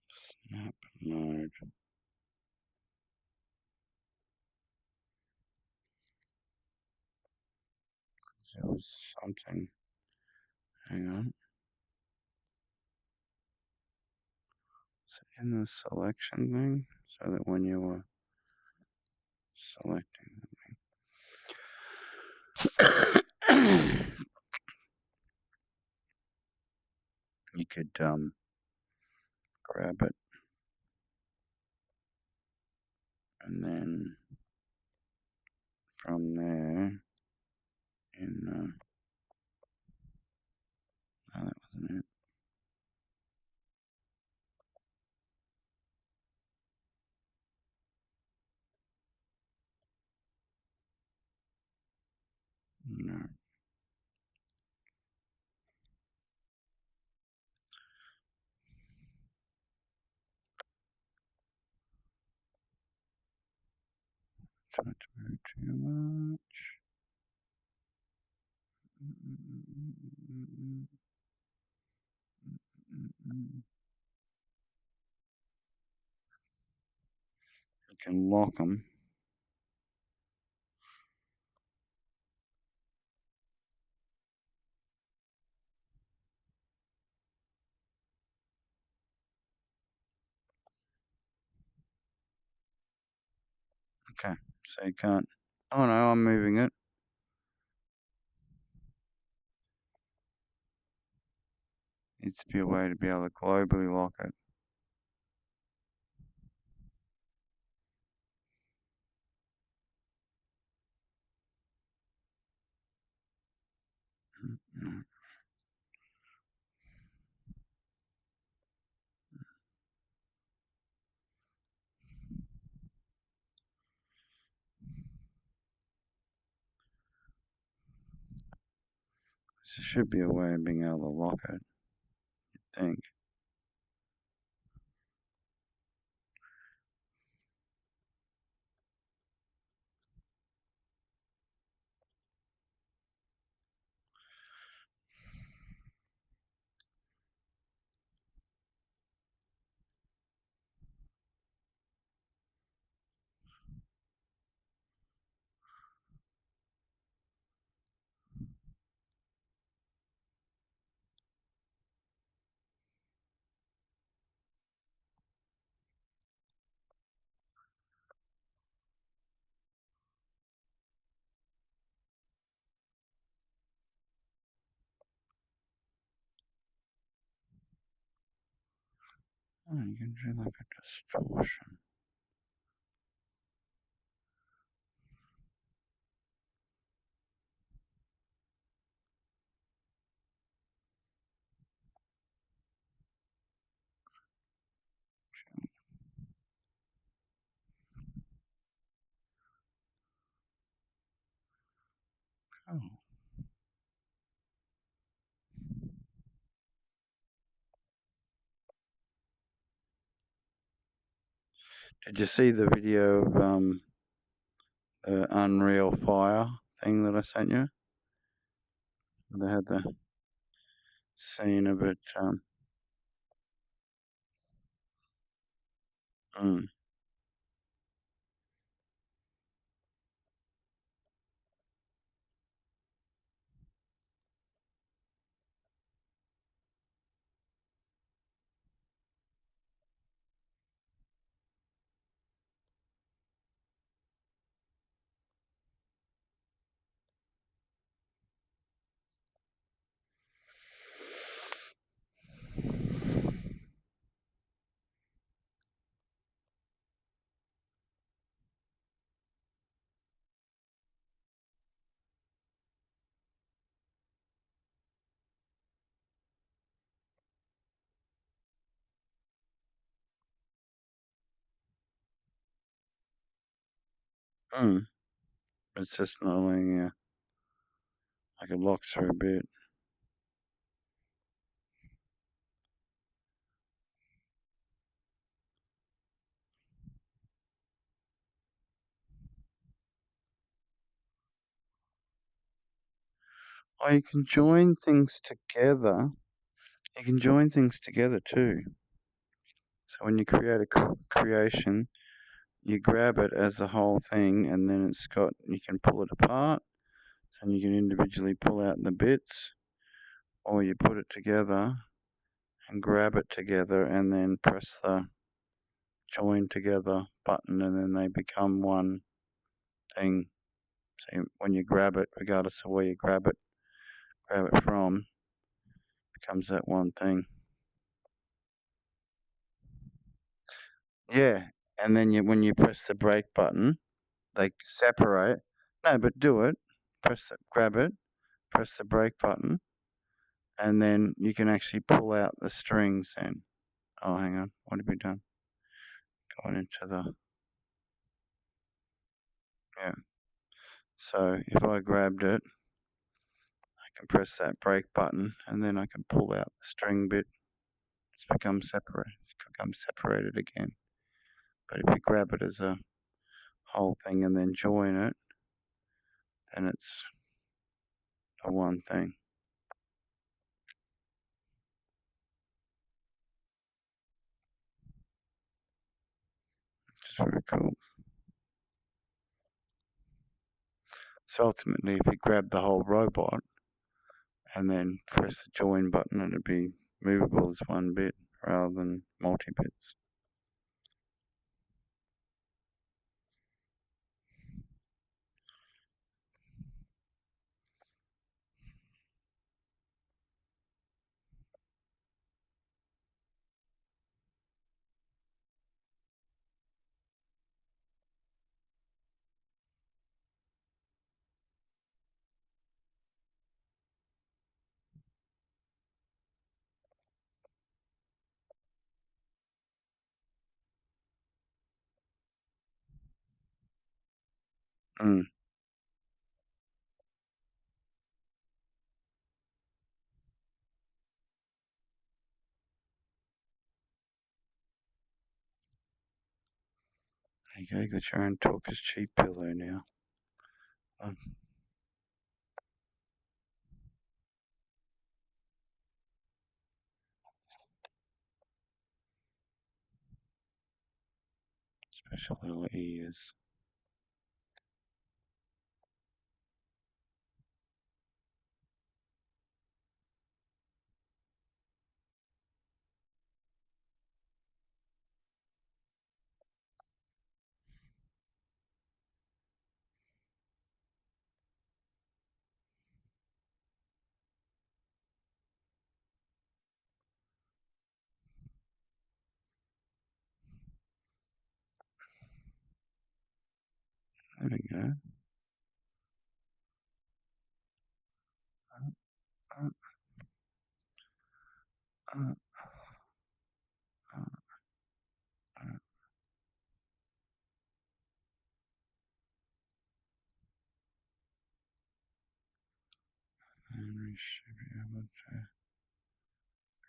Snap node. There was something. Hang on. Is it in the selection thing? So that when you were selecting something, you could grab it and then from there in no, that wasn't it. No. Try to move too much. You can lock them. Okay, so you can't. Oh no, I'm moving it. Needs to be a way to be able to globally lock it. There should be a way of being able to lock it, I think. Oh, you can do like a distortion. Oh. Did you see the video of the Unreal Fire thing that I sent you? They had the scene of it. Mm. Mm. It's just not letting you. I could lock through a bit. Oh, you can join things together. You can join things together too. So when you create a creation, you grab it as a whole thing, and then it's got, you can pull it apart, and you can individually pull out the bits, or you put it together and grab it together, and then press the join together button, and then they become one thing. So when you grab it, regardless of where you grab it from, becomes that one thing. Yeah, and then when you press the break button, they separate. No, but do it. Grab it, press the break button, and then you can actually pull out the strings then. Oh, hang on. What have we done? Going into the... Yeah. So if I grabbed it, I can press that break button, and then I can pull out the string bit. It's become separate. It's become separated again. But if you grab it as a whole thing and then join it, then it's a one thing. Which is very cool. So ultimately, if you grab the whole robot and then press the join button, it'd be movable as one bit rather than multi-bits. Mm. There you go, you got your own Talker's Cheep pillow now. Special little ears. There we go. Uh, uh, and we should be able to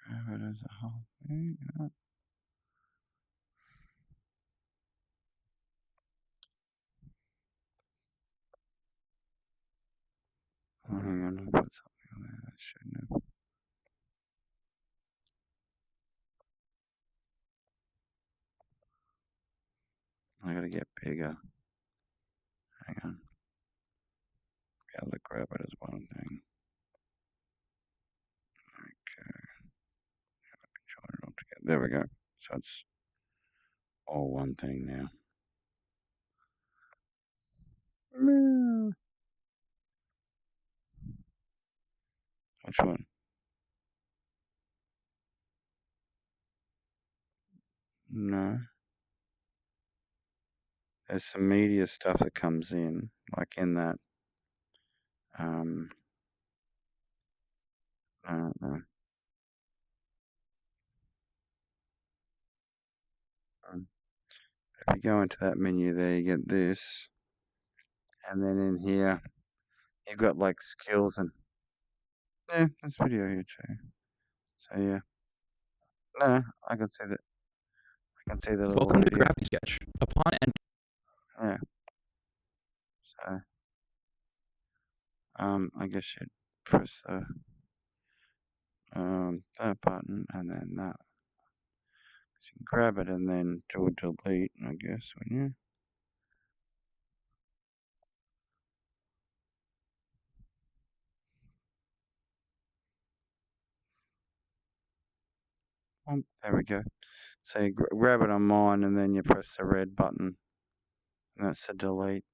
grab it as a whole thing. Oh, hang on, I'll put something on there that shouldn't have. I gotta get bigger. Hang on. Be able to grab it as one thing. Okay. Join it all together. There we go. So it's all one thing now. Which one? No. There's some media stuff that comes in, like in that. I don't know. If you go into that menu there, you get this. And then in here, you've got like skills and... Yeah, there's video here too. So yeah. No, I can see that. I can see the little Welcome to video. Gravity Sketch. Upon entering, Yeah. So, I guess you'd press the that button and then that. So you can grab it and then do a delete, I guess, wouldn't you? Oh, there we go. So you grab it on mine and then you press the red button. And that's a delete.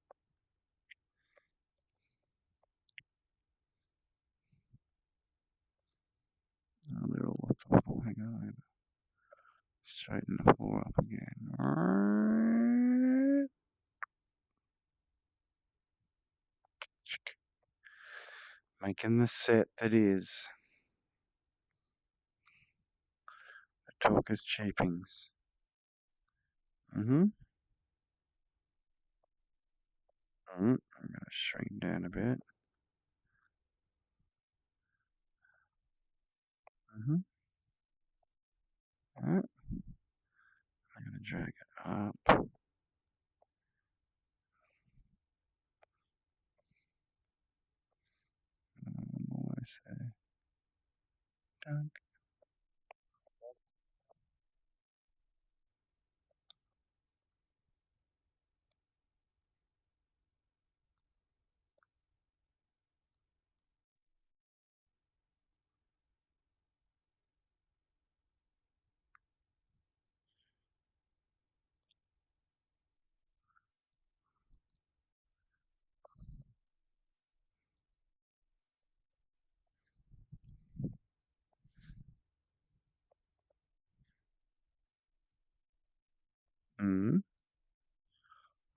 Oh, they're all off the floor. Hang on. Straighten the floor up again. Making the set that is the Talker's Cheapings. I'm going to shrink down a bit. Alright. I'm going to drag it up. More, I say. Dunk.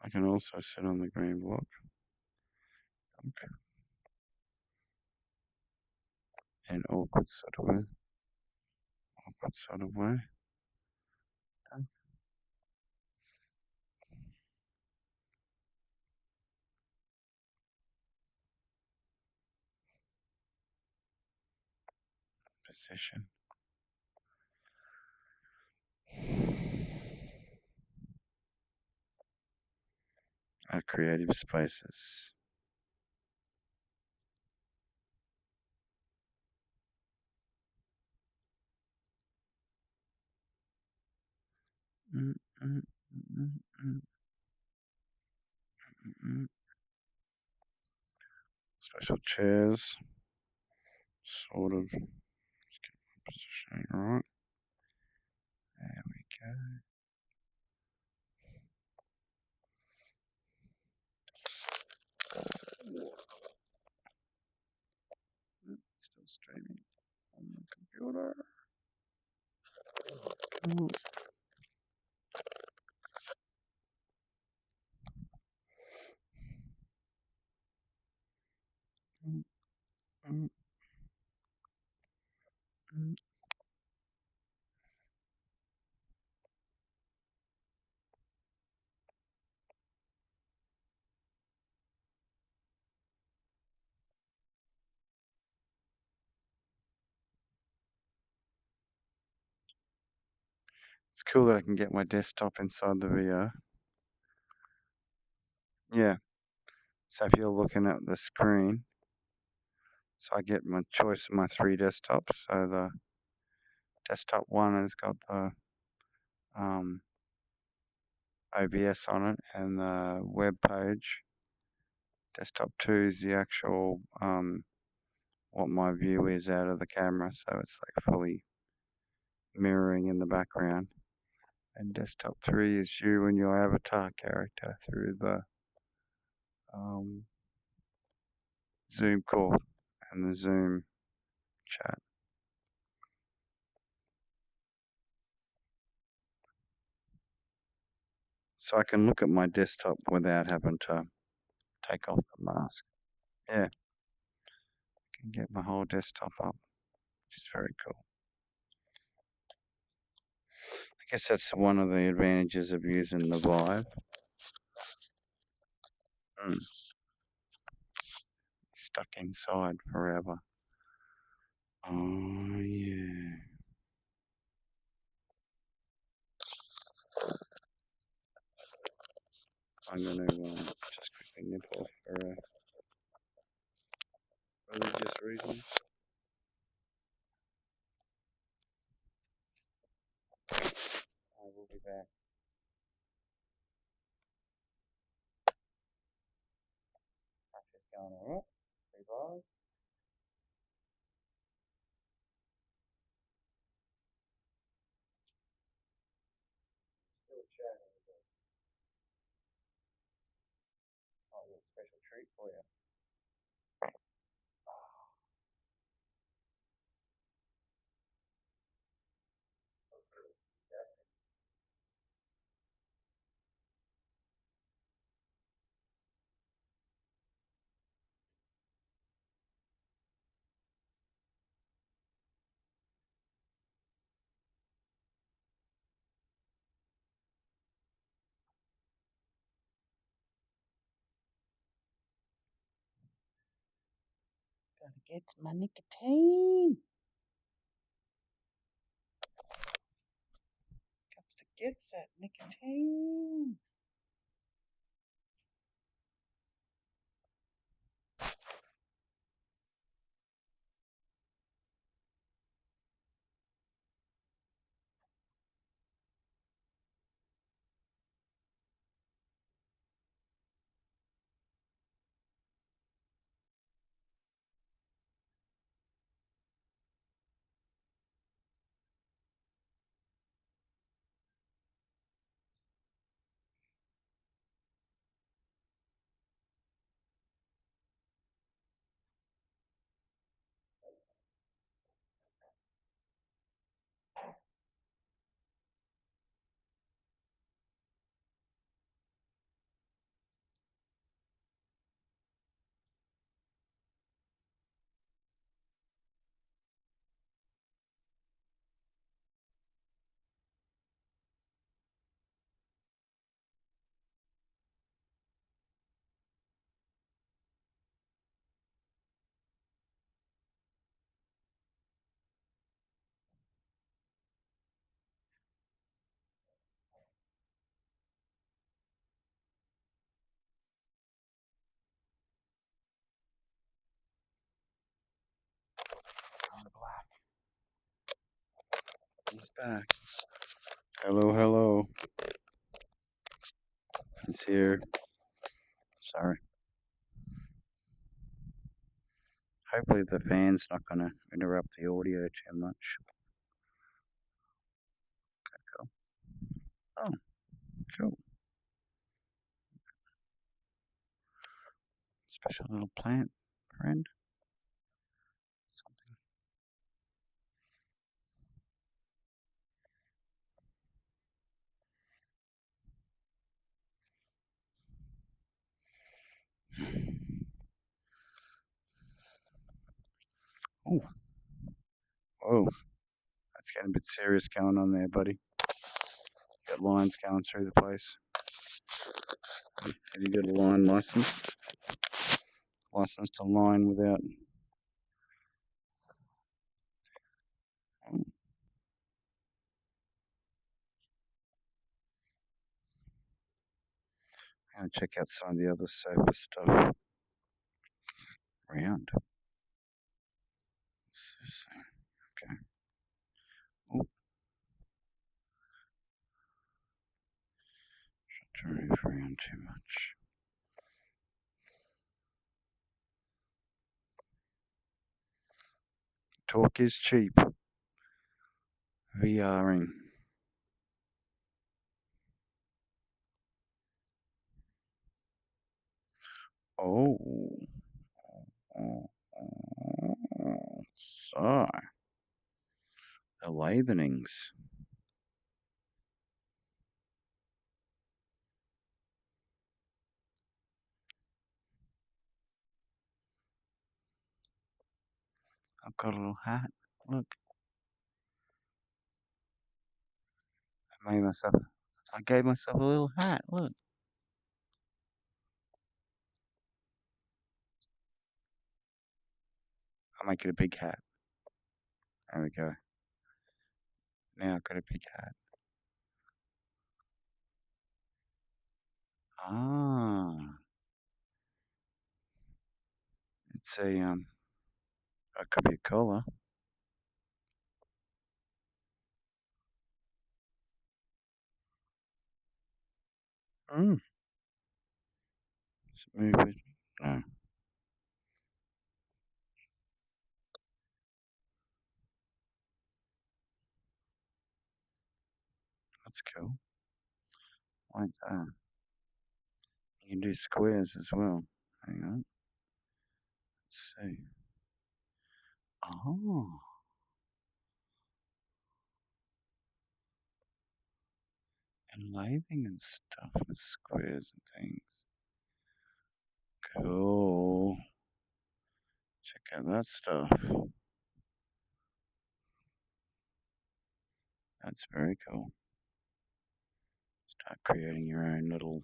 I can also sit on the green block. Okay. In awkward sort of way. Awkward sort of way. Okay. Position. Our creative spaces. Special chairs. Sort of. Let's get my positioning right. There we go. Still streaming on the computer. Cool. It's cool that I can get my desktop inside the VR. Yeah. So if you're looking at the screen, so I get my choice of my 3 desktops. So the desktop 1 has got the OBS on it and the web page. Desktop 2 is the actual what my view is out of the camera, so it's like fully mirroring in the background. And desktop 3 is you and your avatar character through the Zoom call and the Zoom chat. So I can look at my desktop without having to take off the mask. Yeah. I can get my whole desktop up, which is very cool. I guess that's one of the advantages of using the VIVE. Stuck inside forever. Oh yeah. I'm gonna just quickly nip off for a Religious reasons. I will be back. That's going alright. Revive. Still chatting a bit. Oh, a special treat for you. Gotta get my nicotine. Got to get that nicotine. Black. He's back. Hello, hello. He's here. Sorry. Hopefully the fan's not going to interrupt the audio too much. Okay, cool. Oh, cool. Special little plant friend. Something. Oh. Whoa. That's getting a bit serious going on there, buddy. Got lines going through the place. Have you got a line license? License to line without. Oh. I'm gonna check out some of the other sofa stuff around. Okay. Oh. Trying to move around too much. Talk is cheap. VRing. Oh. So. The lathenings. I've got a little hat. Look. I gave myself a little hat. Look. I'll make it a big hat. There we go. Now I've got a big hat. Ah. It's a That could be a color. Hmm. Let's move it. No. That's cool. Like that. You can do squares as well. Hang on. Let's see. Oh. And lathing and stuff with squares and things. Cool. Check out that stuff. That's very cool. Start creating your own little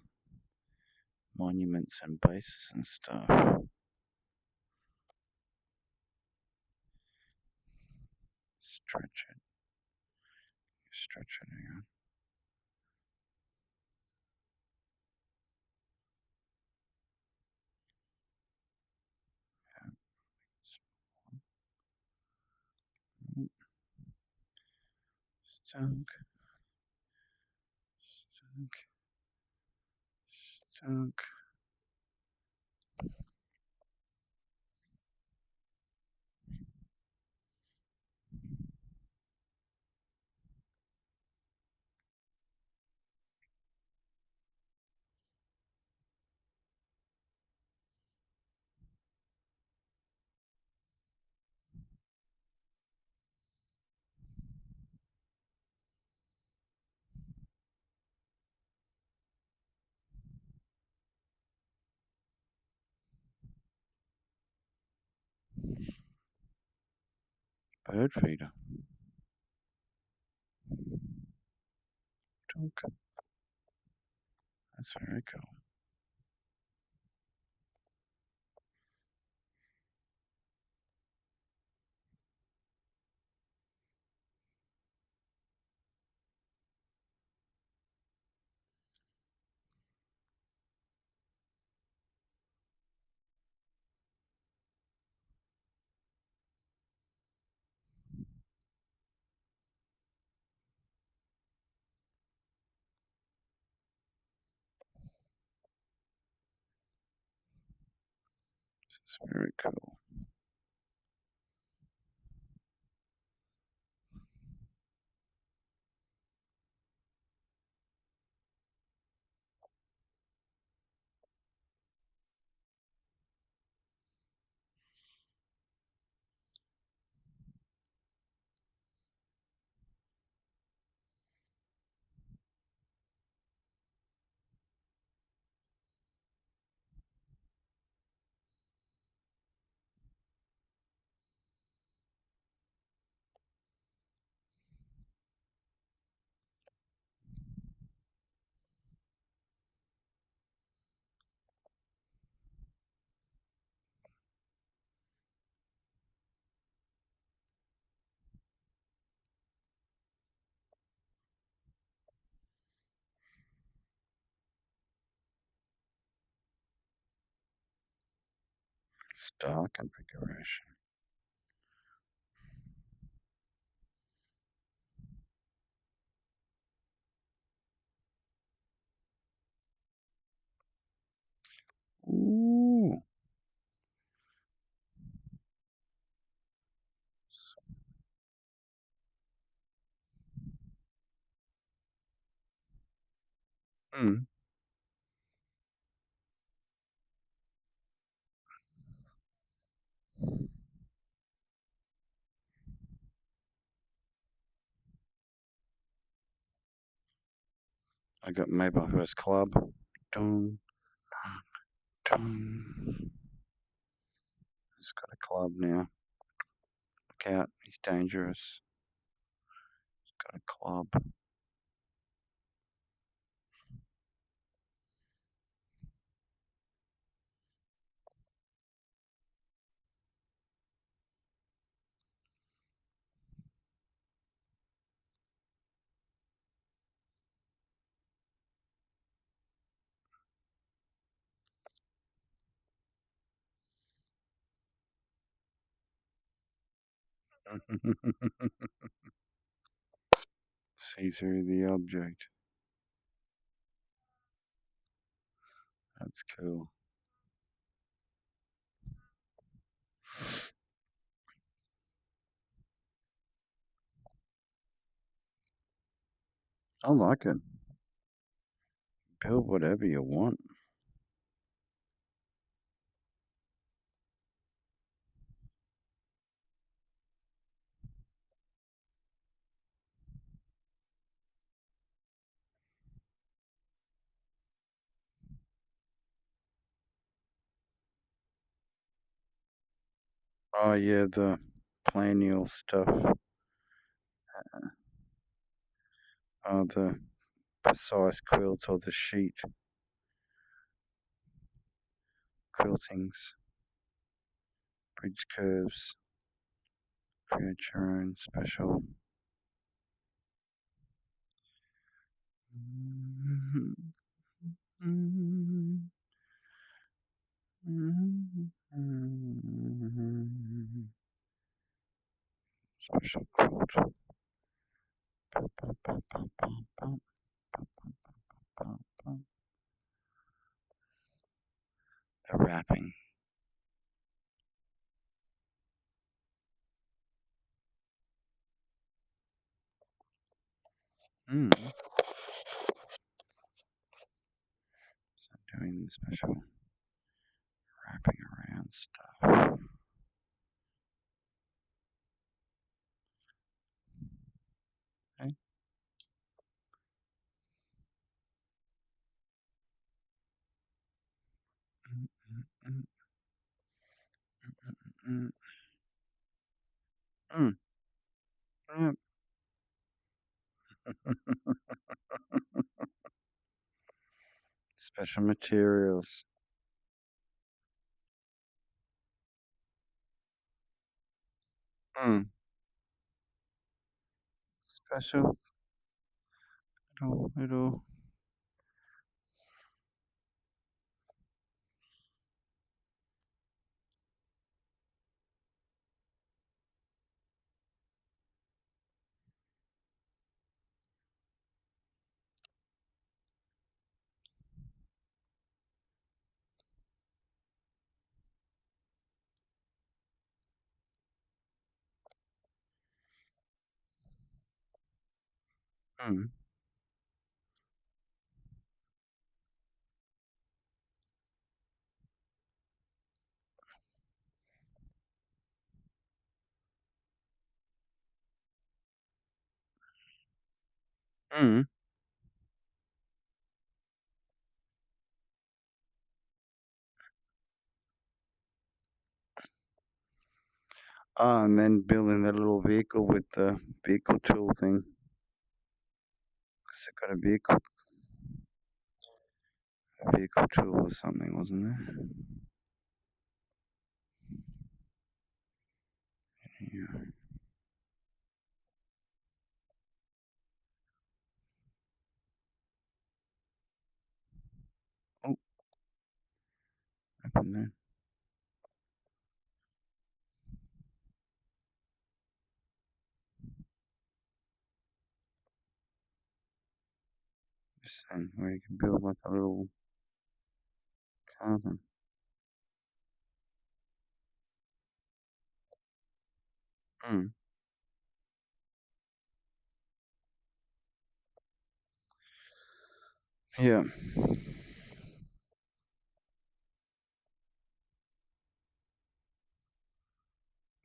monuments and bases and stuff. Stretch it. Stretch it, hang on. Stunk. Stunk. Stunk. Bird feeder. Dunk. That's very cool. This is very cool. Star configuration. Ooh. Hmm. I got made my first club. Dun, dun. He's got a club now. Look out, he's dangerous. He's got a club. See through the object. That's cool. I like it. Build whatever you want. Oh yeah, the planial stuff. The precise quilt or the sheet quiltings, bridge curves, create your own special. Special quilt. The wrapping. So doing the special wrapping around stuff. Okay. Yep. Special materials. Special. It'll. And then building that little vehicle with the vehicle tool thing. Because it got a vehicle tool or something, wasn't there? Yeah. Oh, happened there. This thing where you can build like a little car thing. Yeah.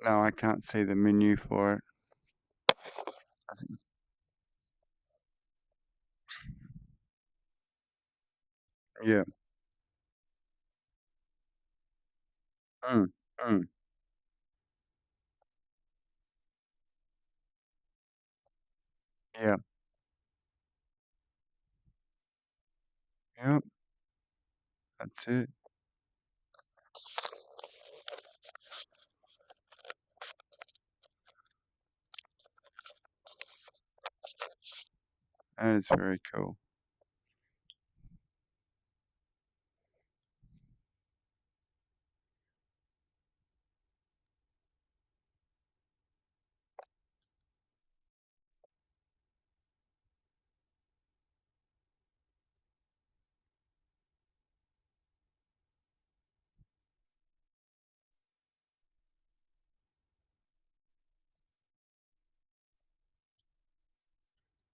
No, I can't see the menu for it. Yeah. Yeah. Yep. That's it. That is very cool.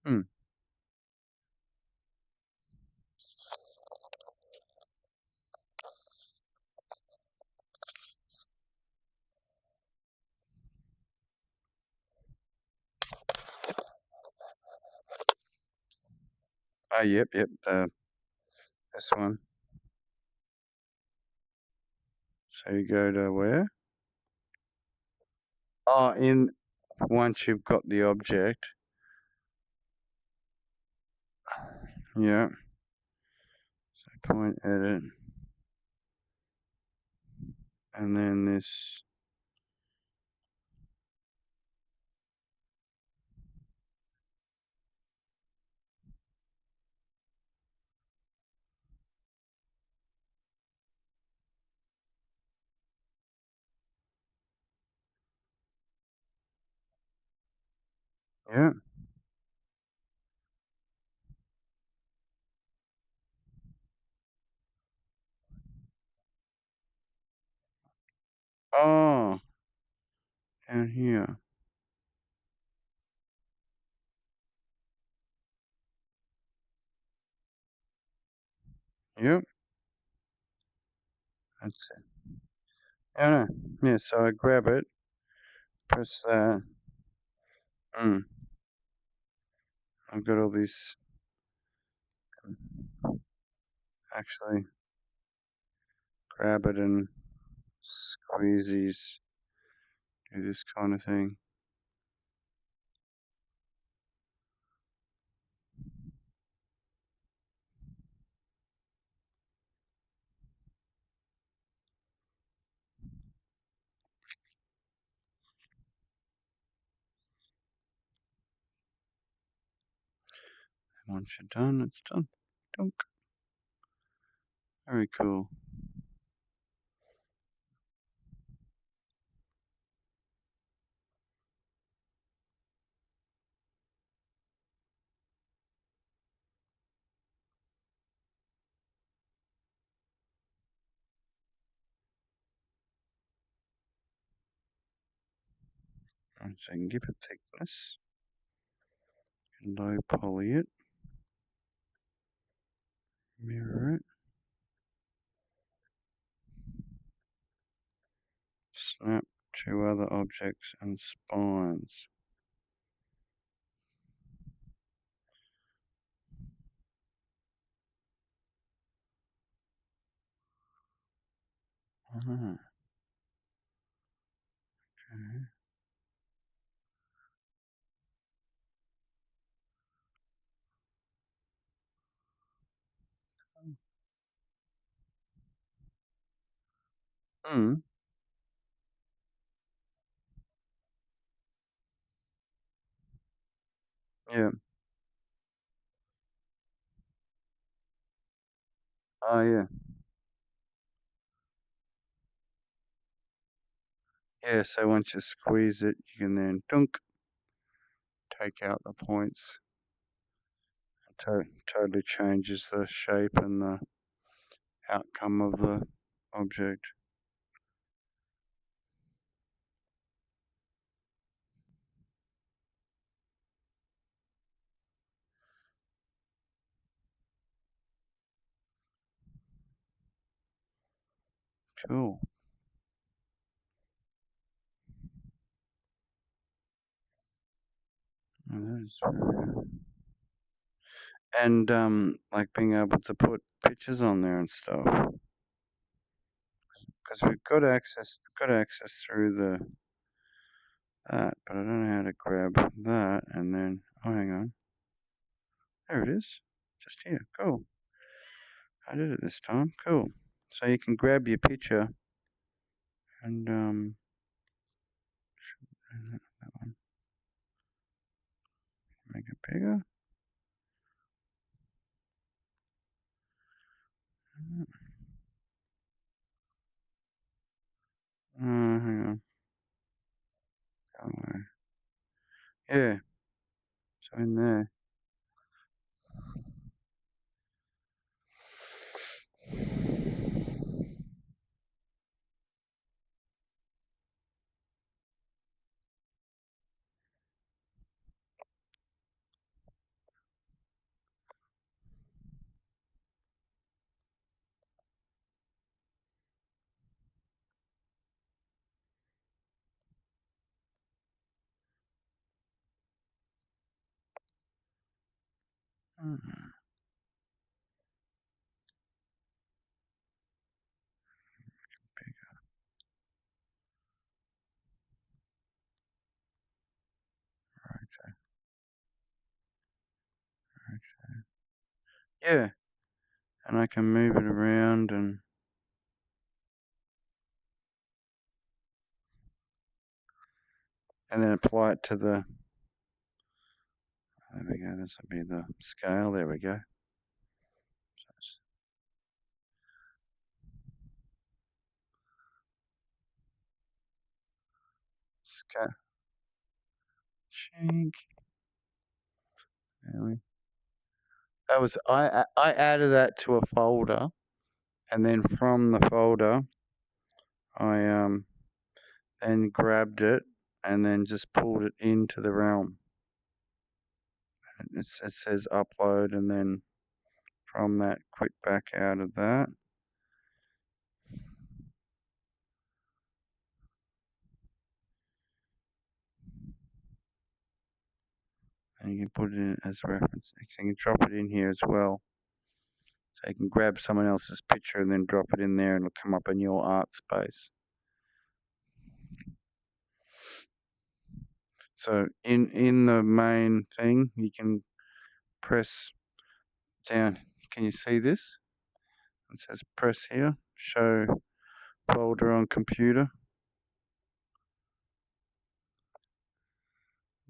Hmm. Oh, yep, this one. So you go to where? Oh, once you've got the object. Yeah. So point edit. And then this. Yeah. Oh, down here. Yep. That's it. Oh, no. Yeah, so I grab it, press that. I've got all these. Actually, grab it and squeeze these. Do this kind of thing. And once you're done, it's done. Dunk. Very cool. And so I can give it thickness. And low poly it. Mirror it. Snap to other objects and spines. Okay. Mm. Yeah. Oh, yeah. Yeah, so once you squeeze it, you can then dunk, take out the points. It totally changes the shape and the outcome of the object. Cool. Oh, that is very good. And like being able to put pictures on there and stuff. Because we've got access through the that, but I don't know how to grab that and then hang on. There it is. Just here. Cool. I did it this time. Cool. So you can grab your picture and that one. Make it bigger. Hang on. Somewhere. Yeah. So in there. Yeah, and I can move it around and then apply it to the, there we go, this will be the scale, there we go. Scale, shink. That was, I added that to a folder, and then from the folder, I then grabbed it and then just pulled it into the realm. And it says upload, and then from that, quit back out of that. And you can put it in as a reference. You can drop it in here as well. So you can grab someone else's picture and then drop it in there, and it'll come up in your art space. So in the main thing, you can press down. Can you see this? It says press here, show folder on computer.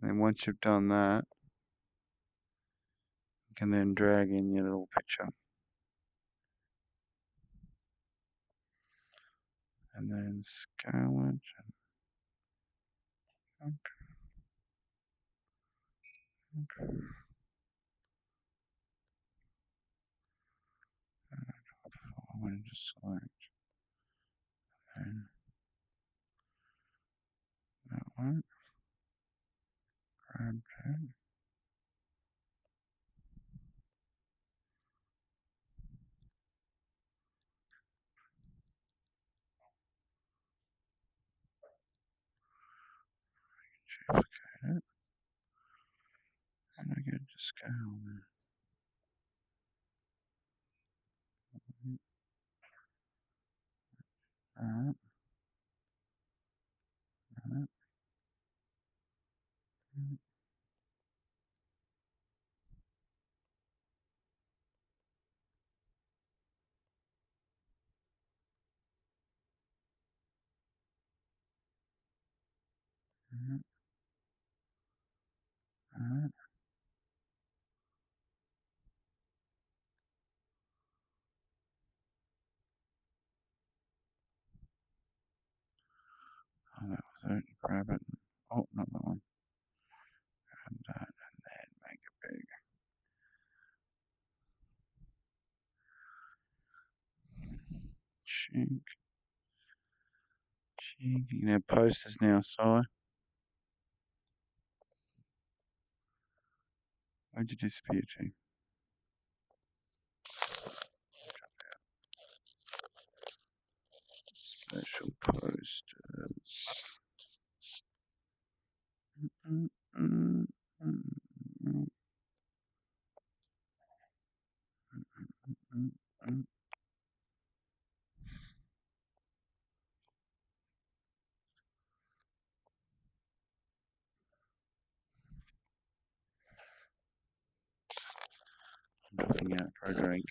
And once you've done that, you can then drag in your little picture. And then scale it. I'm going to just select and that one. Grab that. Duplicate it. And I get to scale there. Alright. Alright. Alright. Oh, that was it. Grab it. Oh, not that one. Grab that and then make it big. Chink. Chink. You can have posters now, Si. Where'd you disappear to? Special posters. Looking at programming.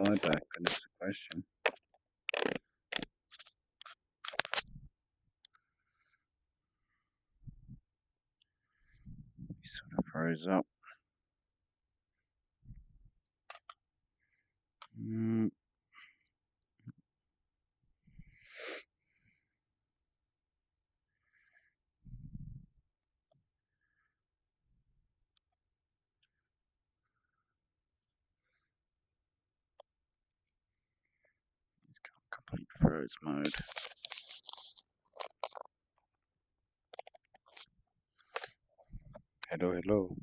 side back, but it's a question. He sort of froze up. He's got complete froze mode. Hello, hello.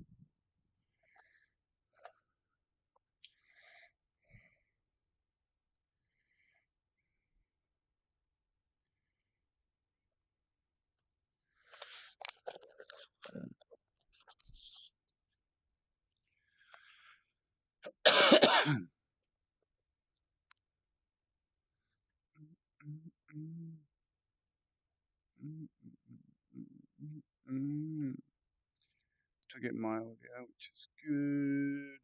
To get my audio, which is good.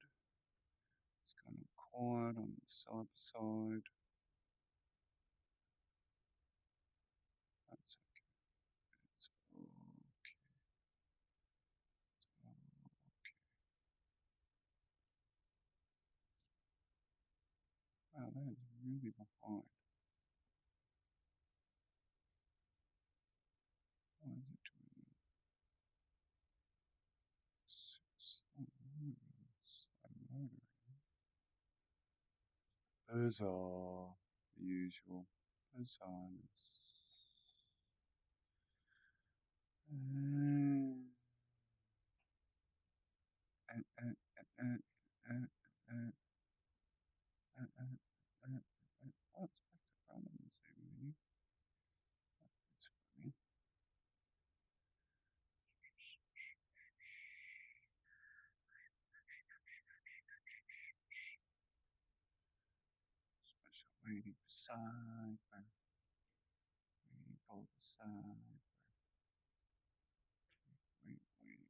It's kind of quiet on the side by side. That's okay. It's okay. Okay. Wow, that is really behind. Why is it doing that? Slow motor. Bizarre. The usual. Bizarreness. Oh, it's back to front of the same menu. That's funny. Special waiting for sidebar. Waiting for the sidebar. Waiting for the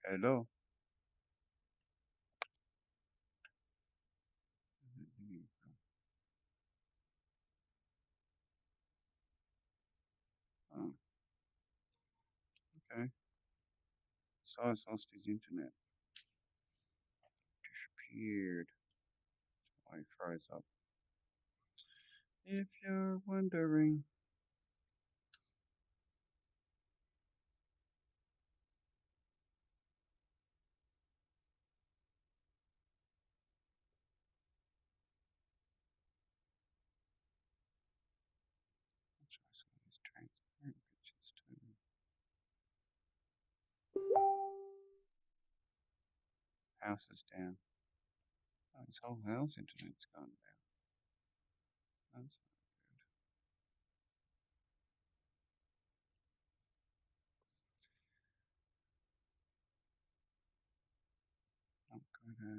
Hello. Oh, okay. Size lost his internet. Disappeared. Why he froze up. If you're wondering. I'll try some of these transparent pictures too. House is down. Oh, his whole house internet's gone down. That's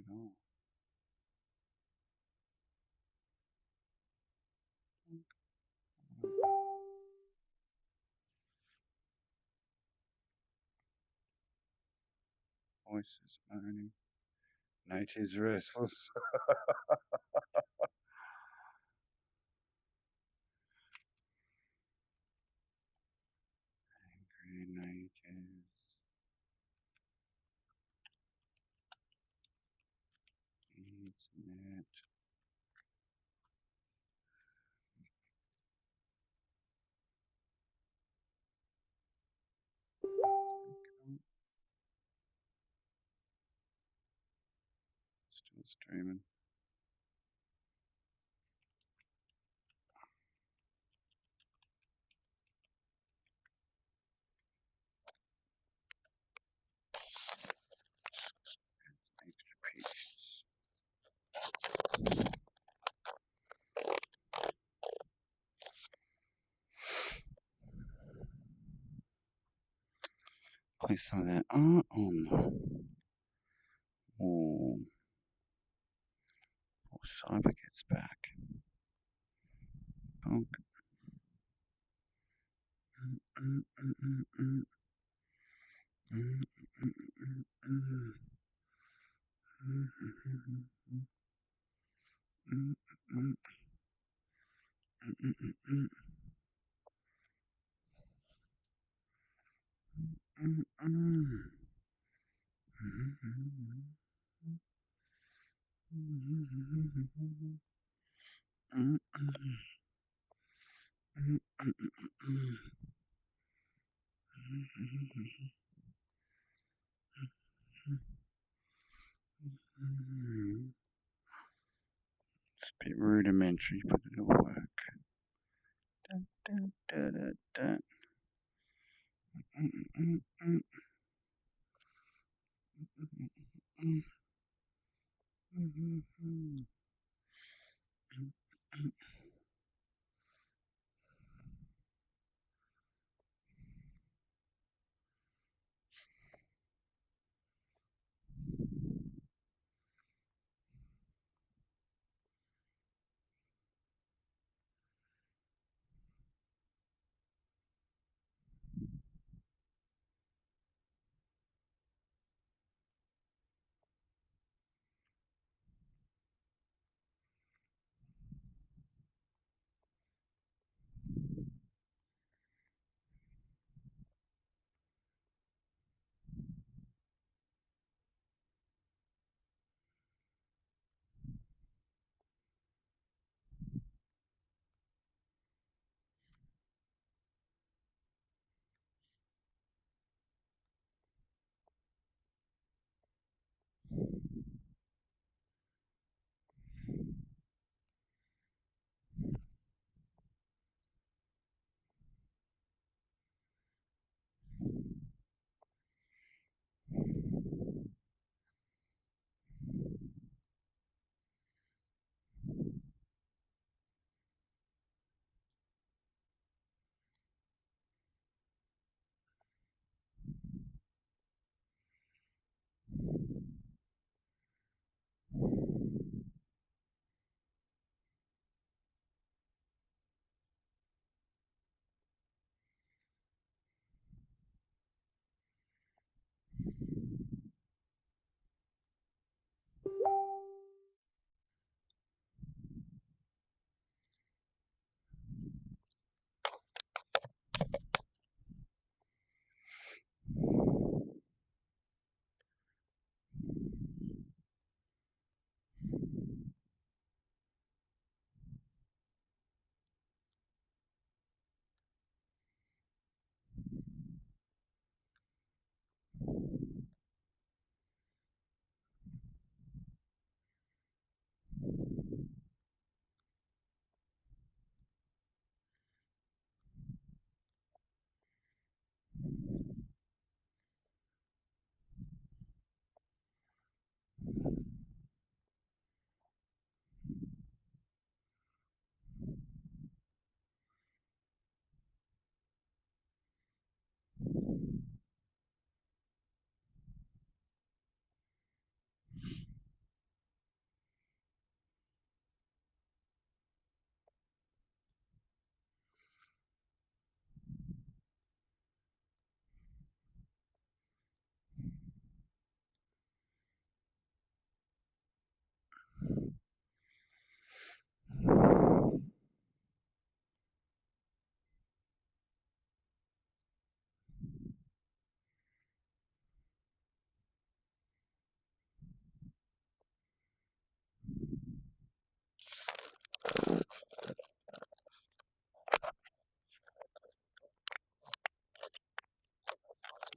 at all. Voices moaning. Nature's restless. Angry natives. Needs net. Still streaming. Extra piece. Place some of that art on. Oh, Cyber gets back. Bonk. Mm, mm, mm, mm. Mm, mm, mm, mm. Mm, mm, mm, mm, mm, mm, mm, mm, mm. It's a bit rudimentary, but it'll work. Dun, dun, dun, dun, dun.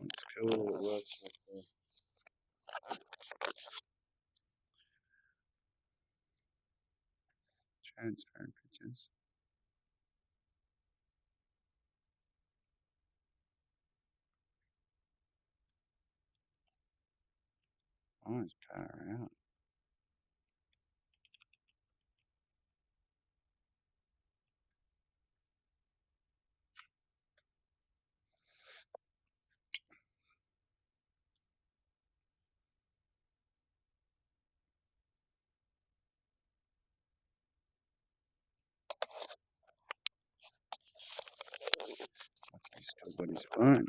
It's cool. It works with the transparent pictures. Oh, it's power out. He's still got his phone.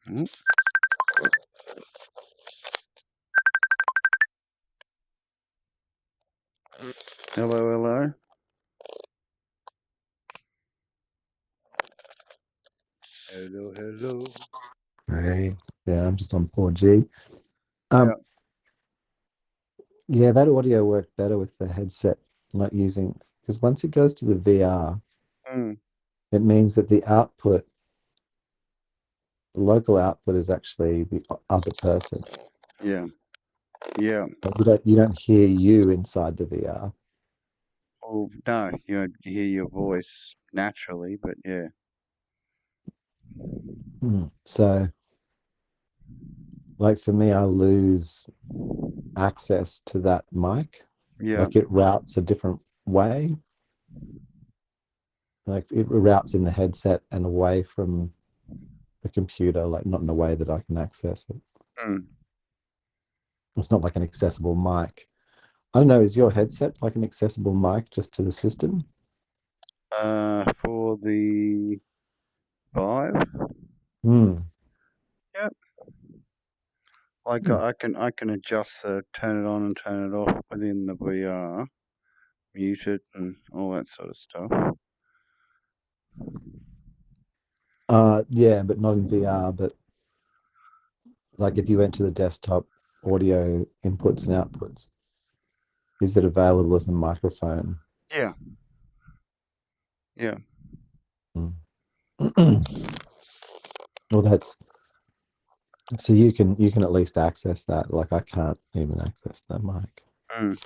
Hmm? Hello, hello. Hello, hello. Hey, yeah, I'm just on 4G. Yeah, that audio worked better with the headset, not using, because once it goes to the VR, Mm. it means that the output, the local output is actually the other person. Yeah. Yeah. But you don't hear you inside the VR. Oh no, you hear your voice naturally, but yeah. So, like for me, I lose access to that mic. Yeah. Like it routes a different way. Like it routes in the headset and away from the computer, like not in a way that I can access it. Mm. It's not like an accessible mic. I don't know, is your headset like an accessible mic just to the system? For the VIVE, Hmm. yep. Like Hmm. I can adjust turn it on and turn it off within the VR, mute it and all that sort of stuff. Yeah, but not in VR, but like if you went to the desktop audio inputs and outputs, is it available as a microphone? Yeah. Yeah. Well, that's so you can at least access that. Like I can't even access that mic. Mm.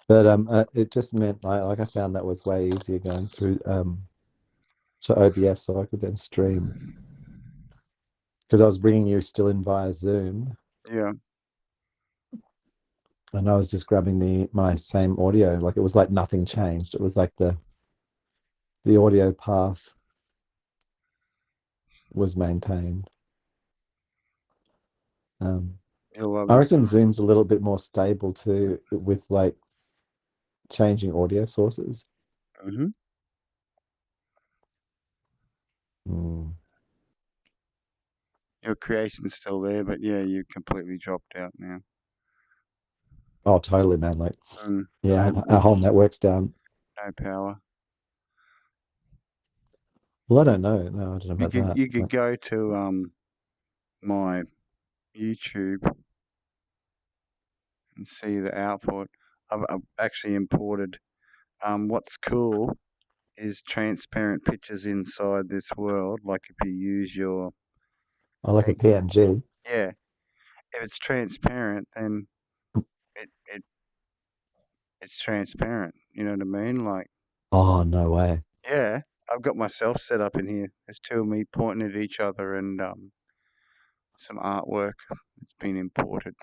But it just meant like I found that was way easier going through to OBS, so I could then stream because I was bringing you still in via Zoom, Yeah. and I was just grabbing my same audio. Like it was like nothing changed. It was like the audio path was maintained. You'll love I this. reckon Zoom's a little bit more stable too with like changing audio sources. Mm-hmm. Mm. Your creation's still there, but yeah, you completely dropped out now. Oh, totally, man. Like, Mm. yeah, our whole network's down. No power. Well, I don't know. No, I don't know about that. You could Like, go to my YouTube and see the output. I've actually imported. What's cool is transparent pictures inside this world. Like if you use your I like a PNG. yeah, if it's transparent, then it it's transparent. You know what I mean? Like Oh, no way. yeah, I've got myself set up in here. There's two of me pointing at each other and some artwork that's been imported.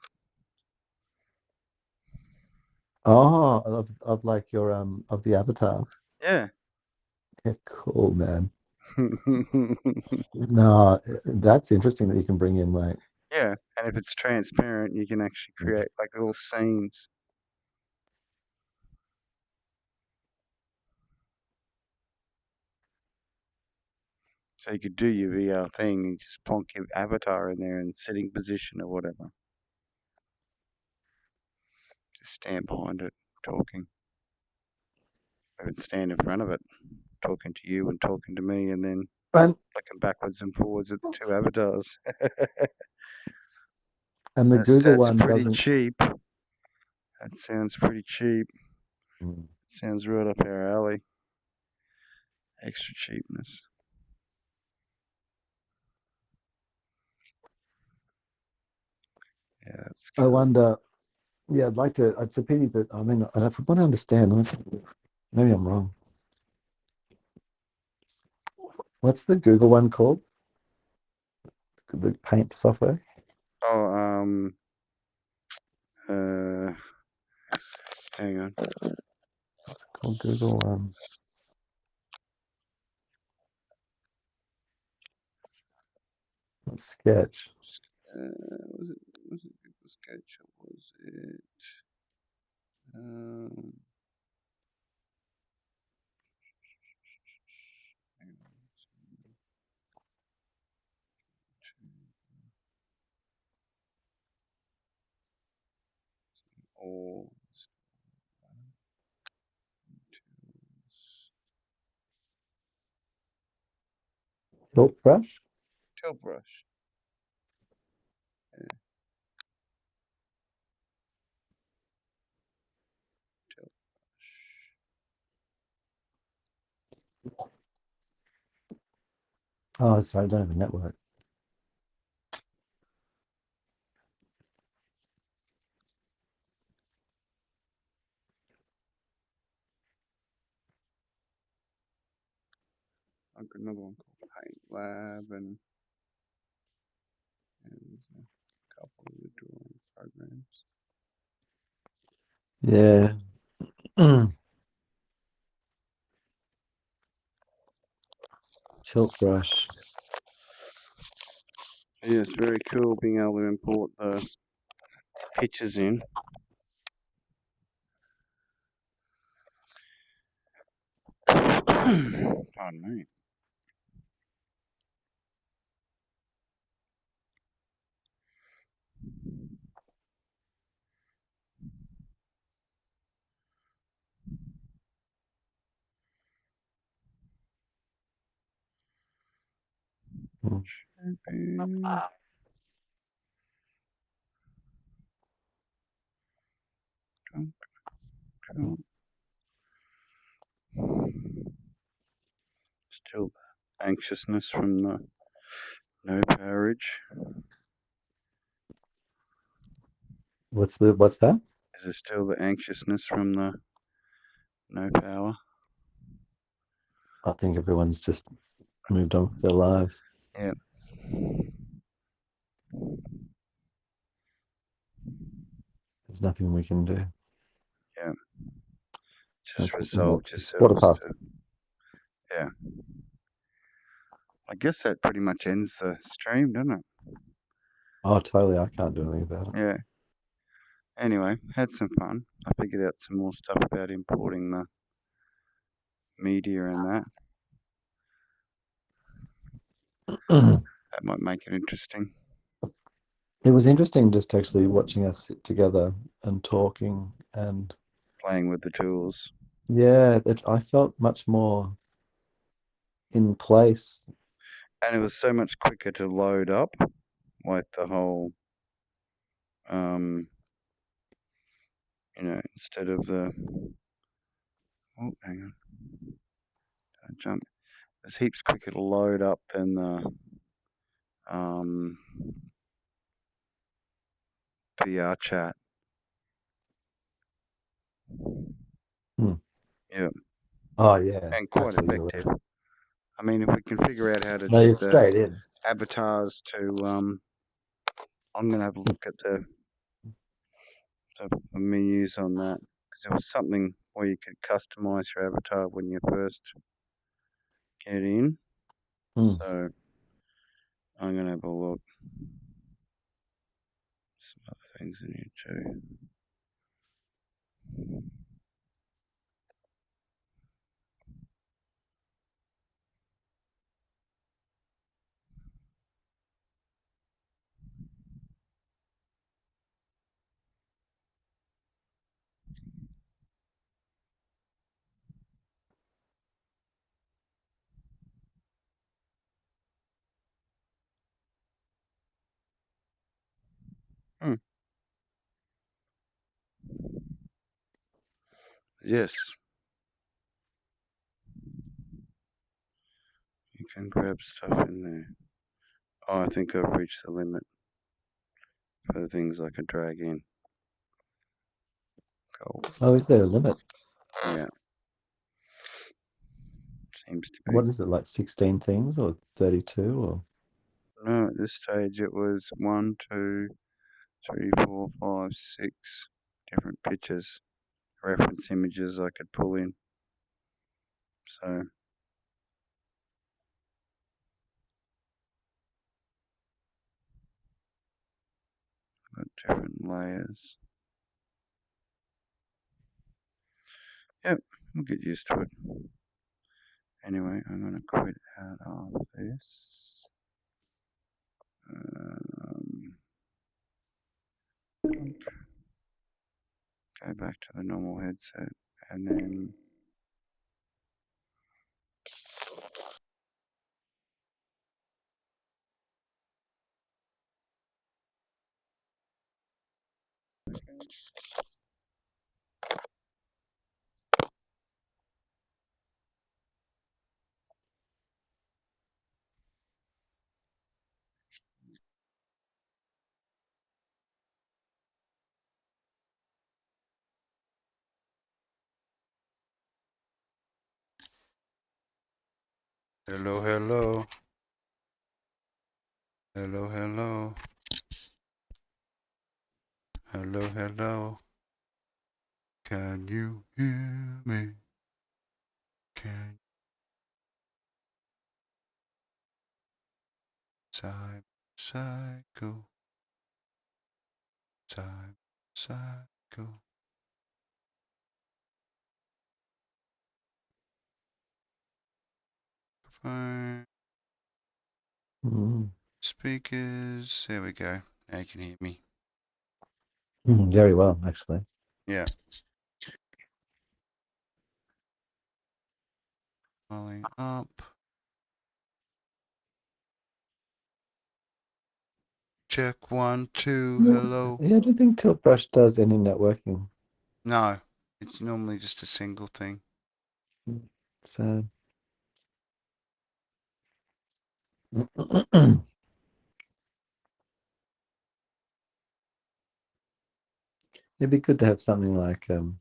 Oh, of like your of the avatar. Yeah. Yeah, cool, man. No, that's interesting that you can bring in like. Yeah, and if it's transparent, you can actually create like little scenes. So you could do your VR thing and just plonk your avatar in there in sitting position or whatever. Just stand behind it, talking. I would stand in front of it, talking to you and talking to me, and then And looking backwards and forwards at the two avatars. the That Google sounds one pretty doesn't. cheap. That sounds pretty cheap. Mm. Sounds right up our alley. Extra cheapness. Yeah, that's I cool. wonder. Yeah, I'd like to. It's a pity that I mean I want to understand. Maybe I'm wrong. What's the Google one called? The paint software? Oh, hang on. What's it called? Google Sketch. Was it Google Sketch or was it? Hang on. All Tilt brush? tilt brush. Yeah. Tilt brush. Oh, sorry, I don't have a network. I've got another one called Paint Lab, and there's a couple of the drawing programs. Yeah. Tilt brush. Yeah, it's very cool being able to import the pictures in. Pardon me. Cheepy. Still that anxiousness from the no powerage. What's that? Is there still the anxiousness from the no power? I think everyone's just moved on with their lives. Yeah. There's nothing we can do. Yeah. Just That's resolve what yourselves past. to. Yeah. I guess that pretty much ends the stream, doesn't it? Oh, totally. I can't do anything about it. Yeah. Anyway, had some fun. I figured out some more stuff about importing the media and that. That might make it interesting. It was interesting just actually watching us sit together and talking and Playing with the tools. yeah, I felt much more in place. And it was so much quicker to load up, like the whole, instead of the, oh, hang on, don't jump. It's heaps quicker to load up than the VR chat. Yeah. Oh yeah. And quite Absolutely. effective. I mean, if we can figure out how to No, get you're the straight in. avatars to, I'm going to have a look at the menus on that, because there was something or you could customize your avatar when you first get in. Hmm. So I'm gonna have a look. Some other things in here too. Yes, you can grab stuff in there. Oh, I think I've reached the limit for the things I can drag in. Cool. Oh, is there a limit? Yeah. Seems to be. What is it, like 16 things or 32 or? No, at this stage it was 1, 2, 3, 4, 5, 6 different pictures, reference images I could pull in. So got different layers. Yep, we'll get used to it. Anyway, I'm gonna quit out of this. Go back to the normal headset and then Hello, hello. Hello, hello. Hello, hello. Can you hear me? Can side side go? Side side go. Phone. Mm. Speakers. There we go. Now you can hear me. Very well, actually. Yeah. Rolling up. Check 1, 2. Hello. Yeah, I don't think Tiltbrush does any networking. No, it's normally just a single thing. So it'd be good to have something like Were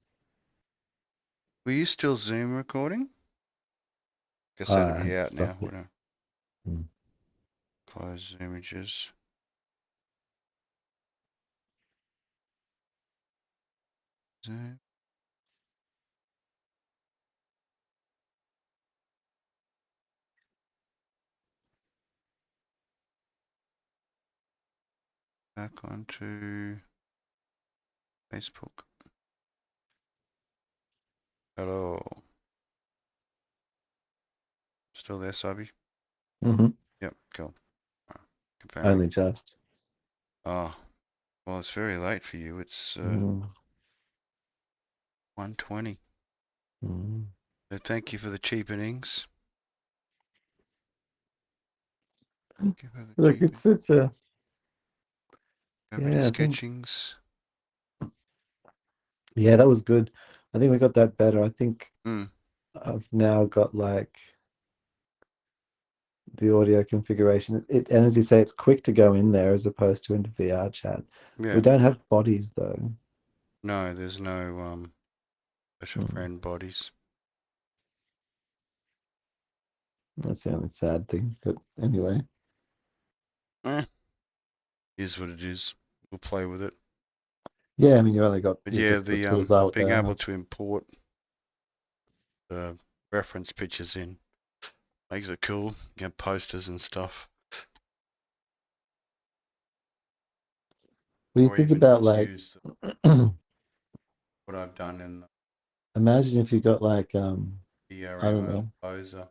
you still Zoom recording? Guess that'll I be had out now. stopped it. Whatever. Mm. Close images. Zoom. Back onto Facebook. Hello. Still there, Sabi? Hmm. Yep, cool. Confirm. Only just. Oh, well, it's very late for you. It's Mm. 1:20. Mm. So thank you for the cheapenings. Thank you for the Look, cheapening. it's a Over to yeah, I think sketchings. yeah, that was good. I think we got that better. I think Mm, I've now got like the audio configuration. And as you say, it's quick to go in there as opposed to into VR chat. yeah. We don't have bodies though. No, there's no special Mm. friend bodies. That's the only sad thing. But anyway. Is what it is. We'll play with it. Yeah, I mean you only got But yeah, yeah, just the the tools are what being they able are. to import reference pictures in. Makes it cool. Get posters and stuff. Well, you Or think even about just like, use what I've done in the imagine if you got like, I don't VRML know. poser.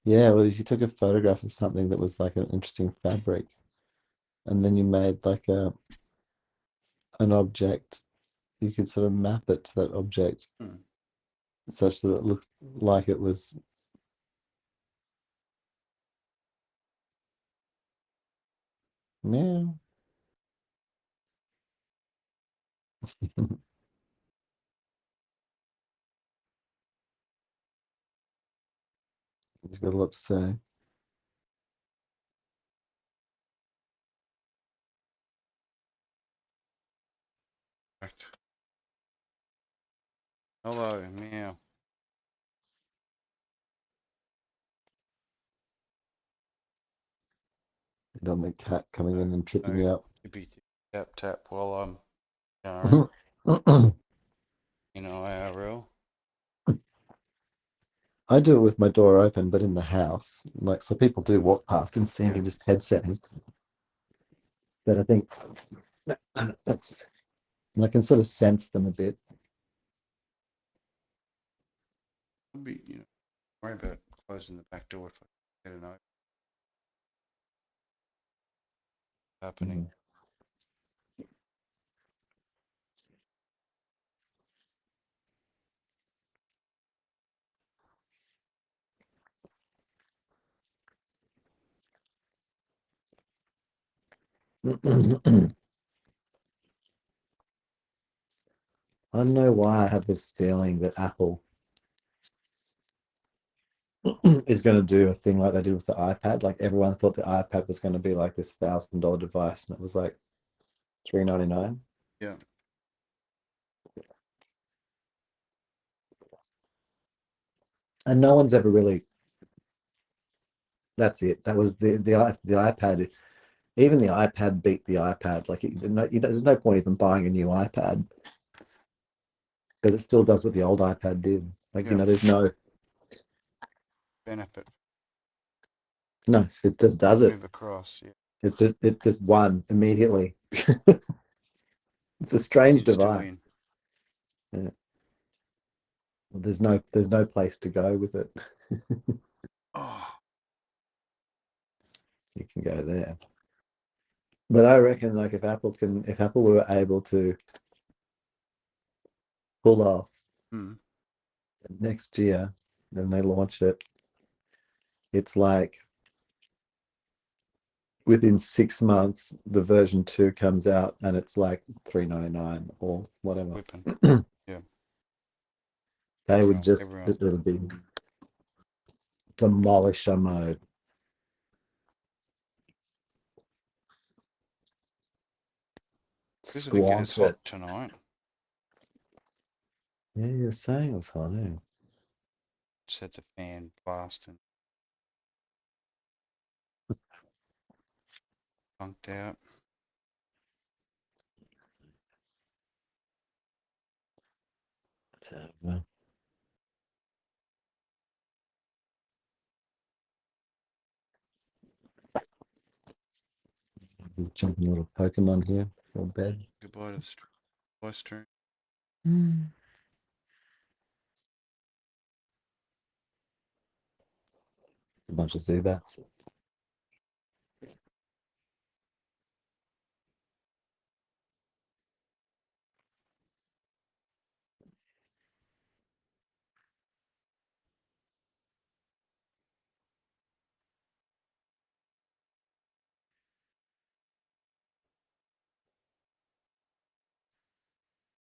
Yeah, well, if you took a photograph of something that was like an interesting fabric, and then you made like an object, you could sort of map it to that object such that it looked like it was. Yeah. He's got a lot to say. Hello, meow. You don't want the cat coming in and tripping you up. Chibi tap tap while I'm showering in IRL. I do it with my door open, but in the house. Like, so people do walk past and see me just headsetting. But I think that's, and I can sort of sense them a bit. I'll be, worry about closing the back door if I get it open. Happening. I don't know why I have this feeling that Apple is going to do a thing like they did with the iPad. Like everyone thought the iPad was going to be like this $1,000 device, and it was like $399. Yeah. And no one's ever really. That's it. That was the iPad. Even the iPad beat the iPad. Like there's no point even buying a new iPad because it still does what the old iPad did. Like Yeah. there's no. Benefit. No, it just does it. Move across. Yeah. It just won immediately. It's a strange It's still device. in. Yeah. There's no place to go with it. Oh. You can go there. But I reckon like if Apple were able to pull off next year when they launch it, it's like within 6 months the version 2 comes out and it's like $399 or whatever. Whipping. Yeah. They would just everyone. it'll be demolisher mode. This didn't get as Squash hot it. tonight. Yeah, you're saying it was hot, eh? Set the fan blasting. Bunked out. There's jumping a little Pokemon here for bed. Goodbye to the voice stream. A bunch of Zubats.